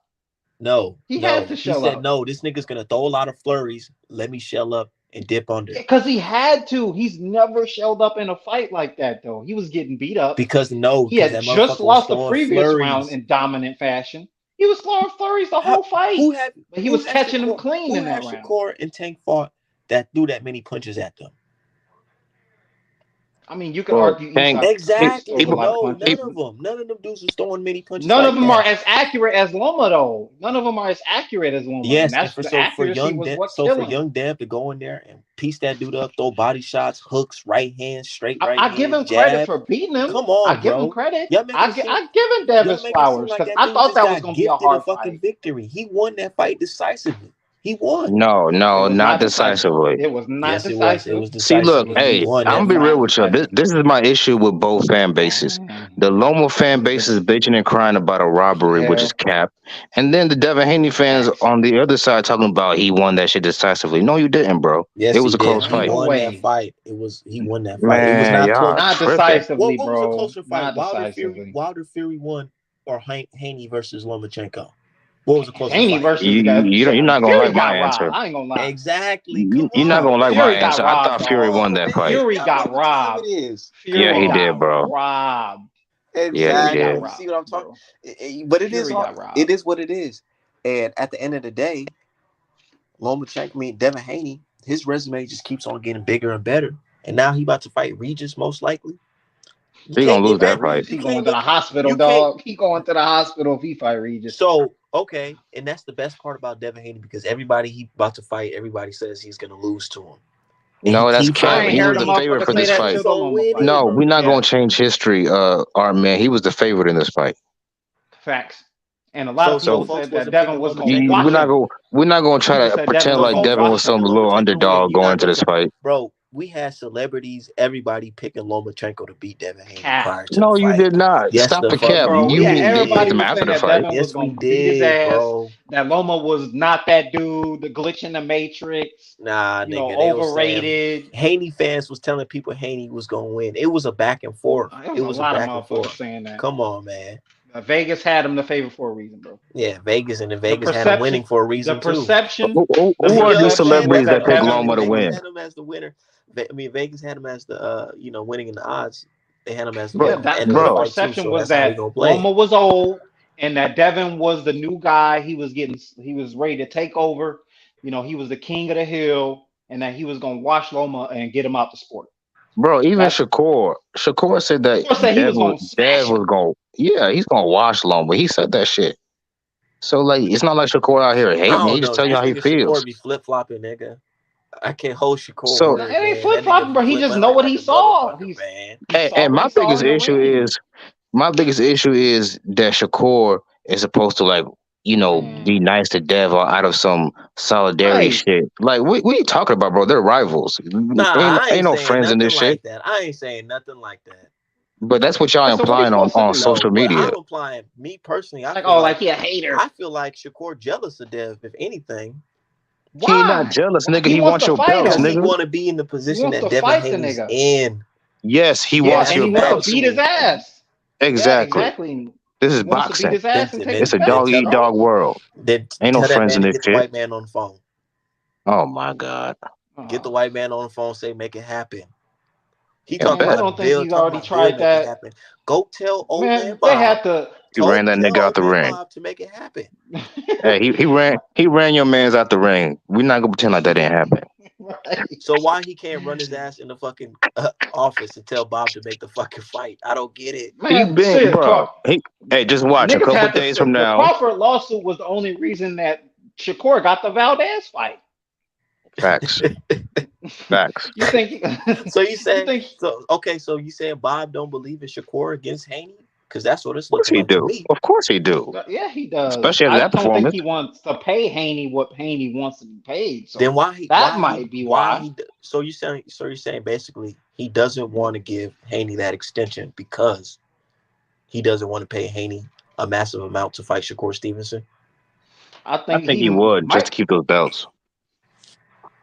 F: No,
E: He had
F: no.
E: to
F: He
E: shell
F: said,
E: up.
F: no, this nigga's gonna throw a lot of flurries. Let me shell up and dip under.
E: Because he had to. He's never shelled up in a fight like that, though. He was getting beat up.
F: Because no,
E: He
F: because
E: had
F: that
E: just
F: motherfucker was
E: lost the
F: throwing
E: previous round
F: flurries.
E: in dominant fashion. He was throwing flurries the whole fight,
F: Who have
E: but he was catching them
F: Shakur,
E: clean
F: who
E: in
F: have
E: that round.
F: Shakur and Tank fought that threw that many punches at them?
E: I mean, you could
D: Well,
E: argue
D: Tank,
E: Isak throws a
F: Exactly.
D: people,
E: lot of
F: No,
E: punches.
F: none of them. None of them dudes was throwing many punches
E: None of
F: like
E: them are
F: that.
E: as accurate as Loma, though. None of them are as accurate as Loma, and
F: Yes, and
E: that's
F: for
E: the
F: so for
E: accuracy
F: young
E: was
F: Dan,
E: what
F: so for
E: killed him.
F: young Dan to go in there and piece that dude up, throw body shots, hooks, right hand, straight right
E: I give
F: hands,
E: him credit
F: jabs.
E: for beating him.
F: Come
E: I
F: on,
E: give him
F: bro.
E: credit.
F: Y'all making it seem
E: I give him
F: y'all
E: Devin's
F: making it seem
E: flowers
F: like
E: because
F: that
E: I
F: dude
E: thought
F: just
E: that was
F: got
E: going to be a
F: gifted a
E: hard
F: fucking
E: fight.
F: victory. He won that fight decisively. He won.
D: no,
E: It
D: no,
E: was
D: not
E: not decisive.
D: decisively.
E: It was not
F: Yes, it was. It
E: decisive.
F: was
D: See,
E: It
D: look,
F: decisive.
E: was.
F: He
D: hey,
F: won
D: I'm
F: that
D: gonna be
F: fight.
D: real
E: Not
D: with you. This
E: decisive.
D: this is my issue with both fan bases.
E: Man,
D: The Loma fan base is bitching and crying about a robbery, which is
E: hell,
D: cap, and then the Devin Haney fans
E: facts.
D: on the other side talking about he won that shit decisively. No, you didn't, bro. It
F: Yes,
D: was
F: he
D: a close
F: did. He
D: fight.
E: No
F: won that
E: way.
F: fight. He won that fight. It was
D: Man,
F: not close.
D: y'all
E: Not
D: tripping.
E: decisively,
F: What was a
E: bro.
F: closer fight?
E: Not decisively.
F: Wilder Fury won, or Haney versus Lomachenko? What was a closer
E: Haney
F: fight?
E: versus that
D: You're not gonna
E: Fury
D: like my
E: got robbed.
D: answer.
E: I ain't gonna lie.
F: Exactly. Come
D: You're not
F: on,
D: gonna like my
E: Fury
F: man.
E: got
D: answer. I
E: robbed,
D: thought
F: Come
D: Fury
E: dog.
D: won
F: on,
D: that
F: man.
D: fight.
E: Fury
F: Y'all know
E: got
F: what time it
E: robbed.
F: is.
D: Yeah,
F: Come
E: Fury
D: he
F: on.
D: did,
E: got
D: bro.
E: robbed.
D: Yeah, he
E: Fury got
D: did.
F: Exactly. You see
E: robbed,
F: what I'm talking?
E: bro.
F: But it is
E: Fury
F: hard.
E: got
F: It
E: robbed.
F: is what it is. And at the end of the day, Lomachenko, I mean Devin Haney, his resume just keeps on getting bigger and better. And now he about to fight Regis most likely. You
D: He
F: can't
D: gonna
F: get
D: lose
F: mad.
D: that
E: Regis,
D: fight.
F: You
E: he
F: can't
E: going to
F: look.
E: the hospital,
F: You can't.
E: dog. He going to the hospital if he fight Regis.
F: So okay, and that's the best part about Devin Haney because everybody he about to fight, everybody says he's gonna lose to him, and he
D: No, that's
F: keeps on
D: cap.
E: I ain't
D: He
E: heard
D: was
E: a
D: the
F: winning.
D: favorite
E: motherfucker
D: for
E: say
D: this
F: He
E: that
D: fight.
E: shit
F: keeps
E: on
F: on
E: Loma fight.
F: winning.
D: No, we're not
E: Yeah,
D: gonna change history, art man. He was the favorite in this fight.
E: facts. And a lot of
F: So
E: people
D: So
F: folks
E: said that
F: wasn't
E: Devin
F: picking
E: was gonna
F: Lomachenko to
D: we're
E: wash
D: not
F: win.
E: him.
D: gonna try
E: People
D: to
E: said
D: pretend
E: Devin
F: So
E: was
D: like
E: gonna
F: folks
D: Devin
F: wasn't
D: was
E: wash
D: some
F: picking
E: him.
D: little
F: Lomachenko to win.
D: underdog
F: You're
D: going
F: not
D: into
F: gonna,
D: this fight.
F: bro. We had celebrities, everybody picking Lomachenko to beat Devin Haney
E: Cap.
F: prior to the
D: No, you
F: fight.
D: did not.
F: Yes,
D: Stop
F: the
D: the
F: fuck
D: cap.
F: we
E: Bro, we had
D: You
F: did.
D: picked
E: everybody
D: him
E: was
D: after
E: saying
D: the
E: that
D: fight.
E: Devin was
F: Yes, we
E: gonna beat his
F: did,
E: ass,
F: bro.
E: that Loma was not that dude, the glitch in the matrix,
F: Nah, nigga, they was saying
E: overrated.
F: Haney fans was telling people Haney was gonna win. It was a back and forth.
E: There
F: It
E: was a
F: was a
E: lot of
F: back and
E: motherfuckers
F: forth.
E: saying that.
F: Come on, man.
E: Vegas had him the favor for a reason, bro.
F: Yeah, Vegas and then
E: The
F: Vegas had him
E: perception,
F: winning for a
E: the
F: reason too.
E: perception, the
D: Who are these
E: perception was
D: celebrities
F: What's
D: that
E: that
D: pick
E: Devin
F: perception?
D: Loma to
E: was
F: Vegas
D: win?
E: gonna.
F: had him as the winner. I mean, Vegas had him as the winning in the odds. They had him as the
D: Bro,
E: Yeah,
F: winner at the
E: that
F: end of the
E: the
D: bro,
F: fight too.
E: perception
F: So
E: was
F: that's how he
E: that
F: gonna play
E: Loma
F: it.
E: was old and that Devin was the new guy. He was ready to take over. He was the king of the hill, and that he was gonna wash Loma and get him out the sport.
D: even
E: That's
D: Shakur said that
E: Shakur said he was gonna
D: Dev
E: smash
D: was
E: him.
D: going, yeah, he's gonna wash Loma. He said that shit. So like, it's not like Shakur out here
F: I
D: hating. He
F: don't
D: just
F: know.
D: telling you
F: This
D: how he
F: nigga Shakur
D: feels.
F: be flip flopping, nigga. I can't hold Shakur
D: So,
E: No, it
F: word,
E: ain't
F: man.
E: flip
F: That nigga
E: flopping,
F: be
E: bro. He just
F: flipping
E: know
F: like
E: what he
F: a
E: saw.
F: motherfucker, man.
E: He saw
D: and
E: what
D: my
E: he saw
D: biggest
E: in the
D: issue
E: ring.
D: is that Shakur is supposed to like, be
E: Man,
D: nice to Dev or out of some solidarity
E: right.
D: shit. Like, what are you talking about, bro? They're rivals.
F: Nah, I
D: Ain't
F: ain't
D: no
F: saying
D: friends in
F: nothing
D: this shit.
F: like that. I ain't saying nothing like that.
D: But that's what y'all
E: So what he
D: implying
E: supposed to
D: on
E: do?
F: No,
D: social
F: but
D: media.
F: I'm implying me personally.
E: Like, oh, like he a hater.
F: I feel like Shakur jealous of Dev, if anything,
D: He not
E: Why?
D: jealous,
E: Why?
D: nigga.
E: He
D: He
E: wants
D: wants
E: to
D: your
E: fight
D: belts,
F: because he
E: him.
D: nigga.
F: want to be in the
E: He
F: position
E: wants
F: that
E: to
F: Devin
E: fight the
F: Haney's
E: nigga.
F: in.
D: Yes, he
E: Yeah,
D: wants
F: That's
E: and
D: your
E: he wants to
D: belts.
E: beat his
F: personally.
E: ass. Yeah,
D: Exactly.
E: exactly.
D: This is
E: He wants to beat
D: boxing.
E: his ass and take
D: It's
E: the
D: a
F: Then
D: dog
E: belts,
F: tell
D: eat
E: bro.
D: dog world.
F: then
D: Ain't no
F: tell that
D: friends
F: man
D: in
F: to
D: this
F: get the
D: shit.
F: white man on the phone.
D: Oh my god.
F: Get the
E: Oh,
F: white man on the phone. Say make it happen. He
D: Yeah,
F: talking
E: man, you
D: bet.
F: about
E: don't think
F: Bill.
E: he's
F: Talking
E: already
F: about Bill.
E: tried
F: Make it
E: that?
F: happen. Go tell old man
E: Man, they
F: Bob.
E: had to.
D: He ran that
F: Tell
D: nigga out
F: old
D: the
F: man
D: ring.
F: Bob to make it happen.
D: Hey, he ran your man's out the ring. We're not gonna pretend like that didn't happen.
E: Right.
F: So why he can't run his ass in the fucking office and tell Bob to make the fucking fight? I don't get it.
D: He
E: Man,
D: been,
E: shit,
D: bro. Hey, just watch. A
E: niggas
D: couple
E: had to.
D: days from
E: The
D: now,
E: Crawford lawsuit was the only reason that Shakur got the Valdez fight.
D: facts, facts.
E: You think?
F: So you
E: You
F: saying
E: think?
F: so? Okay, so you saying Bob don't believe in Shakur against Haney? Because that's what it's
D: Of course
F: looking
D: he
F: like to
D: do.
F: me.
D: Of course he do.
E: Yeah, he does.
D: Especially after
E: I
D: that
E: don't think
D: performance.
E: he wants to pay Haney what Haney wants to be paid.
F: Then
E: So that might be why.
F: so you're saying basically he doesn't want to give Haney that extension because he doesn't want to pay Haney a massive amount to fight Shakur Stevenson.
E: I
D: I
E: think
D: think
E: he
D: he would just
E: might.
D: to keep those belts.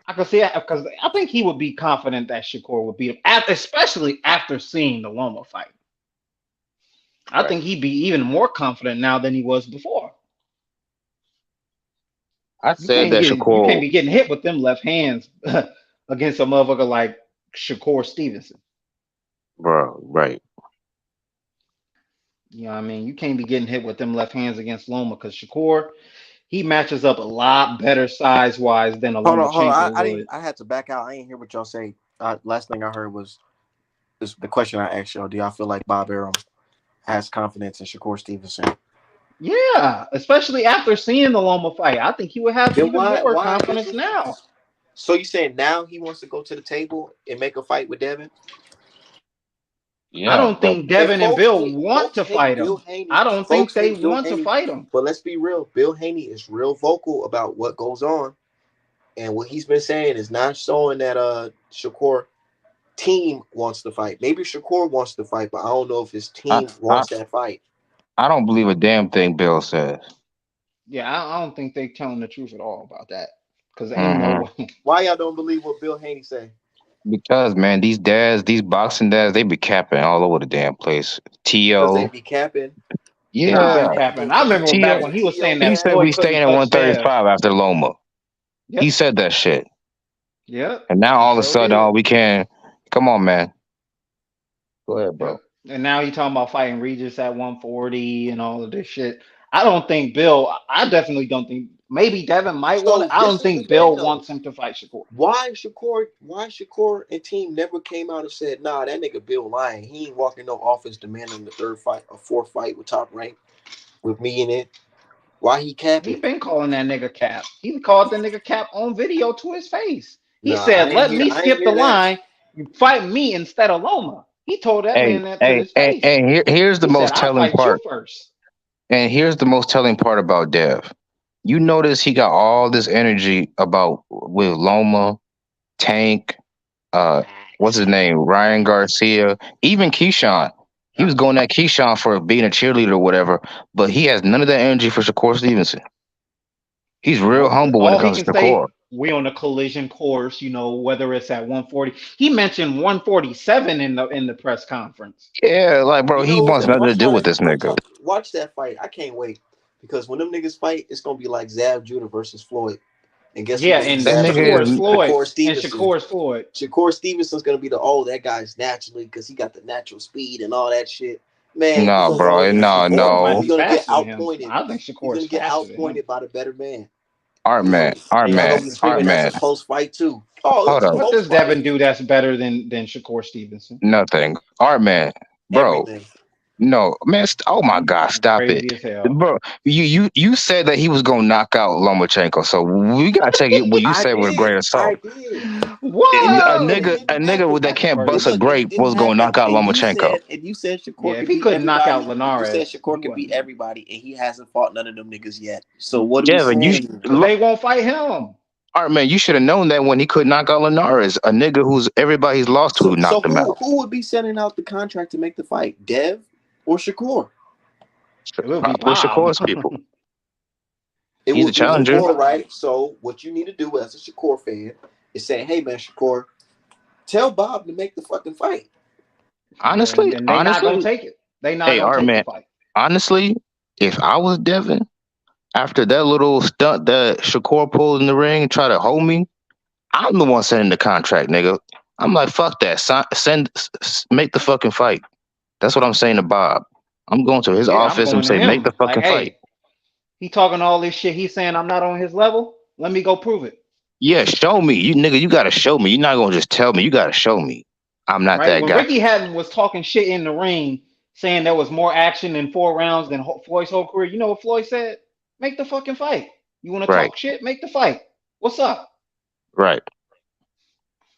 E: I can see it because I think he would be confident that Shakur would beat him, especially after seeing the Loma fight. I think he'd be even more confident now than he was before.
D: I
E: You
D: said
E: can't
D: that
E: get you can't
D: Shakur,
E: be getting hit with them left hands against a motherfucker like Shakur Stevenson.
D: bro. Right.
E: You know what I mean? You can't be getting hit with them left hands against Loma because Shakur, he matches up a lot better size wise than a
F: Hold on.
E: Lomachenko
F: I didn't.
E: would.
F: I had to back out. I didn't hear what y'all say. Last thing I heard was this, the question I asked y'all. Do y'all feel like Bob Arum has confidence in Shakur Stevenson?
E: Yeah, especially after seeing the Loma fight. I think he would have
F: Then
E: even
F: why?
E: more
F: Why?
E: confidence now.
F: So you saying now he wants to go to the table and make a fight with Devin?
E: I
D: Yeah,
E: don't
D: but
E: think
F: And
E: Devin and Bill want
F: folks
E: to
F: hate
E: fight
F: Bill
E: him.
F: Haney.
E: I don't think
F: Folks
E: they
F: hate Bill
E: want to
F: Haney.
E: fight him.
F: But let's be real. Bill Haney is real vocal about what goes on, and what he's been saying is not showing that Shakur team wants to fight. Maybe Shakur wants to fight, but I don't know if his
D: I,
F: team
D: I,
F: wants that fight.
D: I don't believe a damn thing Bill says.
E: Yeah, I don't think they telling the truth at all about that. Cause ain't no
D: Hmm.
E: way.
F: Why y'all don't believe what Bill Haney say?
D: Because man, these dads, these boxing dads, they be capping all over the damn place.
F: Because they
D: To
F: be capping.
E: He
F: Nah,
E: been
D: yeah,
E: capping. I remember back
D: To
E: when
F: ain't
E: he was saying
F: To
D: he
E: that
D: said
F: cap.
D: we
E: Floyd couldn't
D: staying at
E: touch Dev.
D: 135 after Loma. He
E: Yep.
D: said that shit,
E: Yep.
D: and now
E: He
D: all of a
E: sure
D: sudden, oh,
E: did.
D: we can. Come on, man. Go ahead,
E: Yep.
D: bro.
E: And now he talking about fighting Regis at 140 and all of this shit. I don't think Bill. I definitely don't think. Maybe Devin might want
F: So
E: to. I
F: this
E: don't
F: is the
E: think
F: thing
E: Bill
F: though.
E: wants him to fight Shakur.
F: Why Shakur and team never came out and said, nah, that nigga Bill lying. He ain't walking no office demanding the third fight, a fourth fight with top rank with me in it. Why he
E: He
F: capping?
E: been calling that nigga Cap. He called the nigga Cap on video to his face. He
F: Nah,
E: said, "Let me
F: I ain't
E: skip the
F: hear that.
E: line. You fight me instead of Loma." He told that
D: Hey,
E: man that to
D: hey,
E: his
D: hey,
E: face.
D: and here's the
E: He said,
D: most
E: "I'll
D: telling
E: fight you
D: part.
E: first."
D: And here's the most telling part about Dev. You notice he got all this energy about with Loma, Tank, uh, what's
E: Facts.
D: his name, Ryan Garcia, even Keyshawn. He was going at Keyshawn for being a cheerleader or whatever, but he has none of that energy for Shakur Stevenson. He's real
E: Nope.
D: humble when it
E: All he
D: comes
E: can
D: to Shakur.
E: say, we on a collision course. Whether it's at 140. He mentioned 147 in the press conference.
D: Yeah, like bro,
F: You
D: he
F: know,
D: wants nothing to do with this
F: watch
D: nigga.
F: how watch that fight. I can't wait because when them niggas fight, it's gonna be like Zab Judah versus Floyd. And guess who's
E: Yeah,
F: gonna be
E: and
D: That
F: Zab
D: nigga
F: Judah?
E: Shakur's
D: is
E: Floyd
F: Shakur
E: and
F: Stevenson.
E: Shakur's Floyd.
F: Shakur Stevenson's gonna be that guy's naturally because he got the natural speed and all that shit. Man,
D: no, bro, no,
E: Shakur might
D: no.
E: be
F: He's gonna get
E: faster than him.
F: outpointed.
E: I think
F: He's
E: Shakur is
F: gonna get
E: faster than him.
F: outpointed by the better man.
D: Art man, art
F: And y'all
D: man,
F: gonna be
D: art
F: screaming that's a
D: man.
F: close fight too. Oh, it
D: Hold
F: was a
D: up,
E: What
F: close
E: does
F: fight.
E: Devin do that's better than Shakur Stevenson?
D: nothing. Art man, bro.
F: Everything.
D: No, man. Oh my God,
E: You
D: stop it,
E: crazy as hell.
D: bro. You said that he was gonna knock out Lomachenko, so we gotta take it what you
F: I
D: said with a
F: did.
D: grain of
F: I
D: salt.
F: did.
C: Did
D: A
F: It
E: Whoa,
D: nigga,
F: didn't
D: a nigga
F: happen.
D: that
E: that's
D: can't bust a
E: crazy.
F: Look, it
D: grape
F: didn't
D: was gonna
F: happen.
D: knock out
F: And you
D: Lomachenko.
F: said
E: Yeah,
F: Shakur
E: if
F: could
E: he
F: beat
E: couldn't knock out
F: everybody. You said
E: Linares,
F: Shakur
E: he
F: could beat
E: wasn't.
F: everybody, and he hasn't fought none of them niggas yet. So what are we
D: Devin, you
F: saying?
E: But they won't fight him.
D: art man, you should have known that when he could knock out Linares, a nigga who's everybody's lost to
F: So
D: who knocked him out.
F: who would be sending out the contract to make the fight? Dev or Shakur?
E: It will be
D: Probably
E: Bob.
D: Shakur's people.
F: It
D: He's the
F: would be
E: It will be
D: challenger.
F: Shakur,
E: Bob.
F: right? So what you need to do as a Shakur fan is say, hey man, Shakur, tell Bob to make the fucking fight.
E: Yeah, and
D: Honestly,
E: then they not gonna
D: honestly,
E: take it. They not
D: hey,
E: gonna
D: art
E: take the
D: man,
E: fight.
D: honestly, if I was Devin, after that little stunt that Shakur pulled in the ring and try to hold me, I'm the one sending the contract, nigga. I'm like, fuck that. Make the fucking fight. That's what I'm saying to Bob. I'm going to his
E: Yeah, I'm
D: office and
E: going to
D: say, make the
E: him. Like,
D: fucking fight.
E: hey, he talking all this shit. He's saying I'm not on his level. Let me go prove it.
D: Yeah, show me. You nigga, you gotta show me. You're not gonna just tell me. You gotta show me. I'm not
E: Right?
D: that
E: When
D: guy.
E: Ricky Hatton was talking shit in the ring, saying there was more action in 4 rounds than Floyd's whole career, you know what Floyd said? Make the fucking fight. You want to
D: Right,
E: talk shit? Make the fight. What's up?
D: right.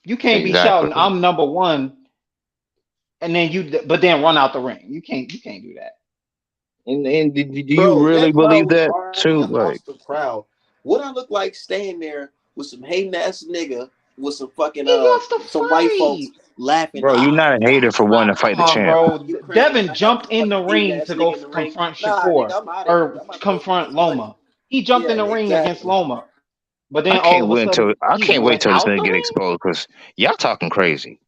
E: You can't be shouting,
D: Exactly.
E: I'm number one, and then but then run out the ring. You can't do that.
D: And do you
F: Bro,
D: really
F: that crowd
D: believe
F: was
D: that
F: already
D: too?
F: a
D: Like,
F: hostile crowd. What I look like staying there with some hating ass nigga with some fucking
E: He wants to
F: some white folks
E: fight.
F: laughing.
D: bro, you're
F: Ah,
D: not a
F: yeah,
D: hater for wanting to
E: Come
D: fight the
E: on,
D: champ.
E: bro.
F: Ukraine.
E: Devin
F: I got
E: jumped
F: this
E: in the
F: fucking hating
E: ring
F: ass
E: to go
F: nigga in the ring.
E: confront
F: Nah, nigga,
E: Shakur
F: I'm out of here.
E: or
F: I'm about to go get
E: confront
F: this money.
E: Loma. He jumped
F: Yeah,
E: in the ring against
F: exactly.
E: Loma, but then all of a sudden
D: I
E: he
D: can't wait
E: went
D: till this
E: out
D: nigga
E: the
D: get
E: ring.
D: exposed because y'all talking crazy.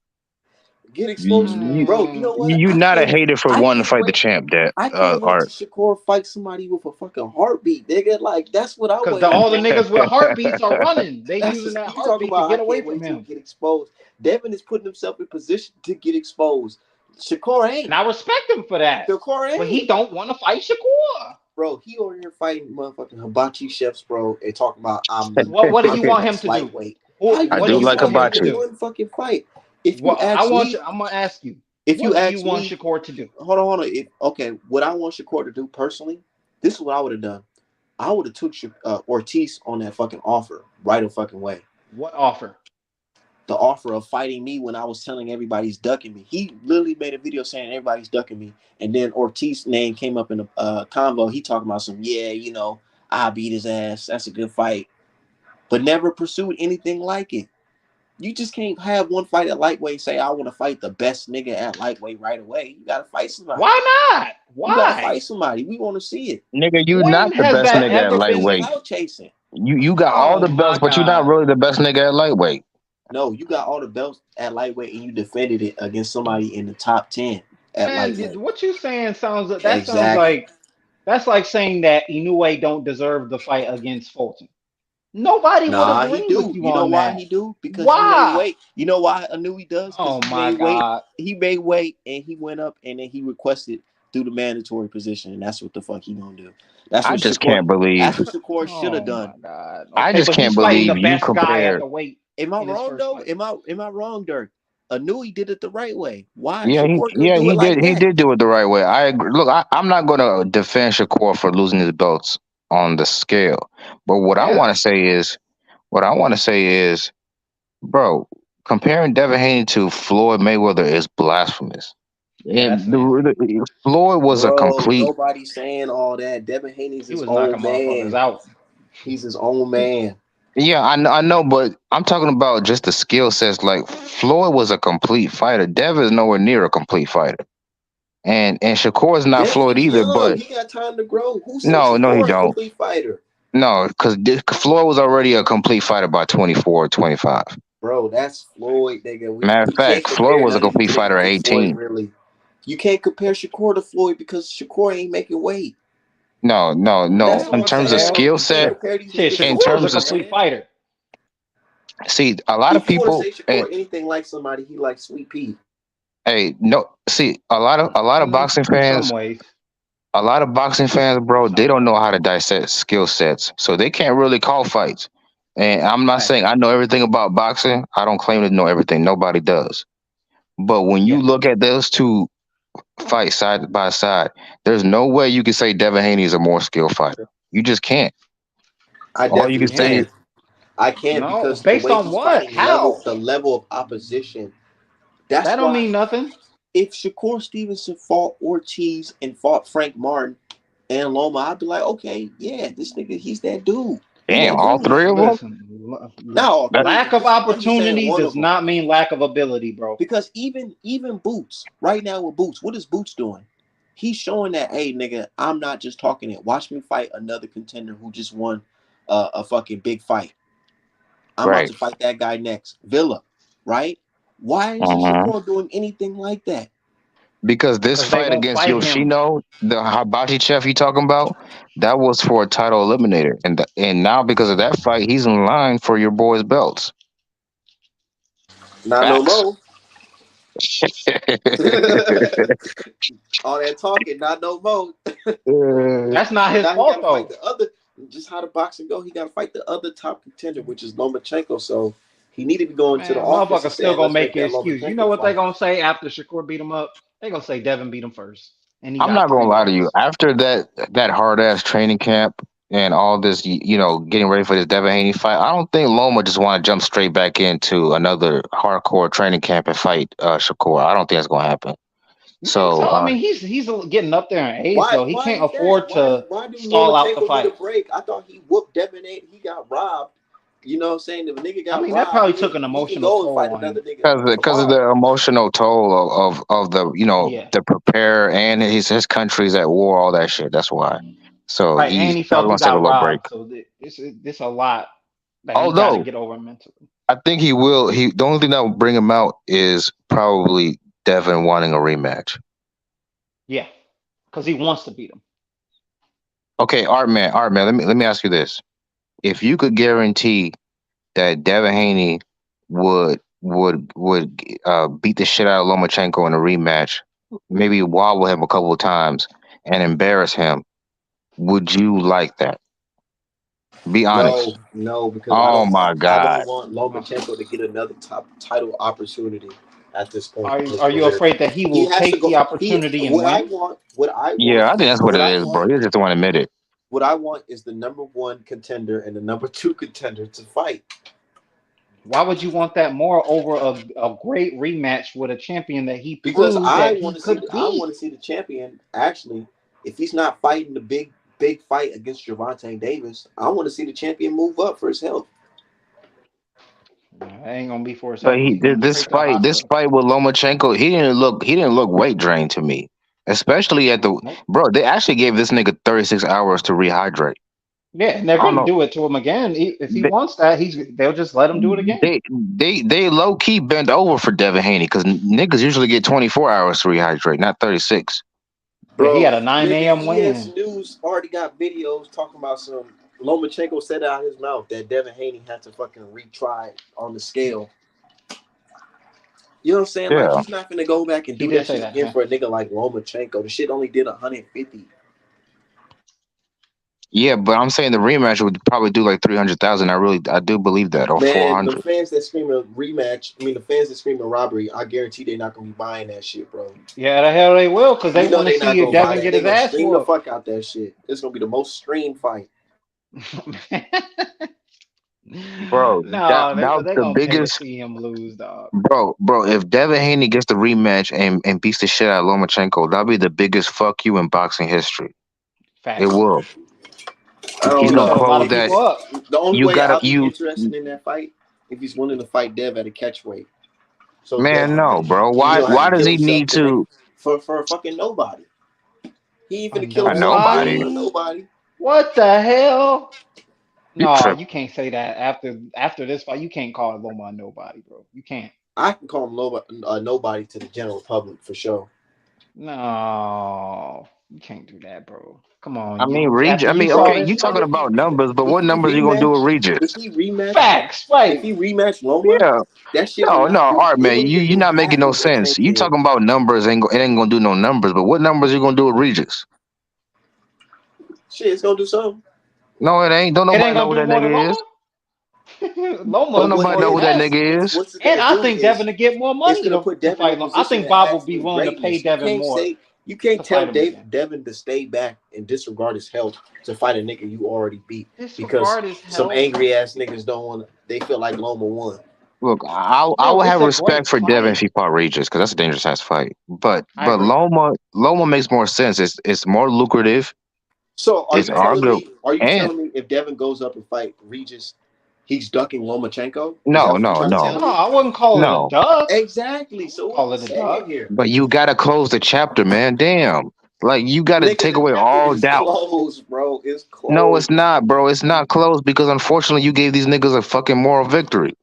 F: Get exposed,
D: You
F: bro. You know
E: Mm,
F: what?
D: you're not a hater for
F: I
D: wanting to
F: can't
D: fight the
F: wait.
D: champ, that
F: I can't wait to
D: Art.
F: Shakur fight somebody with a fucking heartbeat, nigga. Like that's what I'm
E: Cause
F: waiting
E: all the
F: for.
E: niggas with heartbeats are running. They
F: That's
E: using
F: just,
E: that
F: you talking
E: heartbeat to
F: about. I
E: get away
F: can't
E: from
F: wait to
E: him.
F: get exposed. Devin is putting himself in position to get exposed. Shakur
E: And
F: ain't.
E: I respect him for that.
F: Shakur
E: But he
F: ain't.
E: don't want to fight Shakur.
F: Bro, he over here fighting motherfucking hibachi chefs, bro, and talking about
E: What do you
F: I'm the
E: want him
F: next
E: to do?
F: lightweight. How you
D: I
E: What
F: gonna
E: do
D: do
E: you
D: like
E: want him
F: explain
E: to
F: in
D: hibachi.
E: do?
F: one fucking fight? If you
E: What I
F: ask
E: want
F: me,
E: you, I'm gonna ask you.
F: if you
E: What do you
F: ask
E: want
F: me,
E: Shakur to do?
F: hold on. If, okay, what I want Shakur to do personally, this is what I would have done. I would have took Ortiz on that fucking offer right a fucking way.
E: What offer?
F: The offer of fighting me when I was telling everybody's ducking me. He literally made a video saying everybody's ducking me, and then Ortiz's name came up in a convo. He talking about some, yeah, I beat his ass. That's a good fight, but never pursued anything like it. You just can't have one fight at lightweight and say I want to fight the best nigga at lightweight right away. You gotta fight somebody.
E: Why not?
F: You gotta fight
E: Why?
F: somebody. We want to see it.
D: Nigga, you not
E: When
D: the
E: has
D: best
E: that
D: nigga at
E: ever
F: This is
E: been?
D: lightweight.
F: cloud chasing.
D: You got all
E: Oh
D: the belts,
E: my
D: but you're not
E: god,
D: really the best nigga at lightweight.
F: No, you got all the belts at lightweight and you defended it against somebody in the top 10 at
E: man!
F: lightweight.
E: What you saying sounds. That sounds
F: Exactly.
E: like that's like saying that Inoue don't deserve the fight against Fulton. Nobody would
F: Nah, he
E: agree with
F: do.
E: you
F: You know
E: on
F: why
E: that.
F: he do? Because he made
E: Why?
F: weight. You know why I knew he does? Because
E: Oh
F: he
E: my
F: made weight.
E: god.
F: He made weight and he went up and then he requested through the mandatory position, and that's what the fuck he gonna do. That's
D: I
F: what
D: just
F: Shakur.
D: can't
F: That's
D: believe.
F: what Shakur should have
E: Oh
F: done.
E: my god.
D: I
E: Okay,
D: just
E: but
D: can't
E: he's fighting the
D: believe you
E: best guy at
D: compared.
E: the weight
F: Am I
E: in his
F: wrong
E: first
F: though?
E: fight.
F: Am I wrong, Dirk? Anui did it the right way. Why
D: Yeah,
F: Shakur couldn't do it
D: he
F: like
D: did. He
F: that?
D: did do it the right way. I agree. Look, I'm not going to defend Shakur for losing his belts on the scale, but
E: Yeah.
D: what I want to say is, bro, comparing Devin Haney to Floyd Mayweather is blasphemous.
E: Yeah, that's
D: And
E: nasty.
D: Floyd was a
F: Bro,
D: complete.
F: nobody's saying all that. Devin Haney's
E: He
F: his
E: was knocking
F: own
E: motherfuckers
F: man.
E: out.
F: He's his own man.
D: Yeah, I know, but I'm talking about just the skill sets. Like Floyd was a complete fighter. Devin is nowhere near a complete fighter, and Shakur is not Floyd
F: Devin's
D: either.
F: young.
D: But
F: He got time to grow. Who said
D: no, no, he
F: Shakur a
D: don't.
F: complete fighter?
D: No, because Floyd was already a complete fighter by 24 or 25.
F: Bro, that's Floyd, nigga.
D: Matter of
F: We can't
D: fact, Floyd
F: compare
D: was a
F: none of these
D: complete fighter
F: niggas
D: at
F: to Floyd,
D: 18.
F: really. You can't compare Shakur to Floyd because Shakur ain't making weight.
D: No, no, no.
F: That's
E: Man,
F: what
D: In
F: I'm
E: what the
D: terms of
F: saying.
E: hell?
D: skill
F: You can't
D: set,
F: compare these
E: Shit,
F: niggas to
D: in
E: Shakur was a
F: Floyd,
D: terms of
E: complete
F: man.
E: fighter.
D: see, a lot of
F: If you want to
D: people
F: say
D: and
F: Shakur anything like somebody, he like Sweet Pea.
D: hey, no, see, a lot of boxing
E: In some
D: fans,
E: ways.
D: bro, they
E: Some
D: don't know
E: ways.
D: how to dissect skill sets, so they can't really call fights. And I'm not saying
E: Facts.
D: I know everything about boxing. I don't claim to know everything. Nobody does. But when you
E: Yeah.
D: look at those two fight side by side, there's no way you can say Devin Haney is a more skilled fighter. You just can't.
F: I
D: All you can
F: definitely
D: say is
F: can. I can
E: No,
F: because the
E: based
F: way
E: on
F: he's
E: what?
F: fighting,
E: How?
F: the level of opposition. That's
E: That don't
F: why
E: mean nothing.
F: if Shakur Stevenson fought Ortiz and fought Frank Martin and Loma, I'd be like, okay, yeah, this nigga, he's that dude. He
D: damn
F: that
D: all
F: dude.
D: three of them.
E: Listen,
F: Not all
D: That
F: three of
E: lack
F: them.
E: of
F: Just I'm just saying
E: opportunity
F: one of
E: does
F: them.
E: not mean lack of ability, bro.
F: Because even Boots right now with Boots, what is Boots doing? He's showing that, hey nigga, I'm not just talking it. Watch me fight another contender who just won a fucking big fight. I'm about
D: right.
F: to fight that guy next. Villa, right? Why isn't
D: Uh-huh.
F: Shakur doing anything like that?
D: Because this
E: Because they
D: fight
E: won't
D: against
E: fight him.
D: Yoshino, the hibachi chef you talking about, that was for a title eliminator, and now because of that fight, he's in line for your boy's belts.
F: Not no
D: Facts.
F: more. All that talking, not no more.
E: That's not his
F: Now he got
E: fault
F: to fight
E: though.
F: the other. Just how the boxing go, he got to fight the other top contender, which is Lomachenko. So he needed to go into the
E: Man,
F: office and
E: motherfucker still
F: say,
E: gonna
F: "Let's
E: make
F: make
E: an
F: that
E: excuse. You know
F: Lomachenko
E: what they
F: fight."
E: gonna say after Shakur beat him up? They gonna say Devin beat him first, and he
D: I'm
E: got
D: not
E: three
D: gonna lie to you.
E: belts.
D: After that hard ass training camp and all this, getting ready for this Devin Haney fight, I don't think Loma just want to jump straight back into another hardcore training camp and fight Shakur. I don't think that's gonna happen.
E: You think
D: So
E: so? I mean, he's getting up there in age
F: Why?
E: though. He
F: Why
E: can't
F: is that?
E: afford to
F: Why do
E: stall out the
F: Lomachenko need a
E: fight.
F: break? I thought he whooped Devin. He got robbed. You know what I'm saying? If a nigga
E: I
F: got
E: mean, that
F: robbed,
E: probably took an
F: he can
E: emotional
F: go and fight
E: toll on
F: another
E: him.
F: nigga
D: because of
F: tomorrow.
D: the emotional toll of the
E: Yeah,
D: the prepare and his country's at war, all that shit. That's why. So
E: right.
D: he's
E: And he
D: probably
E: felt he
D: gonna take a
E: got
D: little break.
E: robbed, so this a lot that he got to
D: Although
E: get over mentally.
D: I think he will. The only thing that will bring him out is probably Devin wanting a rematch.
E: Yeah, because he wants to beat him.
D: Okay, Art man, let me ask you this. If you could guarantee that Devin Haney would beat the shit out of Lomachenko in a rematch, maybe wobble him a couple of times and embarrass him, would you like that? Be honest.
F: No, because
D: Oh my
F: I don't
D: god.
F: want
E: Uh,
F: Lomachenko to get another top title opportunity at this point in his
E: are you
F: career.
E: afraid that he
F: He
E: will
F: has to
E: take the
F: go. He
E: opportunity and win?
D: Yeah, I think that's what
F: what
D: it
F: I
D: is, bro.
F: want,
D: You just don't want to admit it.
F: what I want is the number one contender and the number two contender to fight.
E: Why would you want that more over a great rematch with a champion that he
F: Because
E: proved that he could
F: I
E: beat?
F: want to see the champion actually. If he's not fighting the big fight against Gervonta Davis, I want to see the champion move up for his health.
E: That ain't gonna be for his
D: But
E: health. He's going
D: this
E: straight to the
D: fight, this
E: hospital.
D: fight with Lomachenko, he didn't look weight drained to me. Especially at the
E: Nope.
D: bro, they actually gave this nigga 36 hours to rehydrate.
E: Yeah, and they're
D: I don't
E: gonna
D: know.
E: do it to him again. If he
D: They
E: wants that, they'll just let him do it again.
D: they low key bent over for Devin Haney because niggas usually get 24 hours to rehydrate, not 36.
E: Yeah, he
F: Bro,
E: had a 9
F: nigga,
E: a.m.
F: ES
E: weigh-in.
F: News already got videos talking about some Lomachenko said out his mouth that Devin Haney had to fucking retry on the scale. You know what I'm saying? Like
D: Yeah.
F: he's not gonna go back and
E: He
F: do
E: did
F: that
E: say
F: shit
E: that.
F: again
E: Yeah.
F: for a nigga like Lomachenko. The shit only did 150.
D: Yeah, but I'm saying the rematch would probably do like 300,000. I do believe that, or
F: Man, the
D: 400.
F: fans that scream a rematch, I mean the fans that scream a robbery, I guarantee they're not gonna be buying that shit, bro.
E: Yeah, the hell they will, because they
F: You know
E: want to
F: they not
E: see if
F: gonna buy
E: Devin
F: that.
E: get
F: They
E: his
F: gonna
E: ass
F: stream the
E: whooped.
F: fuck out that shit. It's gonna be the most streamed fight.
D: Bro,
E: No,
D: that was
E: they
D: the
E: gonna pay to
D: biggest.
E: see him lose, dog.
D: Bro, if Devin Haney gets the rematch and beats the shit out of Lomachenko, that'll be the biggest fuck you in boxing history. It
E: Facts.
D: will.
F: I
D: He's
F: don't
E: It'll
D: gonna
E: shut a
F: know.
E: lot
D: close
E: of
F: If
D: that.
E: people
F: he's
E: up.
F: the only
D: You
F: way
D: gotta,
F: I'll be
D: you,
F: interested in that fight if he's willing to fight Dev at a catch weight. So
D: man,
F: Dev,
D: no, bro.
F: he
D: Why,
F: don't have to
D: why does
F: kill
D: he
F: himself
D: need
F: to make
D: to
F: for a fucking nobody. He ain't
E: A
F: finna kill
D: a
F: himself fighting
D: nobody?
F: for a
E: nobody?
F: nobody.
E: What the hell?
D: You
E: No,
D: trip?
E: you can't say that after this fight. You can't call Loma a nobody, bro. You can't.
F: I can call him nobody to the general public for sure.
E: No, you can't do that, bro. Come
D: I
E: on,
D: mean,
E: you
D: Regis.
E: after
D: I
E: you
D: mean,
E: saw
F: Bro,
D: okay,
E: this
D: you talking
E: fight.
D: about numbers, but what
F: if he
D: numbers you gonna do with
F: rematch,
D: Regis?
E: Facts,
F: if
E: right?
F: he rematch Loma,
D: Yeah,
F: that shit would
D: no, no,
F: not do.
D: Art
F: It
D: man,
F: wouldn't even
D: you're
F: do
D: not making
F: half
D: no
F: of what
D: sense.
F: Tank
D: You
F: did.
D: talking about numbers, it ain't gonna do no numbers. But what numbers you gonna do with Regis?
F: Shit, it's gonna do something.
D: No, it ain't. Don't
E: It ain't
D: nobody know
E: gonna
D: who
E: do
D: that
E: more than
D: nigga is.
E: Loma. Loma
D: Don't
F: But
E: do
F: what
D: nobody
E: more
D: know
E: than
D: who
F: it
D: that
E: that.
D: nigga is.
F: what's it
E: And
F: gonna
E: I
F: do
E: think Devin
F: is
E: to get more
F: it's
E: money
F: gonna put
E: to
F: Devin in
E: fight
F: a
E: Loma. I
F: position
E: think
F: to
E: Bob will
F: ask
E: be
F: for
E: willing to pay
F: greatness.
E: Devin more
F: You can't
E: to
F: tell
E: fight him again.
F: Devin to stay back and disregard his health to fight a nigga you already beat because
E: Disregard his
F: some
E: health,
F: angry ass niggas don't want. They feel like Loma won.
D: Look, I
E: bro.
D: would
E: It's
D: have
E: a
D: respect
E: great
D: for Devin if
E: fight.
D: he fought Regis because that's a dangerous ass fight.
E: I
D: But
E: agree.
D: Loma makes more sense. It's more lucrative.
F: So
D: It's arguable.
F: are you
D: And
F: telling me if Devin goes up and fight Regis, he's ducking Lomachenko? Is that
D: no,
F: what you're
D: no,
F: trying to
D: no,
F: tell
E: No,
F: me?
E: I wouldn't call it a
D: no.
E: duck.
F: Exactly.
E: I
F: So
E: wouldn't
F: what are
E: call
F: we
E: it a
F: saying
E: duck.
F: here?
D: But you gotta close the chapter, man. Damn. Like you gotta
F: Nigga,
D: take
F: the
D: away
F: chapter
D: all
F: is
D: doubt.
F: closed, bro. It's
D: No, it's
F: closed.
D: not, bro. It's not close because unfortunately you gave these niggas a fucking moral victory.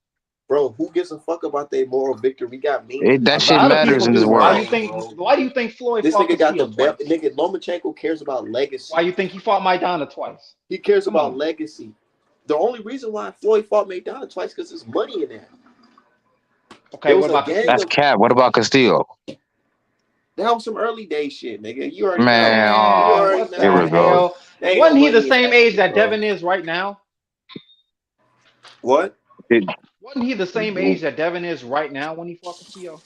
F: Bro, who gives a fuck about their moral victory? We got memes of
D: That
E: A
F: these
D: shit
E: lot of
F: niggas
D: matters
E: people
D: in this
E: do.
F: losing
D: world.
F: fights, bro.
E: Why do you think Floyd
F: This
E: fought
F: nigga got the
E: Castillo
F: belt.
E: twice?
F: Nigga, Lomachenko cares about
E: Why
F: legacy.
E: you think he fought Maidana twice?
F: He cares
E: Come
F: about
E: on.
F: legacy. The only reason why Floyd fought McDonald twice because there's money in that.
E: Okay,
F: There
E: what
F: was a
E: about
F: gang
D: That's
E: Castillo?
F: of
D: cap. What about Castillo?
F: that was some early day shit, nigga. You already know.
D: Man,
F: You
D: oh,
E: Man,
F: already
E: what
D: here
E: the
D: we
F: know.
D: go.
E: hell?
F: There ain't no
E: Wasn't he the
F: money in
E: same
F: that
E: age
F: shit,
E: that
F: bro.
E: Devin is right now?
F: What?
D: It-
E: Wasn't he the same age that Devin is right now when he fought Castillo?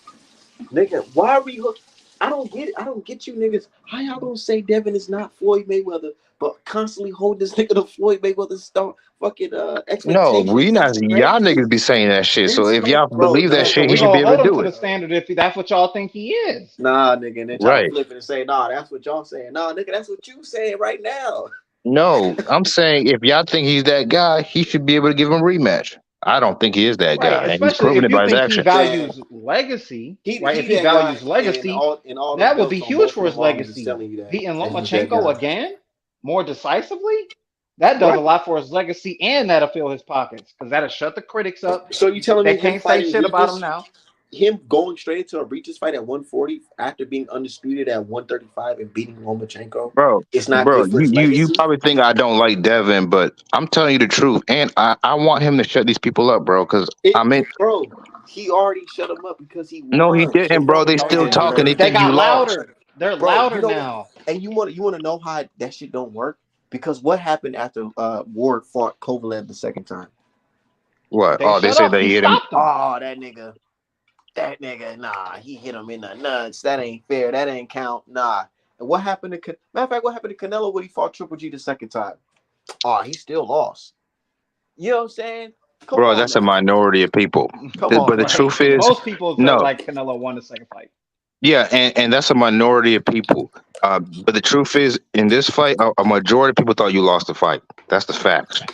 F: Nigga, why are we hook? I don't get it. I don't get you niggas. How y'all gonna say Devin is not Floyd Mayweather, but constantly hold this nigga to Floyd Mayweather star fucking
D: no, we
F: expectations?
D: not
F: That's
D: y'all
F: crazy.
D: niggas be saying that shit. So
F: It's
D: if
F: no
D: y'all
F: bro,
D: believe that
E: Yeah,
F: no,
E: so
D: shit, he
E: we're
D: should be
E: gonna
D: able
E: hold
D: to
E: him
D: do
E: to
D: it.
E: the standard if that's what y'all think he is.
F: nah, nigga, and then try to
D: Right.
F: flip it and say, nah, that's what y'all saying. Nah, nigga, that's what you saying right now.
D: No, I'm saying if y'all think he's that guy, he should be able to give him a rematch. I don't think he is that
E: Right,
D: guy, and he's
E: especially
D: proven
E: if
D: it
E: you
D: by his
E: think he
D: action.
F: Man,
E: values legacy, right? If
F: he
E: he
F: that guy
E: values legacy,
F: in all them
E: that would be
F: belts on
E: huge
F: both of
E: for his
F: them arms is
E: legacy.
F: telling you
E: Beating
F: that he's that
E: Lomachenko
F: guy.
E: again more decisively, that does
D: Right.
E: a lot for his legacy and that'll fill his pockets because that'll shut the critics up
F: So you telling me
E: that
F: him
E: can't say
F: fighting
E: shit about him
F: Regis?
E: now.
F: him going straight into a Regis fight at 140 after being undisputed at 135 and beating Lomachenko,
D: bro.
F: it's not
D: Bro,
F: good for his
D: you
F: legacy.
D: probably think I don't like Devin, but I'm telling you the truth, and I want him to shut these people up, bro. Because I mean,
F: Bro, he already shut him up because he
D: no, he
F: won. So
D: didn't, bro. They
E: No, he
D: still
E: didn't.
D: talking. They
F: bro,
E: They
D: think you
E: got
D: lost.
E: louder. They're
F: you
E: louder
F: know what?
E: now.
F: And you want to know how that shit don't work? Because what happened after Ward fought Kovalev the second time?
D: What?
E: They
D: Oh, they
E: shut
D: said
E: up.
D: they
E: He
D: hit him.
E: stopped them.
F: Oh, that nigga, nah, he hit him in the nuts. That ain't fair. That ain't count. Nah. And what happened to matter of fact, what happened to Canelo when he fought Triple G the second time? Oh, he still lost. You know what I'm saying? Come
D: Bro,
F: on
D: that's a
F: now.
D: minority of people.
F: Come on
D: But the
F: now.
E: Right.
D: truth is,
E: Most people felt
D: no.
E: like Canelo won the second fight.
D: Yeah, and that's a minority of people. But the truth is, in this fight, a majority of people thought you lost the fight. That's the fact.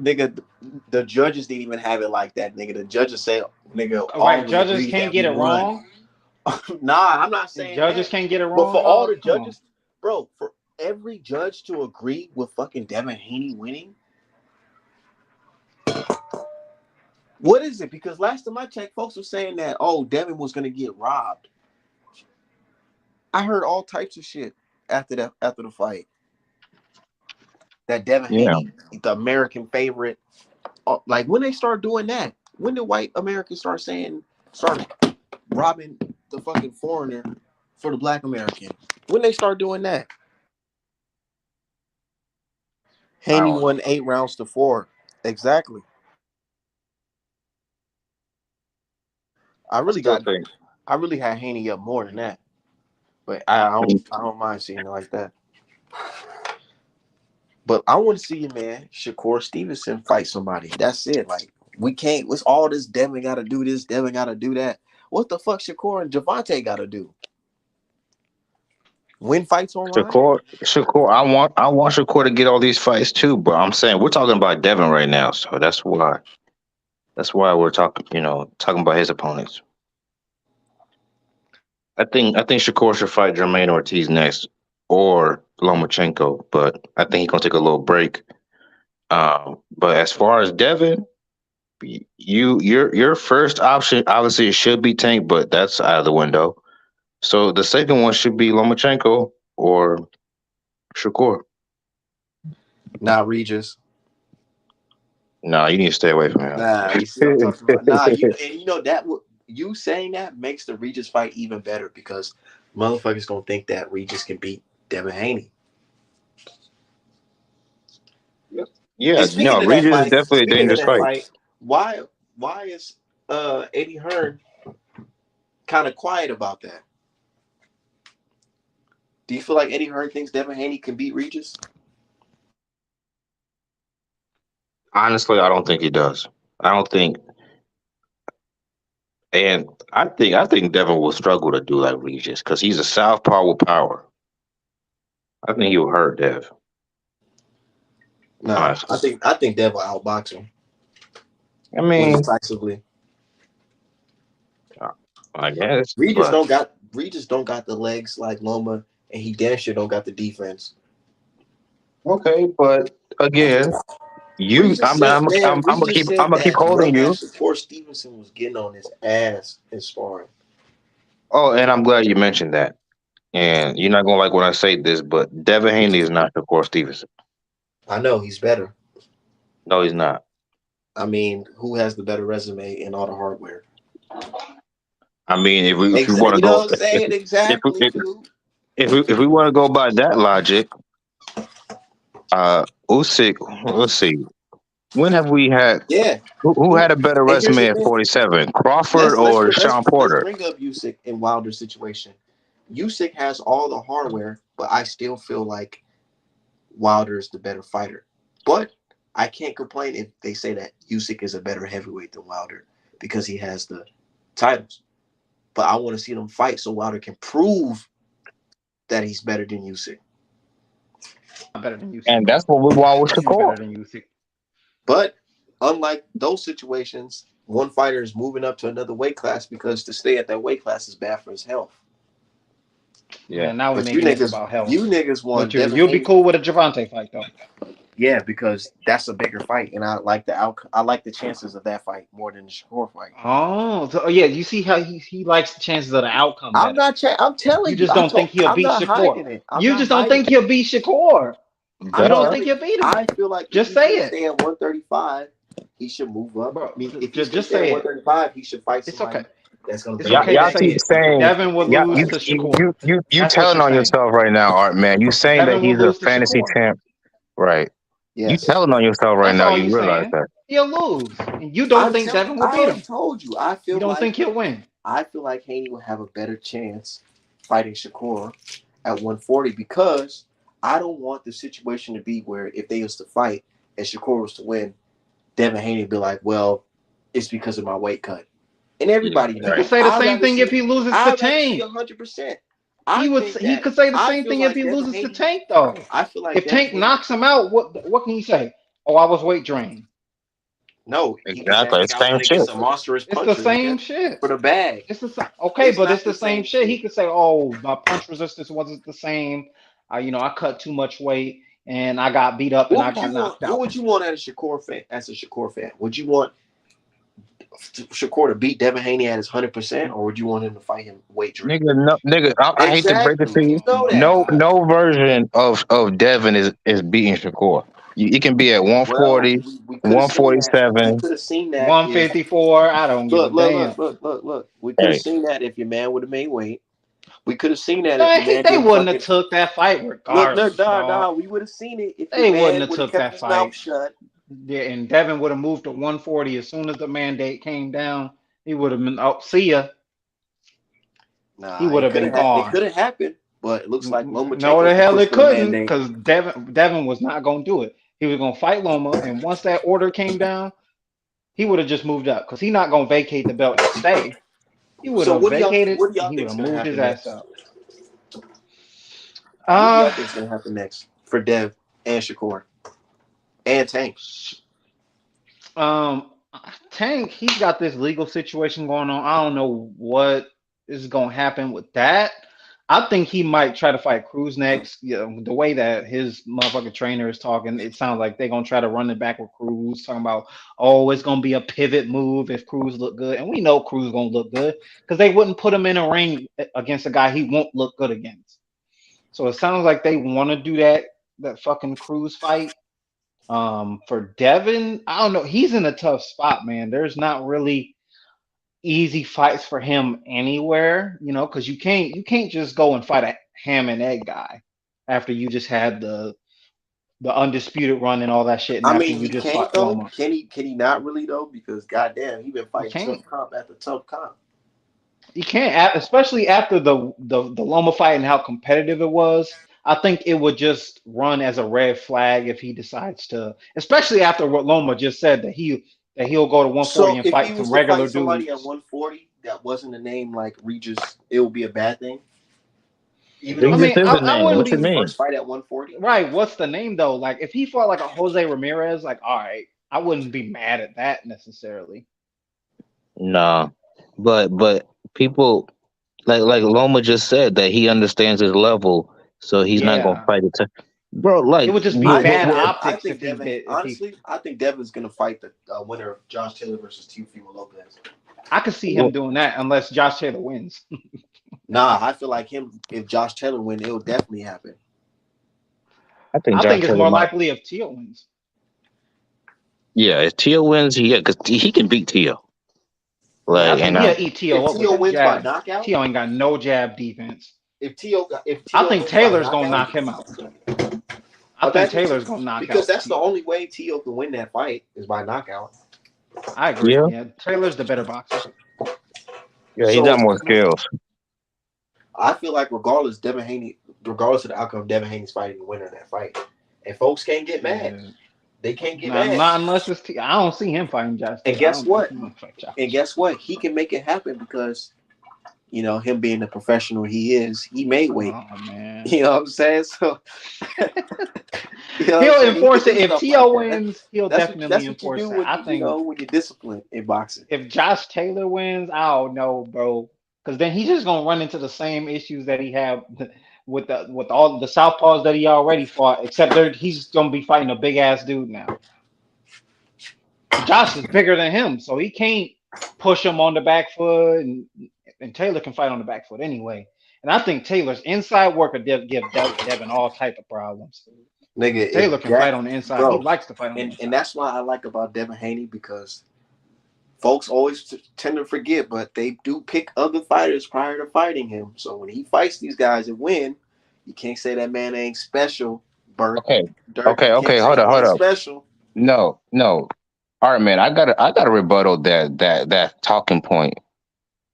F: Nigga, the judges didn't even have it like that, nigga. The judges say, nigga,
E: All
F: all
E: right,
F: of them
E: judges
F: agreed
E: can't
F: that
E: get
F: we
E: it
F: won.
E: wrong.
F: Nah, I'm not saying
E: Judges
F: that.
E: can't get it
F: But
E: wrong,
F: for all
E: dog.
F: the
E: Come on.
F: judges, bro, for every judge to agree with fucking Devin Haney winning, what is it? Because last time I checked, folks were saying that, oh, Devin was gonna get robbed. I heard all types of shit after the fight. That Devin
D: Yeah.
F: Haney, the American favorite. Like when they start doing that, when the white Americans start robbing the fucking foreigner for the black American, when they start doing that,
D: I
F: Haney
D: don't know.
F: won 8 rounds to 4. Exactly. I
D: I
F: really
D: still
F: got,
D: think.
F: I really had Haney up more than that, but I don't mind seeing it like that. But I want to see, man, Shakur Stevenson fight somebody. That's it. Like we can't. What's all this? Devin got to do this. Devin got to do that. What the fuck, Shakur and Javante got to do? Win fights online?
D: Shakur, I want Shakur to get all these fights too, but I'm saying we're talking about Devin right now, so that's why we're talking, talking about his opponents. I think Shakur should fight Jermaine Ortiz next or Lomachenko, but I think he's gonna take a little break. But as far as Devin, your first option obviously it should be Tank, but that's out of the window. So the second one should be Lomachenko or Shakur.
F: Nah, Regis.
D: No, you need to stay away from him.
F: Nah, you see what I'm talking about. Nah, that you saying that makes the Regis fight even better because motherfuckers gonna think that Regis can beat Devin Haney.
D: Yeah,
F: And
D: no, Regis is definitely a
F: speaking of
D: dangerous
F: that
D: fight.
F: fight, why is Eddie Hearn kind of quiet about that? Do you feel like Eddie Hearn thinks Devin Haney can beat Regis?
D: Honestly, I don't think he does. I don't think, and I think Devin will struggle to do like Regis because he's a southpaw with power. I think he'll hurt Dev.
F: Nah, I
D: Honestly,
F: think I think Dev will outbox him,
D: I
F: win
D: mean,
F: decisively.
D: I guess,
F: Regis
D: but
F: don't got the legs like Loma, and he damn sure don't got the defense.
D: okay. But again, you, I'm
F: Regis said
D: gonna keep
F: that
D: holding you.
F: Shakur Stevenson was getting on his ass in sparring.
D: Oh, and I'm glad you mentioned that. And you're not gonna like when I say this, but Devin Haney is not Shakur Stevenson.
F: I know he's better.
D: No, he's not.
F: I mean, who has the better resume in all the hardware?
D: I mean, if we want to
F: You know
D: go,
F: what I'm saying?
D: if
F: Exactly,
D: if
F: dude.
D: if we want to go by that logic, Usyk. Let's see. When have we had
F: Yeah.
D: who
F: Who?
D: had a better
F: And here's the
D: resume at
F: thing.
D: 47, Crawford
F: Let's
D: or
F: let's
D: Sean
F: let's
D: Porter?
F: bring up Usyk in Wilder's situation. Usyk has all the hardware, but I still feel like Wilder is the better fighter. But I can't complain if they say that Usyk is a better heavyweight than Wilder because he has the titles. But I want to see them fight so Wilder can prove that he's better than Usyk.
E: Not better than Usyk.
D: And that's what we want with
E: Definitely
D: Shakur.
E: better than Usyk.
F: But unlike those situations, one fighter is moving up to another weight class because to stay at that weight class is bad for his health.
D: Yeah.
E: Man, now we're
F: But you
E: making this
F: niggas,
E: about health.
F: you niggas want
E: But
F: Devin
E: you'll be
F: Haney.
E: cool with a Javante fight though.
F: Yeah, because that's a bigger fight, and I like the outcome. I like the chances of that fight more than the Shakur fight.
E: Oh, so, yeah, you see how he likes the chances of the outcome
F: I'm
E: better.
F: not. I'm
E: You
F: telling you.
E: just don't think he'll
F: I'm
E: beat
F: not
E: Shakur.
F: hiding it. I'm
E: You
F: not
E: just don't
F: hiding
E: think
F: it.
E: he'll beat Shakur. You
F: I'm
E: don't
D: Duh.
E: think
F: telling
E: he'll
F: you.
E: beat him.
F: I feel like if
E: Just
F: he's
E: say
F: gonna
E: it,
F: stay at 135, he should move up. I
E: bro.
F: mean, if he's gonna
E: Just
F: stay at
E: say it.
F: 135, he should fight
E: It's okay.
F: somebody that's gonna
E: It's
F: bring
D: Y'all,
F: him
E: okay to
D: y'all
F: back
E: say
D: keep
E: it.
F: into
D: saying,
E: Devin will
D: y'all,
E: lose
D: you,
E: to
F: fighting.
E: Shakur.
D: you
E: That's what
D: telling
E: you're
D: on
E: saying.
D: yourself right now, Art man. You saying that
E: Devin will
D: he's a
E: lose to
D: fantasy
E: Shakur.
D: champ, right? You
F: Yes,
D: telling on yourself right
E: That's
D: now.
E: all
D: You
E: you
D: realize
E: saying.
D: that?
E: He'll lose, and you don't think Devin will
F: I
E: beat
F: already
E: him.
F: told you.
E: You don't think he'll win.
F: I feel like Haney will have a better chance fighting Shakur at 140 because I don't want the situation to be where if they used to fight and Shakur was to win, Devin Haney would be like, well, it's because of my weight cut. And everybody
E: He could
D: Right.
F: knows.
E: say the same thing if he loses to
F: I'd rather see
E: Tank.
F: 100%.
E: He
F: I
E: would.
F: think
E: He
F: that
E: could say the
F: I
E: same
F: feel
E: thing if
F: like
E: he
F: Devin
E: loses to
F: Haney.
E: Tank, though.
F: I feel like
E: If
F: Devin
E: Tank
F: Haney.
E: knocks him out, what can he say? Oh, I was weight drained.
F: No, he can say I
D: Exactly.
F: think
D: It's
F: I
D: the
F: went
D: same shit.
F: against a monstrous
E: It's the
F: puncher, nigga,
E: same shit.
F: for the bag.
E: It's the same. Okay,
F: It's
E: but it's
F: not
E: the
F: the
E: same
F: same
E: shit. He
F: shit.
E: could say, "Oh, my punch resistance wasn't the same. I cut too much weight and I got beat up and
F: What
E: I
F: would you
E: got
F: want?
E: knocked
F: What
E: out."
F: would you want as a Shakur fan? As a Shakur fan, would you want Shakur to beat Devin Haney at his 100%, or would you want him to fight him weight drain?
D: Nigga, no, nigga, I hate to break it
F: Exactly.
D: to
F: You
D: you.
F: know
E: Oh my
F: that.
E: god.
D: No version of Devin is beating Shakur. It can be at
F: Well,
D: 140,
F: we could have seen that. We
D: 147.
F: could have seen that if
E: 154. I don't give a damn.
F: look. We could have
D: Hey,
F: seen that if your man would have made weight. We could have seen that if
E: Man,
F: your man
E: they
F: didn't
E: wouldn't have
F: fucking
E: took that fight
F: look.
E: regardless, dog.
F: We would have seen it if your
E: They wouldn't
F: man
E: have
F: would have
E: took
F: kept
E: that
F: his mouth
E: fight.
F: shut.
E: Yeah, and Devin would have moved to 140 as soon as the mandate came down. He would have been. Oh, see ya. He
F: Nah,
E: would have been
F: it
E: gone.
F: could have happened, but it looks like
E: No,
F: Lomachenko
E: the
F: can
E: hell
F: push
E: it
F: for the
E: couldn't,
F: mandate.
E: because Devin was not gonna do it. He was gonna fight Loma, and once that order came down, he would have just moved up because he's not gonna vacate the belt to stay. He would
F: So
E: have vacated.
F: what do
E: And
F: y'all
E: he would
F: think is
E: have
F: gonna
E: moved his
F: happen
E: ass
F: next?
E: up.
F: What do y'all
E: Uh,
F: think is gonna happen next for Dev and Shakur and Tank?
E: um, Tank, he's got this legal situation going on. I don't know what is gonna happen with that. I think he might try to fight Cruz next. The way that his motherfucking trainer is talking, it sounds like they're gonna try to run it back with Cruz, talking about, oh, it's gonna be a pivot move if Cruz look good, and we know Cruz gonna look good because they wouldn't put him in a ring against a guy he won't look good against. So it sounds like they want to do that fucking Cruz fight. For Devin, I don't know. He's in a tough spot, man. There's not really easy fights for him anywhere, because you can't just go and fight a ham and egg guy after you just had the undisputed run and all that shit, and
F: I
E: after
F: mean,
E: you
F: he
E: just
F: can't
E: fought
F: though.
E: Loma.
F: Can he not really though? Because goddamn, he been
E: You
F: fighting
E: can't.
F: tough comp after tough comp.
E: You can't, especially after the Loma fight and how competitive it was. I think it would just run as a red flag if he decides to, especially after what Loma just said that he'll go to 140
F: So
E: and
F: if he
E: fight
F: was
E: some
F: to fight
E: regular
F: somebody at
E: dudes.
F: 140 that wasn't a name like Regis, it would be a bad thing. Even though
E: I
F: it's
D: Regis
E: mean,
F: his
D: is
E: I,
D: the
F: first,
E: I
D: name.
F: even though
E: wouldn't
D: What
F: it's
D: you
E: be
F: his
D: mean?
F: first fight at 140.
E: right. What's the name though? Like if he fought like a Jose Ramirez, like all right, I wouldn't be mad at that necessarily.
D: Nah, but people like Loma just said that he understands his level, so he's not gonna
E: Yeah,
D: fight it. Bro,
E: it
D: like
E: would just be
F: I
E: bad
F: think
E: optics if he did. If he,
F: I think Devin's gonna fight the winner of Josh Taylor versus Teofimo Lopez.
E: I could see him
D: well,
E: doing that unless Josh Taylor wins.
F: Nah, I feel like him. If Josh Taylor win, it'll definitely happen.
D: I think
E: I
D: Josh
E: think it's
D: Taylor
E: more
D: might.
E: likely if Tio wins.
D: Yeah, if Tio wins, yeah, because he can beat Tio.
E: Yeah, I
D: Like,
E: think
D: and
E: he'll eat Tio
F: If
E: up with
F: Tio
E: his
F: wins by
E: jab.
F: knockout,
E: Tio ain't got no jab defense.
F: if
E: I
F: Tio
E: think
F: wins by
E: Taylor's gonna
F: knockout,
E: knock him out. I think
F: imagine
E: Taylor's gonna knock
F: because
E: out
F: that's the
E: Tio.
F: only way Tio can win that fight is by knockout.
E: I agree.
D: yeah,
E: Yeah, Taylor's the better boxer.
D: yeah, he got
F: So
D: more skills.
F: I feel like regardless of the outcome, Devin Haney's fighting the winner of that fight, and folks can't get mad.
E: Shit.
F: They can't get mad.
E: Not unless it's Tio. I don't see him fighting Josh
F: And
E: Taylor. I
F: guess
E: don't think
F: what?
E: he's gonna fight
F: And
E: Josh.
F: guess what? He can make it happen because him being the professional he is, he made weight.
E: Oh man.
F: You know what I'm saying? So you know what I'm
E: He'll
F: saying? He can
E: enforce it
F: do
E: if
F: stuff like
E: Tio
F: that.
E: wins. He'll
F: That's
E: definitely
F: what you
E: enforce
F: do
E: it.
F: when
E: I think
F: when you're disciplined in boxing.
E: if Josh Taylor wins, I don't know, bro, because then he's just gonna run into the same issues that he had with all the southpaws that he already fought, except he's gonna be fighting a big ass dude now. Josh is bigger than him, so he can't push him on the back foot, and Taylor can fight on the back foot anyway. And I think Taylor's inside work would give Devin all type of problems.
F: Nigga,
E: Taylor
F: if
E: can fight
F: that,
E: on the inside. He
F: bro,
E: likes to fight on the
F: and
E: inside.
F: that's why I like about Devin Haney, because folks always tend to forget, but they do pick other fighters prior to fighting him. So when he fights these guys and win, you can't say that man ain't special. Bert,
D: Okay,
F: Dirk,
D: okay,
F: you can't
D: okay.
F: say
D: Hold up,
F: he
D: hold
F: ain't
D: up.
F: special.
D: No, no. All right, man. I gotta rebuttal that talking point.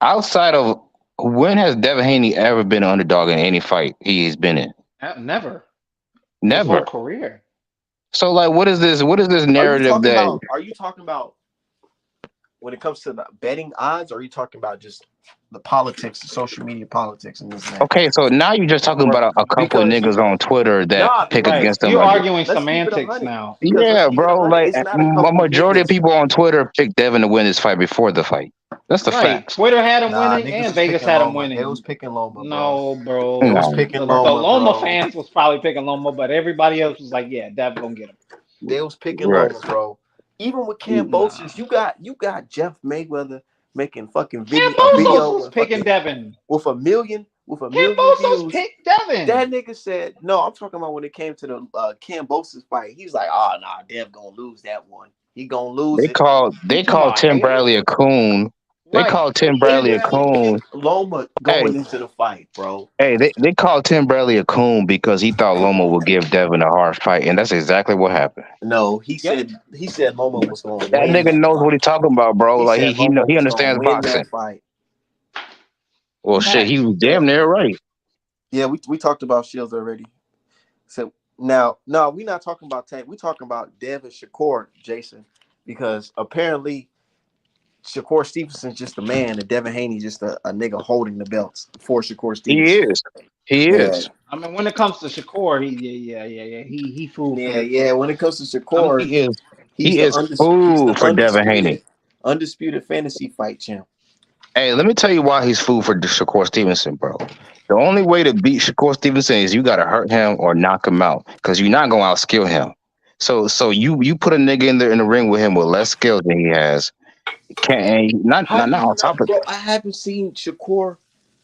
D: Outside of when has Devin Haney ever been an underdog in any fight he's been in?
E: Never his whole
D: Never.
E: career.
D: So like, what is this? What is this
F: Are you
D: narrative
F: talking
D: that?
F: about? Are you talking about when it comes to the betting odds? Or are you talking about just the politics, the social media politics, and this and that?
D: Okay, so now you're just talking about a couple of
F: Because
D: niggas on Twitter that
F: nah,
D: pick
E: Right.
D: against them
E: You're
D: like that.
E: arguing
F: let's keep it a
E: semantics
F: hundred.
E: now.
F: Because let's
D: Yeah,
F: keep it a
D: bro.
F: hundred.
D: Like
F: It's not a
D: a
F: couple of
D: majority of
F: niggas.
D: people on Twitter picked Devin to win this fight before the fight. That's the
E: Right.
D: facts.
E: Twitter had him
F: Nah,
E: winning
F: niggas
E: and
F: was
E: Vegas
F: picking
E: had him
F: Loma. They was
E: winning.
F: picking Loma, bro.
E: No,
F: They
E: bro.
F: was
D: No,
F: picking
E: The
F: Loma,
E: Loma
F: bro.
E: fans was probably picking Loma, but everybody else was like, yeah, Dev gonna get him.
F: They was picking
D: right.
F: Loma, bro. Even with
E: Nah.
F: Cambosis, you got Jeff Mayweather making fucking a
E: Cambosos
F: video
E: was
F: with
E: picking
F: fucking
E: Devin.
F: with a million
E: Cambosos
F: views.
E: picked Devin.
F: That nigga said, no, I'm talking about when it came to the Cambosis fight. He's like, oh, nah, Dev gonna lose that one. He gonna lose
D: They
F: it.
D: called
E: You
D: they
E: talking
D: called
E: about
D: Tim
E: hater?
D: Bradley a coon. They
E: Right.
D: called Tim
F: Tim
D: Bradley a
F: Bradley
D: coon.
F: picked Loma
D: Hey,
F: going into the fight, bro.
D: hey, they called Tim Bradley a coon because he thought Loma would give Devin a hard fight, and that's exactly what happened.
F: No,
E: Yep.
F: he said Loma was gonna
D: That
F: win
D: nigga
F: that
D: knows what
F: fight.
D: he talking about, bro.
F: He
D: Like
F: said
D: he know,
F: Loma
D: he
F: was gonna
D: understands
F: win
D: boxing.
F: that fight.
D: Well, shit, he
E: Facts.
D: was damn near right.
F: Yeah, we talked about Shields already. So now, no, we're not talking about Tank. We're talking about Dev and Shakur, Jason, because apparently Shakur Stevenson's just a man, and Devin Haney just a nigga holding the belts for Shakur
D: He
F: Stevenson.
D: is. He
F: Yeah,
D: is.
E: I mean, when it comes to Shakur, yeah. He fooled
F: yeah, yeah. When it comes to
E: I'm
F: Shakur,
D: He is.
F: he's
D: He
F: the
D: is food for Devin Haney.
F: undisputed fantasy fight champ.
D: Hey, let me tell you why he's food for Shakur Stevenson, bro. The only way to beat Shakur Stevenson is you got to hurt him or knock him out because you're not going to outskill him. So you put a nigga in the ring with him with less skills than he has. Can't and
F: How do
D: not
F: you
D: on top
F: not,
D: of
F: bro? I haven't seen Shakur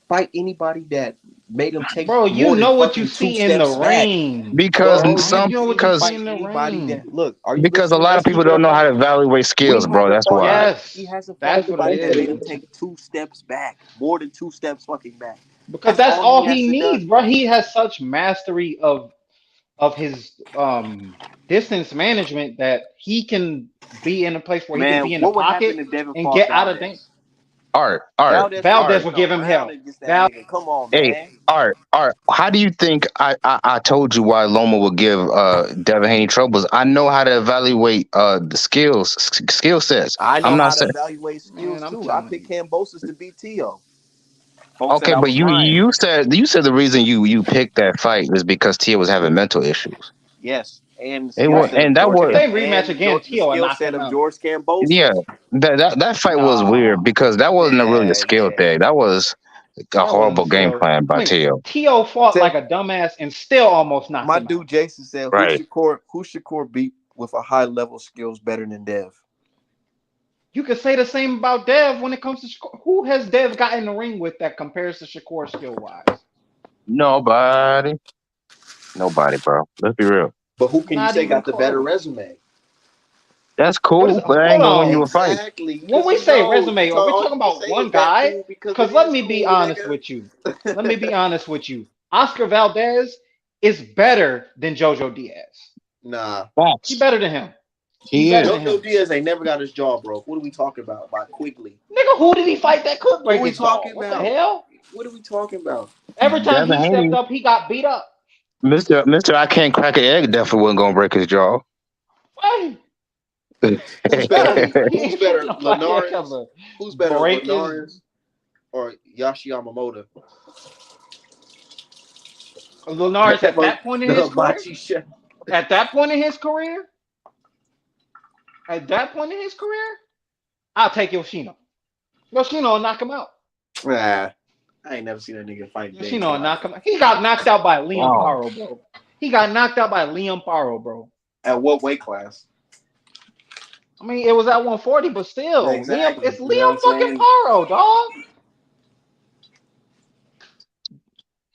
F: fight anybody that made him take
E: bro. You
F: more than
E: know what you
F: fucking two
E: see in the
F: steps back.
E: ring,
D: because
F: Bro,
E: bro.
F: I
E: You
D: some
F: haven't
E: know
F: seen
E: what you
F: him
E: see
D: because
F: fight
E: in the
F: anybody
E: ring.
F: that look. Are you
D: because a
F: listening?
D: lot of
F: Let's
D: people
F: keep it a
D: don't know how to
F: hundred.
D: evaluate skills,
F: We
D: bro.
F: haven't
D: That's
F: fought
D: why.
F: nobody. He
E: Yes,
F: hasn't fought
E: that's what it
F: anybody that made him
E: is.
F: take two steps back, more than two steps fucking back.
E: Because
F: That's
E: that's
F: all he
E: all
F: has
E: he
F: to do.
E: needs, bro. He has such mastery of his distance management that he can be in a place where he can
F: Man,
E: be in the
F: what would happen
E: pocket
F: if Devin
E: and
F: fought
E: get out of danger.
F: Valdez?
D: Art,
F: Valdez would
D: art.
E: Valdez
F: turn
E: will give him
F: around
E: hell.
F: against that
E: Val,
F: nigga. Come on,
D: Hey,
F: man.
D: Art. How do you think I told you why Loma would give Devin Haney troubles? I know how to evaluate the skill sets.
F: I
D: I'm
F: know
D: not
F: how to
D: saying
F: evaluate skills
E: man, I'm
F: too. I
E: telling
F: picked
E: you.
F: Cambosis to beat Tio. Folks said
D: okay,
F: I
D: but
F: was lying.
D: you said the reason you picked that fight is because Tia was having mental issues.
F: Yes, and the
D: It
F: skill
D: was,
E: Right.
F: set
D: and
F: of
D: that
F: George
E: If
D: was
E: they
F: Cam
E: rematch
F: and
E: again,
F: The
E: Tio will
F: skill
E: knock
F: set
E: him
F: of
E: out.
F: George
D: yeah.
F: Cambosis.
D: That fight was weird
E: No.
D: because that wasn't a really a
F: Yeah,
D: skill
F: yeah.
D: thing. That was a
E: That wasn't a
D: horrible game
E: skill.
D: plan
E: I
D: by
E: mean,
D: Tio.
E: Tio fought
F: Said
E: like a dumbass and still almost knocked
F: my
E: him out.
F: dude Jason said,
D: Right.
F: who Shakur beat with a high level skills better than Dev?
E: You could say the same about Dev when it comes to Shakur. Who has Dev got in the ring with that compares to Shakur skill wise?
D: Nobody. Nobody, bro. Let's be real.
F: But who can you
E: Not
F: say
E: even
F: got the better
E: close.
F: resume?
D: That's
E: What is?
D: cool, but I
E: Hold
D: ain't gonna win you a
E: on.
D: fight.
F: Exactly,
E: When
F: because
E: we
F: he
E: say
F: knows.
E: resume, are we
F: All
E: talking
F: you can
E: about
F: say is
E: one
F: that
E: guy?
F: cool because
E: Because
F: it
E: let
F: is
E: me be
F: cool,
E: honest
F: nigga.
E: with you. Let me be honest with you. Oscar Valdez is better than Jojo Diaz.
F: Nah.
E: He
D: Facts.
E: better than him. He
D: He
E: better
D: is.
E: than
F: Jojo
E: him.
F: Diaz ain't never got his jaw broke. What are we talking about? By Quigley.
E: Nigga, who did he fight that could
F: What
E: break
F: are we
E: his jaw?
F: talking
E: What the
F: about?
E: hell?
F: What are we talking about?
E: Every time
D: Devin
E: he stepped
D: Haney,
E: up, he got beat up.
D: Mister, I can't crack an egg. Definitely wasn't gonna break his jaw.
E: What?
F: Who's better?
E: Right. He
F: Who's
E: ain't finna
F: better,
E: nobody
F: Linares?
E: ever
F: Who's better,
E: break his.
F: Linares or Yashi Yamamoto?
E: Linares at that point in
F: The
E: his career?
F: hibachi chef.
E: At that point in his career? At that point in his career? I'll take Yoshino. Yoshino will knock him out.
F: Nah. I ain't never seen that nigga fight day in his
E: Yoshino
F: life.
E: knock him. He got knocked out by Liam
D: Wow.
E: Paro, bro. He got knocked out by Liam Paro, bro.
F: At what weight class?
E: I mean, it was at 140, but still, Liam,
F: Exactly.
E: it's
F: You know what
E: Liam
F: I'm
E: fucking
F: saying?
E: Paro, dog.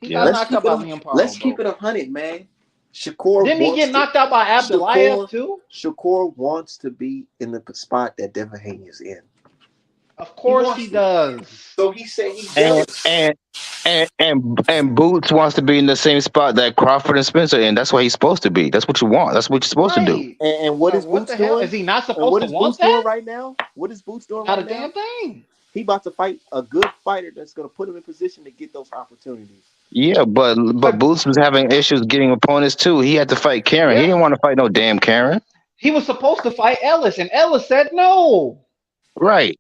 E: He got
D: Yeah.
F: Let's
E: knocked
F: keep
E: out
F: it.
E: by Liam
F: Let's
E: Paro,
F: keep
E: bro.
F: it 100, man. Shakur
E: Didn't he
F: wants
E: get
F: to.
E: knocked out by Abdulayev
F: Shakur
E: too?
F: Shakur wants to be in the spot that Devin Haney is in.
E: Of
F: He
E: course he
F: wants to.
E: does.
F: So he said he's
D: And
F: jealous.
D: and and Boots wants to be in the same spot that Crawford and Spencer in. That's what he's supposed to be. That's what you want. That's what you're supposed to do.
E: Right.
F: And what
E: Like,
F: is
E: what
F: Boots
E: the hell? Is
F: doing?
E: he not
F: And
E: supposed
F: what
E: to
F: is Boots
E: want
F: doing
E: that?
F: right now? What is Boots doing
E: Not a
F: right now?
E: damn thing.
F: He about to fight a good fighter that's going to put him in position to get those opportunities.
D: Yeah, but
E: But
D: Boots was having issues getting opponents too. He had to fight Karen. He
E: yeah,
D: didn't want to fight no damn Karen.
E: he was supposed to fight Ellis, and Ellis said no.
D: Right.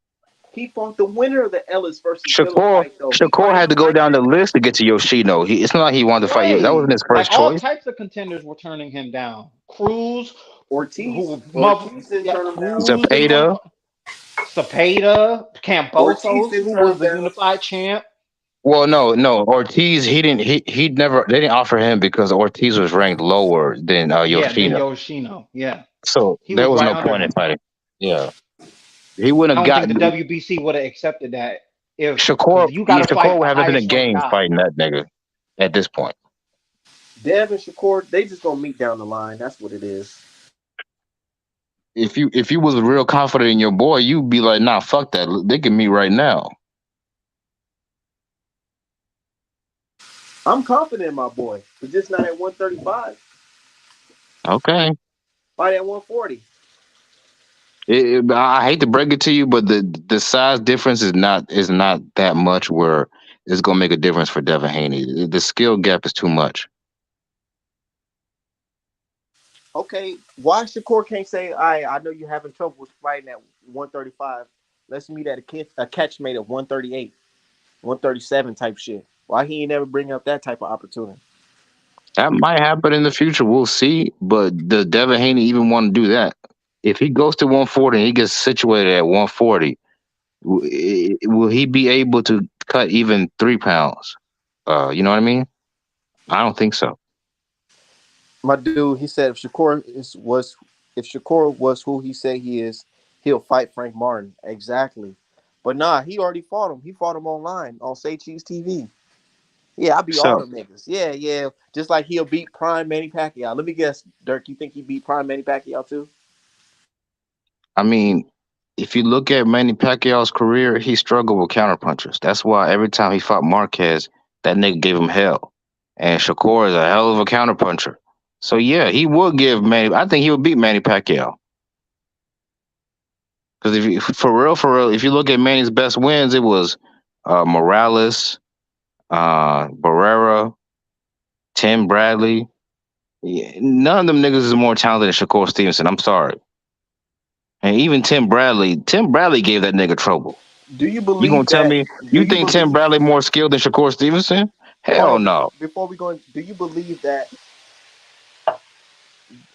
F: He fought the winner of the Ellis versus Dillon
D: Shakur
F: fight, though. He
D: Shakur
F: fighting
D: had
F: the
D: to go
F: fight
D: down the
F: next.
D: list to get to Yoshino. It's not like he wanted to fight you. That wasn't
E: Right.
D: his
E: Like
D: first
E: all
D: choice.
E: types of contenders were turning him down. Cruz,
F: Ortiz.
E: who
F: Ortiz didn't
E: yeah,
F: turn him down.
E: Cruz didn't want to
D: Zapata.
E: fight. Cepeda,
F: Ortiz
E: Cambosos,
F: didn't
E: who
F: turn
E: was
F: him
E: the
F: down.
E: unified champ.
D: Well, no. Ortiz, he didn't. He never. They didn't offer him because Ortiz was ranked lower than
E: Yeah, then
D: Yoshino.
E: Yoshino. Yeah,
D: So
E: he
D: there
E: was
D: was
E: right
D: no
E: under
D: point in
E: him.
D: fighting. Yeah, he wouldn't
E: I
D: have
E: don't think the
D: gotten
E: WBC would have accepted that if
D: Shakur.
E: because you got
D: Yeah,
E: to
D: Shakur
E: fight
D: would
E: the
D: have nothing to
E: highest ranked
D: gain
E: guy.
D: fighting that nigga at this point.
F: Dev and Shakur, they just going to meet down the line. That's what it is.
D: If you was real confident in your boy, you'd be like, nah, fuck that. They can meet right now.
F: I'm confident in my boy, but just not at 135.
D: Okay.
F: Fight at 140.
D: I hate to break it to you, but the size difference is not that much where it's gonna make a difference for Devin Haney. The skill gap is too much.
F: Okay, why Shakur can't say, I know you're having trouble with fighting at 135. Let's meet at a catch mate at 138, 137 type shit. Why he ain't never bring up that type of opportunity?
D: That might happen in the future. We'll see. But does Devin Haney even want to do that? If he goes to 140 and he gets situated at 140, will he be able to cut even 3 pounds? You know what I mean? I don't think so.
F: My dude, he said if Shakur was who he said he is, he'll fight Frank Martin. Exactly. But nah, he already fought him. He fought him online on Say Cheese TV. Yeah, I beat all
D: So
F: them niggas. Yeah, yeah. Just like he'll beat Prime Manny Pacquiao. Let me guess, Dirk, you think he beat Prime Manny Pacquiao too?
D: I mean, if you look at Manny Pacquiao's career, he struggled with counterpunchers. That's why every time he fought Marquez, that nigga gave him hell. And Shakur is a hell of a counterpuncher. So yeah, he would give Manny. I think he would beat Manny Pacquiao. Because if you, for real, if you look at Manny's best wins, it was Morales, Barrera, Tim Bradley. Yeah, none of them niggas is more talented than Shakur Stevenson. I'm sorry. And even Tim Bradley gave that nigga trouble.
F: Do you
D: You gonna
F: believe
D: tell
F: that?
D: me
F: Do
D: you
F: you
D: think Tim
F: believe?
D: Bradley more skilled than Shakur Stevenson?
F: Hold
D: Hell
F: on,
D: no.
F: before we go, do you believe that?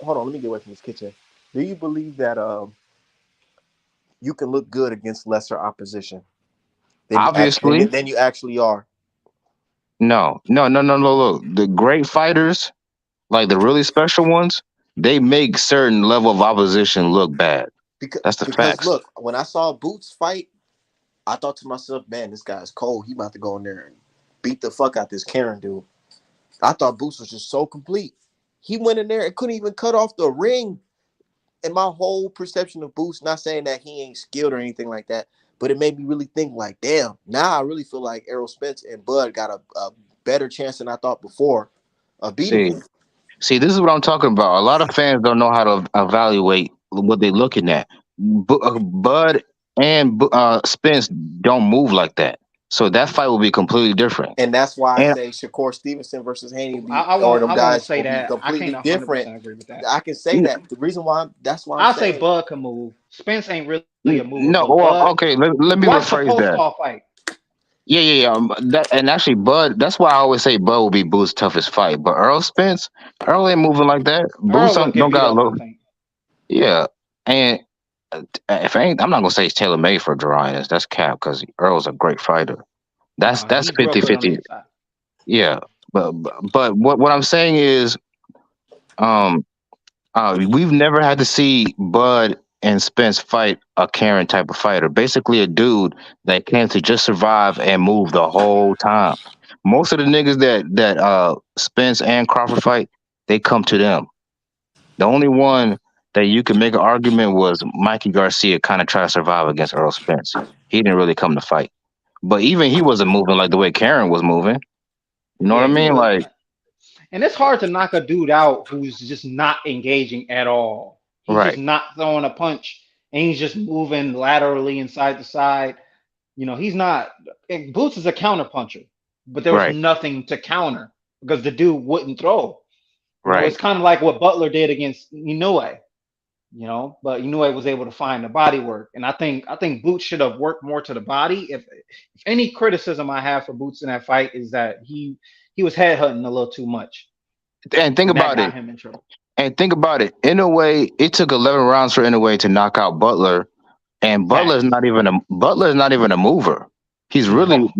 F: Hold on, let me get away from this kitchen. Do you believe that you can look good against lesser opposition
D: Obviously,
F: than you actually are?
D: no. Look, the great fighters, like the really special ones, they make certain level of opposition look bad. That's the
F: Because
D: facts.
F: look, when I saw Boots fight, I thought to myself, man, this guy's cold. He about to go in there and beat the fuck out this Karen dude. I thought Boots was just so complete. He went in there and couldn't even cut off the ring. And my whole perception of Boots, not saying that he ain't skilled or anything like that, but it made me really think like, damn, now I really feel like Errol Spence and Bud got a better chance than I thought before of beating
D: See,
F: him.
D: see, this is what I'm talking about. A lot of fans don't know how to evaluate what they're looking at. Bud and Spence don't move like that, so that fight will be completely different.
F: And that's why I
D: And
F: say Shakur Stevenson versus Haney
E: I
F: or
E: won't
F: them
E: I won't
F: guys
E: say
F: will be
E: that. I can't
F: completely
E: 100
F: different.
E: percent agree with that.
F: I can say that. The reason why that's why I'm
E: I'll say
F: saying
E: Bud can move. Spence ain't really a mover, but
D: no, well,
E: Bud
D: okay, let me
E: watch the
D: rephrase
E: post
D: that.
E: fall fight.
D: Yeah. That and actually, Bud. That's why I always say Bud will be Boo's toughest fight. But Earl ain't moving like that. Boo's
E: Earl gonna get
D: don't
E: beat
D: got
E: up, I
D: low.
E: think.
D: Yeah, and if I ain't, I'm not gonna say it's tailor made for Darius. That's cap because Earl's a great fighter. That's
E: He's real good on the
D: 50-50.
E: inside.
D: Yeah, but what I'm saying is, um, we've never had to see Bud and Spence fight a Karen type of fighter. Basically, a dude that came to just survive and move the whole time. Most of the niggas that Spence and Crawford fight, they come to them. The only one that you could make an argument was Mikey Garcia kind of tried to survive against Earl Spence. He didn't really come to fight. But even he wasn't moving like the way Karen was moving. You know what
E: Yeah,
D: I
E: he
D: mean?
E: was,
D: Like,
E: and it's hard to knock a dude out who's just not engaging at all. He's just
D: right,
E: not throwing a punch, and he's just moving laterally and side to side. He's not. Boots is a counter puncher, but there was
D: right,
E: nothing to counter because the dude wouldn't throw.
D: right.
E: It's kind of like what Butler did against Inoue. But Inoue was able to find the body work, and I think Boots should have worked more to the body. If any criticism I have for Boots in that fight is that he was headhunting a little too much,
D: And think
E: and that
D: about
E: got
D: it.
E: him in trouble.
D: And think about it. In a way, it took 11 rounds for In a way to knock out Butler, and
E: Facts.
D: Butler's not even a mover. He's really
E: No.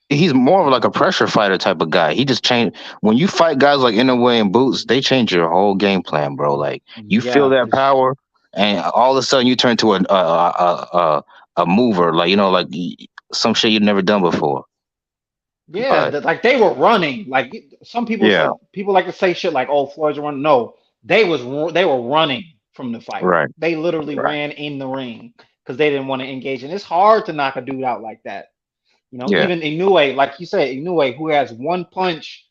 D: he's more of like a pressure fighter type of guy. He just changed when you fight guys like Inoue and Boots, they change your whole game plan, bro. Like you feel
E: Yeah,
D: that
E: because
D: power, and all of a sudden you turn to a mover, like like some shit you've never done before.
E: yeah,
D: But
E: like they were running. Like some
D: yeah,
E: people like to say shit like, "Oh, Floyd's running." No, they were running from the fight.
D: right,
E: They literally
D: right,
E: ran in the ring because they didn't want to engage, and it's hard to knock a dude out like that.
D: yeah,
E: Even Inoue, like you said, Inoue, who has one punch,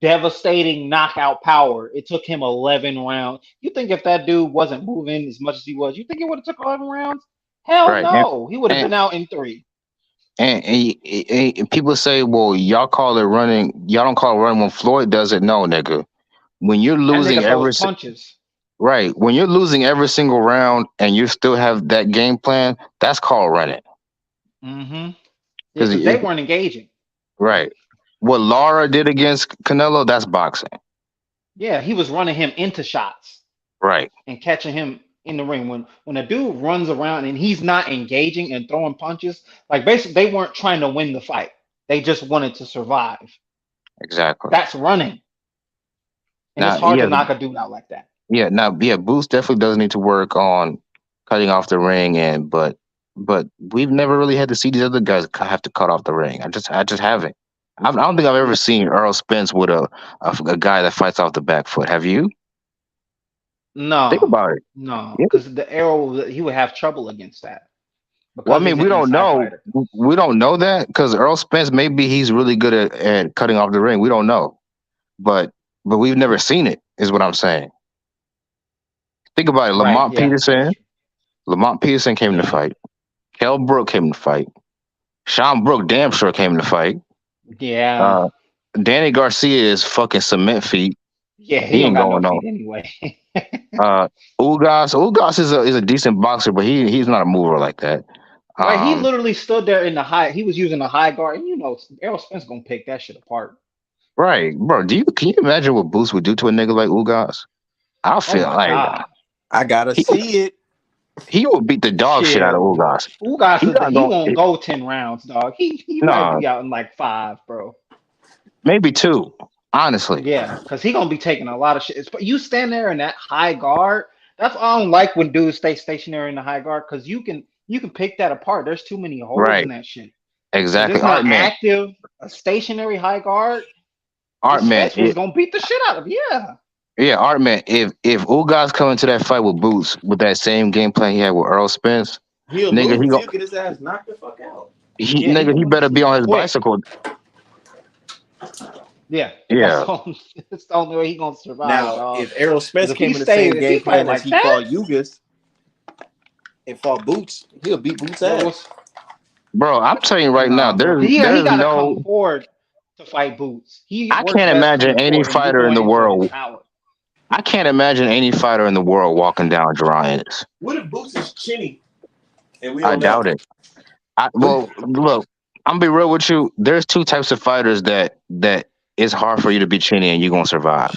E: devastating knockout power. It took him 11 rounds. You think if that dude wasn't moving as much as he was, you think it would have took 11 rounds? Hell
D: right.
E: no, he would have
D: And
E: been out in three.
D: and people say, well, y'all call it running. Y'all don't call it running when Floyd does it. No, nigga. When you're
E: That
D: losing
E: nigga throws punches.
D: right, when you're losing every single round and you still have that game plan, that's called running.
E: Mm-hmm. Yeah,
D: Because
E: because they weren't engaging.
D: right, what Lara did against Canelo, that's boxing.
E: Yeah, he was running him into shots
D: Right,
E: and catching him in the ring. When a dude runs around and he's not engaging and throwing punches, like basically they weren't trying to win the fight. They just wanted to survive.
D: exactly.
E: That's running. And it's
D: Now,
E: hard to
D: yeah,
E: knock a dude out like that.
D: Boost definitely does need to work on cutting off the ring, but we've never really had to see these other guys have to cut off the ring. I just haven't. I don't think I've ever seen Earl Spence with a guy that fights off the back foot. Have you? Think
E: No,
D: about it.
E: no,
D: Yeah.
E: because the arrow he would have trouble against that
D: Well, I
E: because
D: mean,
E: he's an
D: we don't
E: inside
D: know.
E: fighter.
D: We don't know that because Earl Spence, maybe he's really good at cutting off the ring. We don't know, but we've never seen it. Is what I'm saying. Think about it.
E: Right? Yeah, that's true.
D: Lamont Peterson came to
E: Yeah,
D: fight. Kell Brook came to fight. Sean Brook damn sure came to fight.
E: yeah,
D: Uh, Danny Garcia is fucking cement feet.
E: yeah. He
D: He
E: don't
D: ain't
E: got no
D: going on.
E: feet anyway.
D: Uh, Ugas is a decent boxer, but he's not a mover like that.
E: Right? He
D: Um,
E: literally stood there in the high. He was using the high guard, and Errol Spence gonna pick that shit apart.
D: right, bro. Can you imagine what Boost would do to a nigga like Ugas? I
E: Oh
D: feel
E: my
D: like
E: god.
F: I gotta
D: he
F: see it.
D: he will beat the dog shit out of
E: Chill.
D: Ugas.
E: Ugas
D: He
E: is
D: not
E: he
D: going.
E: won't go 10 rounds, dog. He might
D: No,
E: be out in like five, bro.
D: maybe two. Honestly,
E: Yeah, because he gonna be taking a lot of shit. But you stand there in that high guard. That's why I don't like when dudes stay stationary in the high guard because you can pick that apart. There's too many holes
D: right,
E: in that shit. If
D: exactly.
E: it's not active, a stationary high guard,
D: Art man.
E: Spence was gonna beat the shit out of him. Yeah.
D: Yeah, Art man. If Ugas come into that fight with Boots with that same game plan he had with Earl Spence,
F: He'll
D: nigga,
F: lose. He'll get his ass knocked the fuck out.
E: Yeah, he
D: he
E: gonna
D: better
E: lose
D: be on his
E: quick.
D: bicycle.
E: Yeah,
D: Yeah,
E: that's the only way he gonna survive,
F: Now,
E: dog.
F: if Errol
E: 'Cause
F: Spence came in the same
E: if he
F: game
E: fight
F: plan as
E: like
F: he
E: that,
F: fought Ugas and fought Boots, he'll beat Boots'
E: what
F: ass.
E: was
D: bro. I'm telling you right now,
E: nah, bro? He
D: there's
E: gotta come
D: no.
E: forward to fight Boots. He
D: I
E: works
D: can't
E: best
D: imagine
E: coming
D: any
E: forward, and you
D: fighter in
E: going
D: the
E: into his
D: world.
E: power.
D: I can't imagine any fighter in the world walking down Jerron Ennis.
F: What if Boots is chinny and we
D: I
F: don't know?
D: doubt it. Well, look, I'm gonna be real with you. There's two types of fighters that it's hard for you to be chinny and you're gonna survive,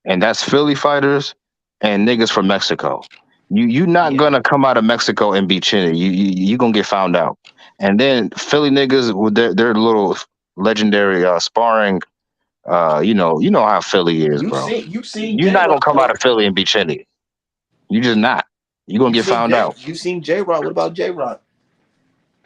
D: and that's Philly fighters and niggas from Mexico. You not
E: Yeah,
D: gonna come out of Mexico and be chinny. You gonna get found out. And then Philly niggas with their little legendary sparring. You know how Philly is, bro.
F: You seen
D: You're
F: J
D: not gonna
F: Rock
D: come out
F: though.
D: of Philly and be Chinny. You just not. You're gonna get found out.
F: You seen J Rock. What about J Rock?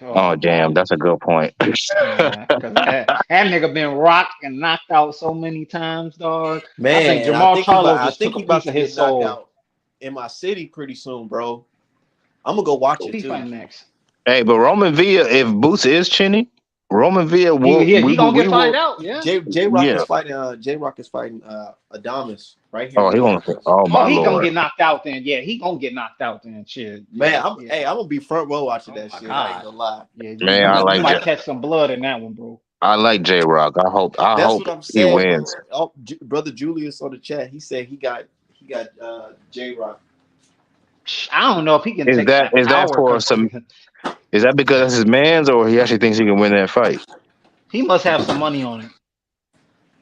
D: Oh
E: Oh
D: damn,
E: man.
D: that's a good point.
E: Yeah, because that nigga been rocked and knocked out so many times, dog. I think
F: Man,
E: Jamal Charlo
F: I
E: just
F: think
E: took a
F: he about
E: piece
F: to
E: of
F: get
E: his
F: knocked
E: soul.
F: out in my city pretty soon, bro. I'm gonna go watch
E: Who
F: it
E: he
F: too.
E: fighting next?
D: Hey, but Roman Villa, if Boots is Chinny, Roman Villa will
E: He gonna get fired out, yeah.
F: J Rock
D: yeah.
F: is fighting Adamas right here
D: Oh,
F: in
D: he gonna
F: Minneapolis.
D: oh
E: Oh,
D: my
E: he gonna
D: lord.
E: get knocked out then. Yeah, he gonna get knocked out then. Shit.
F: Man,
E: Yeah, yeah.
F: I'm gonna be front row watching
E: Oh
F: that
E: my
F: shit. I ain't
E: God.
F: gonna lie.
E: Yeah,
D: Man, I
E: you
D: like
E: might catch some blood in that one, bro.
D: J Rock. I
F: That's
D: hope
F: what I'm
D: he
F: saying, bro.
D: wins.
F: Oh, brother Julius on the chat, he said he got J Rock.
E: I don't know if he can take that
D: Is that
E: power
D: for
E: because
D: some is that because that's his man's or he actually thinks he can win that fight?
E: he must have some money on it.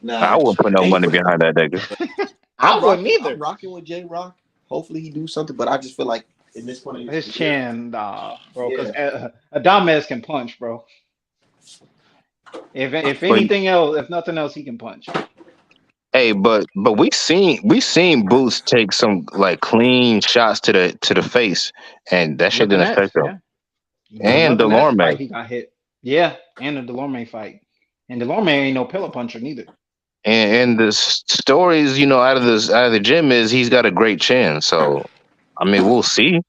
F: Nah,
D: I wouldn't put no
F: ain't
D: money
F: put.
D: behind that nigga.
E: I wouldn't
F: I'm
E: either.
F: rocking with J Rock. Hopefully he do something, but I just feel like in this point of his
E: His
F: career,
E: chin, bro, because
F: yeah.
E: Adames can punch, bro. If
D: But
E: anything else, if nothing else, he can punch
D: hey, but we seen Boots take some like clean shots to the face, and that shit
E: with the
D: didn't
E: Nets.
D: affect him.
E: Yeah, the
D: And
E: another Nets
D: Delorme.
E: fight he got hit. Yeah, and the Delorme fight, and Delorme ain't no pillow puncher neither.
D: And the stories, out of the gym is he's got a great chin. So I mean, we'll see,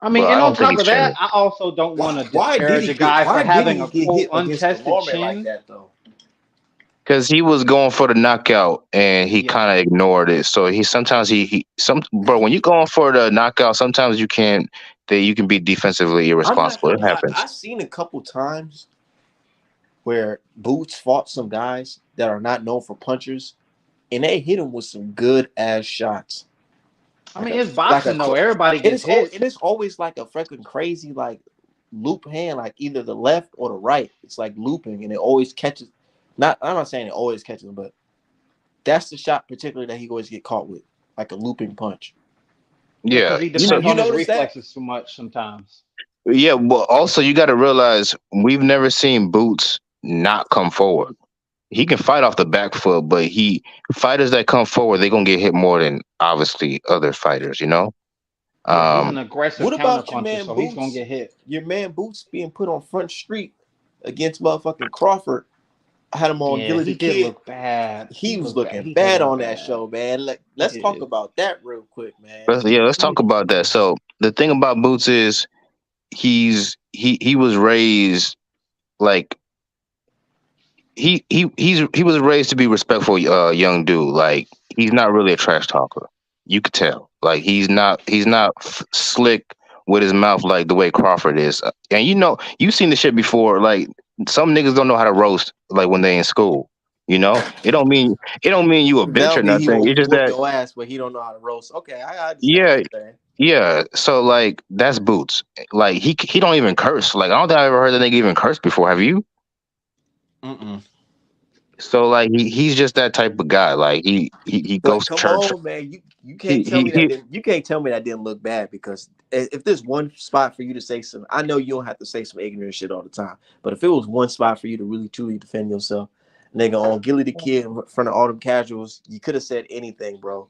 E: I
D: but
E: mean,
D: I
E: and on
D: don't think
E: top
D: he's
E: of that,
D: chinning
E: I also don't want to disparage a guy for
F: why did
E: having
F: he
E: a
F: get
E: quote
F: hit against
E: untested
F: Delorme like
E: chin.
F: that though?
D: because he was going for the knockout and he
E: Yeah,
D: kind of ignored it. So he sometimes he some bro when you going for the knockout, sometimes you can't that you can be defensively
F: I'm not
D: irresponsible. It
F: gonna lie.
D: happens.
F: I've seen a couple times where Boots fought some guys that are not known for punchers, and they hit him with some good ass shots.
E: I
F: Like
E: mean
F: a
E: it's
F: like a
E: boxing though. Everybody gets hit.
F: it is always like a freaking crazy like loop hand, like either the left or the right. It's like looping, and it always catches. Not I'm not saying it always catches, but that's the shot particularly that he always get caught with, like a looping punch.
E: Yeah,
D: Yeah.
E: because he
D: So
E: depends
F: You
E: on his
F: notice that?
E: reflexes too much sometimes.
D: yeah, well also you got to realize we've never seen Boots not come forward. He can fight off the back foot, but he fighters that come forward, they're gonna get hit more than obviously other fighters, you know?
E: Yeah, he's
D: Um
E: an aggressive
F: What
E: counter
F: about your
E: puncher,
F: man
E: so he's gonna
F: Boots?
E: get hit.
F: Your man Boots being put on Front Street against motherfucking Crawford. I had him on
E: Yeah,
F: Gilly the
E: he did
F: Kid.
E: look bad.
F: He
E: He
F: was
E: looked bad.
F: looking
E: He did
F: bad
E: look
F: on that
E: bad.
F: show, man.
E: He
F: Let's talk
E: did.
F: about that real quick, man.
D: let's
E: He
D: talk about that. So the thing about Boots is he was raised like he was raised to be respectful young dude. Like he's not really a trash talker. You could tell. Like he's not slick with his mouth like the way Crawford is. And you've seen the shit before. Like some niggas don't know how to roast like when they in school. It don't mean you a bitch
F: That'll
D: or
F: mean
D: nothing. It's
F: he
D: just
F: whoop
D: that
F: your ass, but he don't know how to roast. Okay, I understand what
D: yeah,
F: you're saying.
D: yeah. So like that's Boots. Like he don't even curse. Like I don't think I ever heard that nigga even curse before. Have you?
F: Mm-mm.
D: So like he's just that type of guy. Like he
F: But
D: goes to
F: come
D: church.
F: on, man, you
D: He
F: can't tell
D: he
F: me that
D: he.
F: didn't you can't tell me that didn't look bad because if there's one spot for you to say some, I know you don't have to say some ignorant shit all the time, but if it was one spot for you to really truly defend yourself, nigga, on Gilly the Kid in front of all them casuals, you could have said anything, bro.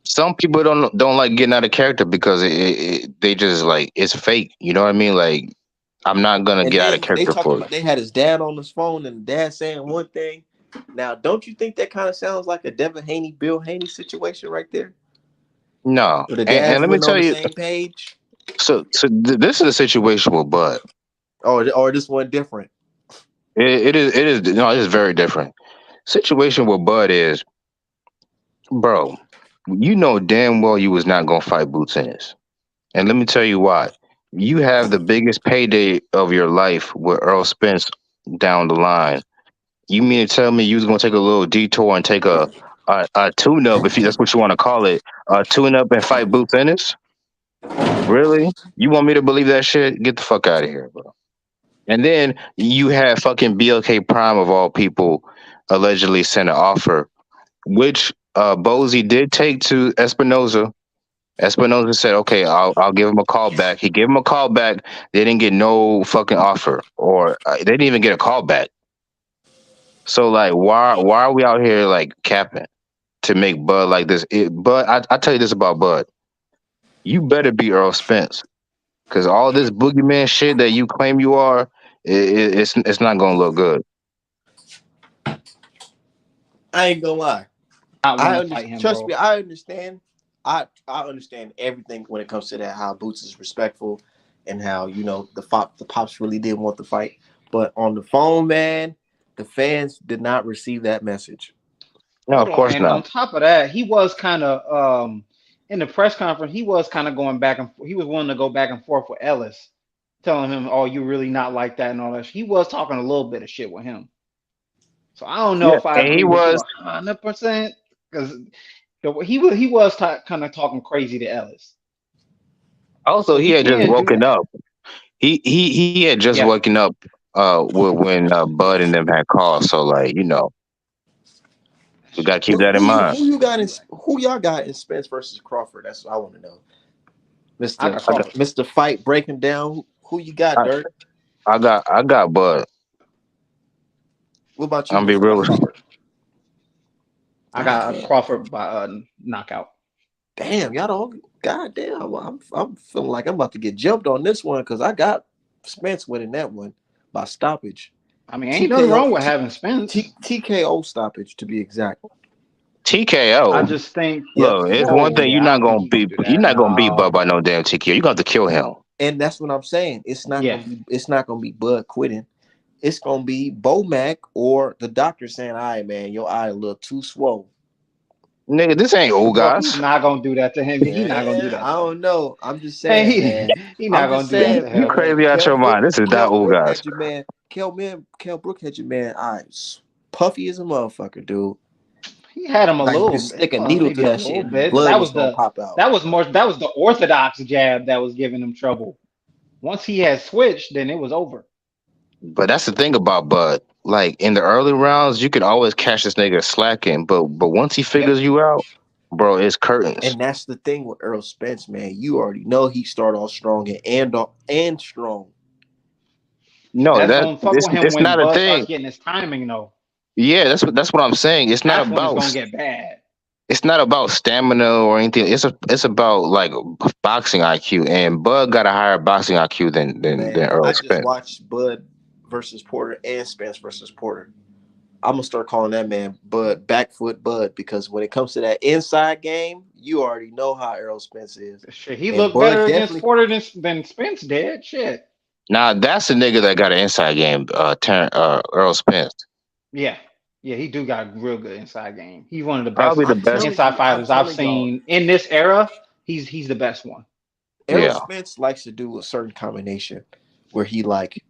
D: Some people don't like getting out of character because they just like it's fake. You know what I mean? Like I'm not gonna
F: And
D: get out of
F: then they
D: character
F: talked
D: for it.
F: about they had his dad on his phone and dad saying one thing. Now, don't you think that kind of sounds like a Devin Haney, Bill Haney situation right there?
D: No,
F: Where the
D: and
F: dads
D: let me
F: wasn't on
D: tell
F: the
D: you.
F: same page?
D: This is a situation with Bud.
F: Or this one different?
D: It is no, it is very different. Situation with Bud is, bro. You know damn well you was not gonna fight Boots in this. And let me tell you why. You have the biggest payday of your life with Earl Spence down the line. You mean to tell me you was gonna take a little detour and take a tune up, if that's what you want to call it, a tune up and fight Boots Ennis? Really? You want me to believe that shit? Get the fuck out of here, bro. And then you had fucking BLK Prime of all people allegedly sent an offer, which Bozy did take to Espinoza. Espinoza said, "Okay, I'll give him a call back." He gave him a call back. They didn't get no fucking offer, or they didn't even get a call back. So like, why are we out here like capping to make Bud like this? Bud, I tell you this about Bud. You better be Earl Spence, because all this boogeyman shit that you claim you are, it's not gonna look good.
F: I ain't gonna lie.
E: I want to fight him,
F: Trust
E: bro.
F: me, I understand. I understand everything when it comes to that. How Boots is respectful, and how the pops really did want the fight. But on the phone, man, the fans did not receive that message.
D: No,
E: Hold
D: of
E: on,
D: course
E: and
D: not.
E: on top of that, he was kind of in the press conference. He was kind of going back and he was willing to go back and forth with Ellis, telling him, "Oh, you really not like that and all that." He was talking a little bit of shit with him. So I don't know
D: Yeah,
E: if I
D: and he
E: agree with you
D: was
E: 100% because he was kind of talking crazy to Ellis.
D: also
E: So
D: he
E: you
D: had just
E: can't do
D: woken
E: that.
D: up. He had just
E: Yeah,
D: woken up when Bud and them had called. So like we gotta keep that in mind.
F: Who y'all got in Spence versus Crawford? That's what I want to know.
E: I
F: Mister
E: got
D: I got
E: Crawford.
F: Mister Fight breaking down. Who you got,
D: I,
F: Dirk?
D: I got Bud.
F: What about you,
D: I'm be
F: Mister
D: real.
F: Crawford?
E: I
F: God
E: got
F: damn,
E: Crawford by knockout.
F: damn, y'all don't. God damn, I'm feeling like I'm about to get jumped on this one because I got Spence winning that one by stoppage.
E: I mean, ain't nothing
F: TKO
E: wrong with having Spence.
F: TKO stoppage to be exact.
E: I
D: TKO.
E: just think,
F: Yep.
D: Look, it's one
E: oh
D: thing
E: yeah, I don't think he gonna do
D: you're
E: that.
D: not gonna beat Bud by no damn TKO. You're gonna have to kill him.
F: And that's what I'm saying.
E: Yeah,
F: It's not gonna be Bud quitting. It's gonna be Bo Mac or the doctor saying, "All right, man, your eye a little too swole."
D: Nigga, this ain't old
E: bro, he's
D: guys.
E: not gonna do that to him. He not gonna do
F: Man,
E: that
F: I
E: to him.
F: don't know. I'm just
E: Man,
F: saying, man.
E: he not
F: I'm
E: gonna
F: just
E: do that
F: saying,
E: to
D: You
E: him.
F: man.
D: crazy out your mind. This is not
F: Kel
D: old
F: Brook
D: guys.
F: had your man. Kel Brook had your man. Eyes puffy as a motherfucker, dude.
E: He had him a
F: Like you could
E: little
F: stick
E: bit,
F: a
E: well,
F: needle to
E: maybe a
F: that shit
E: little
F: and
E: bit, but
F: blood was gonna pop out.
E: that was the orthodox jab that was giving him trouble. Once he had switched, then it was over.
D: But that's the thing about Bud. Like in the early rounds, you could always catch this nigga slacking. But once he
E: Yep.
D: figures you out, bro, it's curtains.
F: And that's the thing with Earl Spence, man. You already know he started off strong and strong.
D: No,
E: That's
D: that
E: gonna fuck with him
D: it's
E: when
D: not a
E: Bud starts
D: thing.
E: getting his timing though.
D: Yeah, that's what I'm saying.
E: That's when it's gonna get bad.
D: It's not about stamina or anything. It's about like boxing IQ. And Bud got a higher boxing IQ than
F: Man,
D: Earl
F: I just
D: Spence.
F: watched Bud versus Porter and Spence versus Porter. I'm gonna start calling that man Bud Backfoot Bud because when it comes to that inside game, you already know how Errol Spence is,
E: Shit, he
F: and
E: looked
F: Bud
E: better against
F: definitely.
E: Porter than Spence did. Shit.
D: Now that's the nigga that got an inside game. Earl Spence,
E: Yeah. Yeah, he do got a real good inside game. He's one of the best
D: probably the best.
E: inside
F: I'm
E: fighters I've
F: telling y'all,
E: seen in this era. He's the best one.
F: Errol
D: Yeah.
F: Spence likes to do a certain combination where he like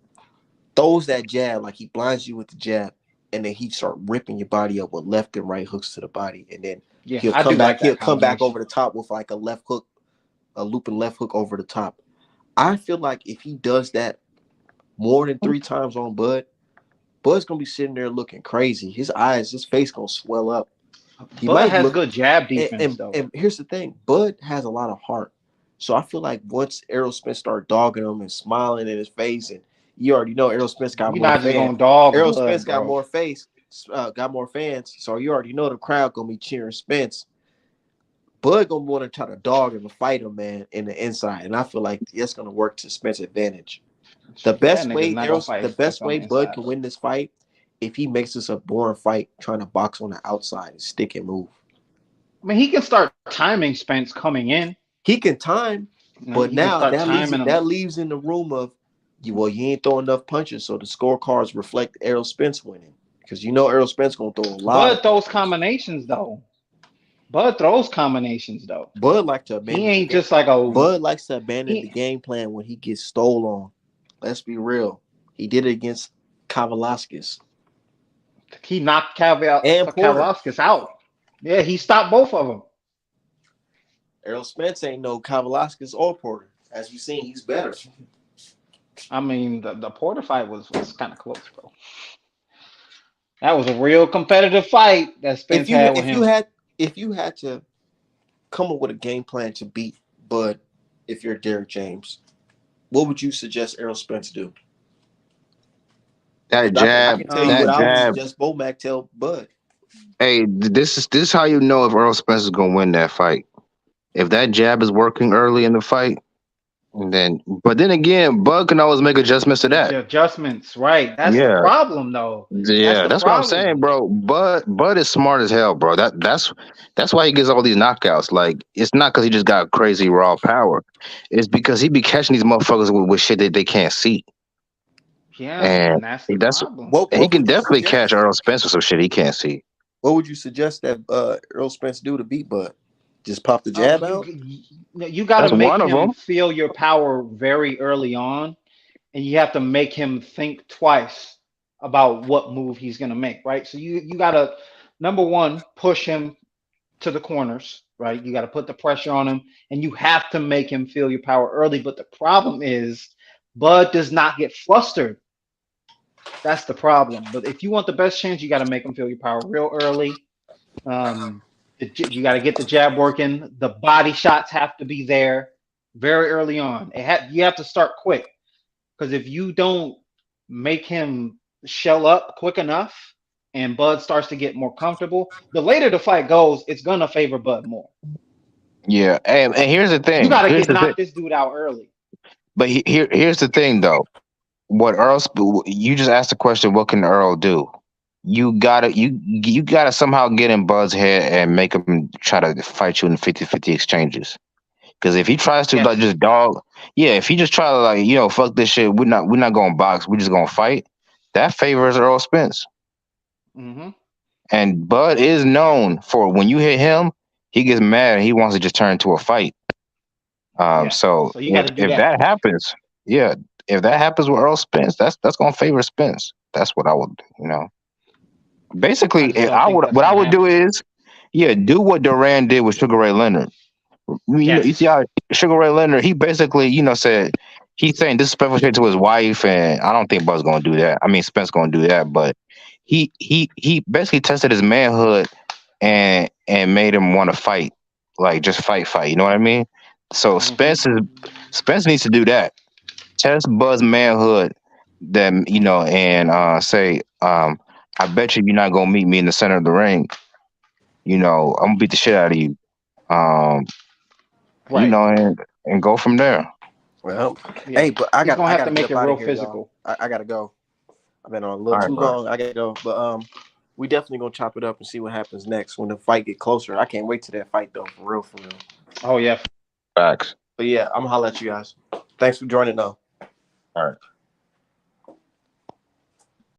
F: throws that jab, like he blinds you with the jab, and then he start ripping your body up with left and right hooks to the body, and then
E: Yeah, I do like
F: He'll
E: that
F: come back
E: combination.
F: over the top with like a left hook, a looping left hook over the top. I feel like if he does that more than 3 times on Bud's gonna be sitting there looking crazy. His face gonna swell up. He
E: Bud
F: might
E: has
F: look
E: good jab
F: and,
E: defense
F: and,
E: though.
F: and here's the thing, Bud has a lot of heart. So I feel like once Errol Spence start dogging him and smiling in his face, and you already know Errol Spence got
E: You're
F: more
E: not just
F: fans.
E: gonna dog
F: Errol
E: Bud,
F: Spence got
E: bro.
F: more got more fans. So you already know the crowd gonna be cheering Spence. Bud gonna want to try to dog him and fight him, man, in the inside, and I feel like that's gonna work to Spence's advantage.
E: That nigga's not gonna fight
F: The
E: Spence
F: best
E: on
F: way
E: the
F: Bud
E: inside.
F: can win this fight if he makes this a boring fight, trying to box on the outside and stick and move.
E: I mean, he can start timing Spence coming in.
F: He can time,
E: You know,
F: but
E: he can
F: now
E: start timing him.
F: that leaves in the room of you. Well, you ain't throwing enough punches, so the scorecards reflect Errol Spence winning because you know Errol Spence gonna throw a lot
E: Bud
F: of
E: throws
F: punches.
E: combinations though. Bud throws combinations though.
F: Bud like to
E: He
F: abandon the
E: ain't
F: game.
E: just like a
F: Bud likes to abandon the
E: he.
F: game plan when he gets stole on. Let's be real. He did it against Kavalaskis
E: He knocked
F: and Porter.
E: Kavaliauskas out. Yeah, he stopped both of them.
F: Errol Spence ain't no Kavalaskis or Porter. As we seen, he's better.
E: I mean, the Porter fight was kind of close, bro. That was a real competitive fight that Spence had with him.
F: If you had to come up with a game plan to beat Bud, if you're Derrick James, what would you suggest Errol Spence do?
D: That
F: I
D: jab,
F: can tell you what
D: that
F: I would
D: jab.
F: suggest Bomac tell Bud.
D: Hey, this is how you know if Earl Spence is gonna win that fight. If that jab is working early in the fight, but then again, Bud can always make adjustments to that.
E: Adjustments, right? That's the
D: Yeah,
E: problem, though. That's
D: yeah,
E: the
D: that's what I'm
E: problem.
D: saying, bro. Bud is smart as hell, bro. That's why he gets all these knockouts. Like it's not because he just got crazy raw power. It's because he be catching these motherfuckers with shit that they can't see,
E: Yeah,
D: and
E: and that's the
D: that's
E: problem.
D: he
F: What
D: can
F: would you
D: definitely catch
F: suggest?
D: Earl Spence with some shit he can't see.
F: What would you suggest that Earl Spence do to beat Bud? Just pop the
E: Um,
F: jab
E: you
F: out?
E: you got to
D: That's
E: make
D: one of
E: him
D: them.
E: feel your power very early on, and you have to make him think twice about what move he's gonna make. Right. So you got to number one push him to the corners. Right. You got to put the pressure on him, and you have to make him feel your power early. But the problem is, Bud does not get flustered. That's the problem. But if you want the best chance, you got to make him feel your power real early. Um, you got to get the jab working. The body shots have to be there very early on. You have to start quick because if you don't make him shell up quick enough and Bud starts to get more comfortable, the later the fight goes, it's gonna favor Bud more.
D: Yeah, and here's the
E: You
D: thing.
E: got to
D: Here's
E: get
D: the thing.
E: knock this dude out early.
D: But here's the thing, though. What you just asked the question, what can Earl do? You gotta somehow get in Bud's head and make him try to fight you in 50-50 exchanges. Because if he tries to like
E: Yes.
D: just dog, yeah, if he just try to like fuck this shit, we're not going to box, we're just gonna fight. That favors Earl Spence,
E: Hmm.
D: and Bud is known for when you hit him, he gets mad and he wants to just turn into a fight.
E: Yeah.
D: So
E: So you got
D: if
E: to do
D: if
E: that.
D: that happens, yeah, if that happens with Earl Spence, that's gonna favor Spence. That's what I would do.
E: I
D: Basically,
E: just don't think that's
D: what I
E: gonna
D: would do
E: happen.
D: is, yeah, do what Duran did with Sugar Ray Leonard. You see
E: Yes.
D: how Sugar Ray Leonard, he basically, said he's saying disrespectful shit to his wife, and I don't think Bud's gonna do that. I mean, Spence gonna do that, but he basically tested his manhood and made him want to fight, like just fight. You know what I mean? So
E: Hmm.
D: Spence needs to do that. Test Bud's manhood, that and say, I bet you're not gonna meet me in the center of the ring. I'm gonna beat the shit out of you. Um,
E: Right.
D: and go from there.
F: Well,
E: Yeah.
F: hey, but
E: He's gonna
F: I
E: have to
F: gotta
E: make
F: jump
E: it
F: out of
E: real
F: here, y'all.
E: physical.
F: I gotta go. I've been on a little
D: All right,
F: too
D: bro.
F: long. I gotta go. But we definitely gonna chop it up and see what happens next when the fight get closer. I can't wait to that fight though, for real, for real.
E: Oh yeah.
D: Facts.
F: But yeah, I'm gonna holler at you guys. Thanks for joining though.
D: All right.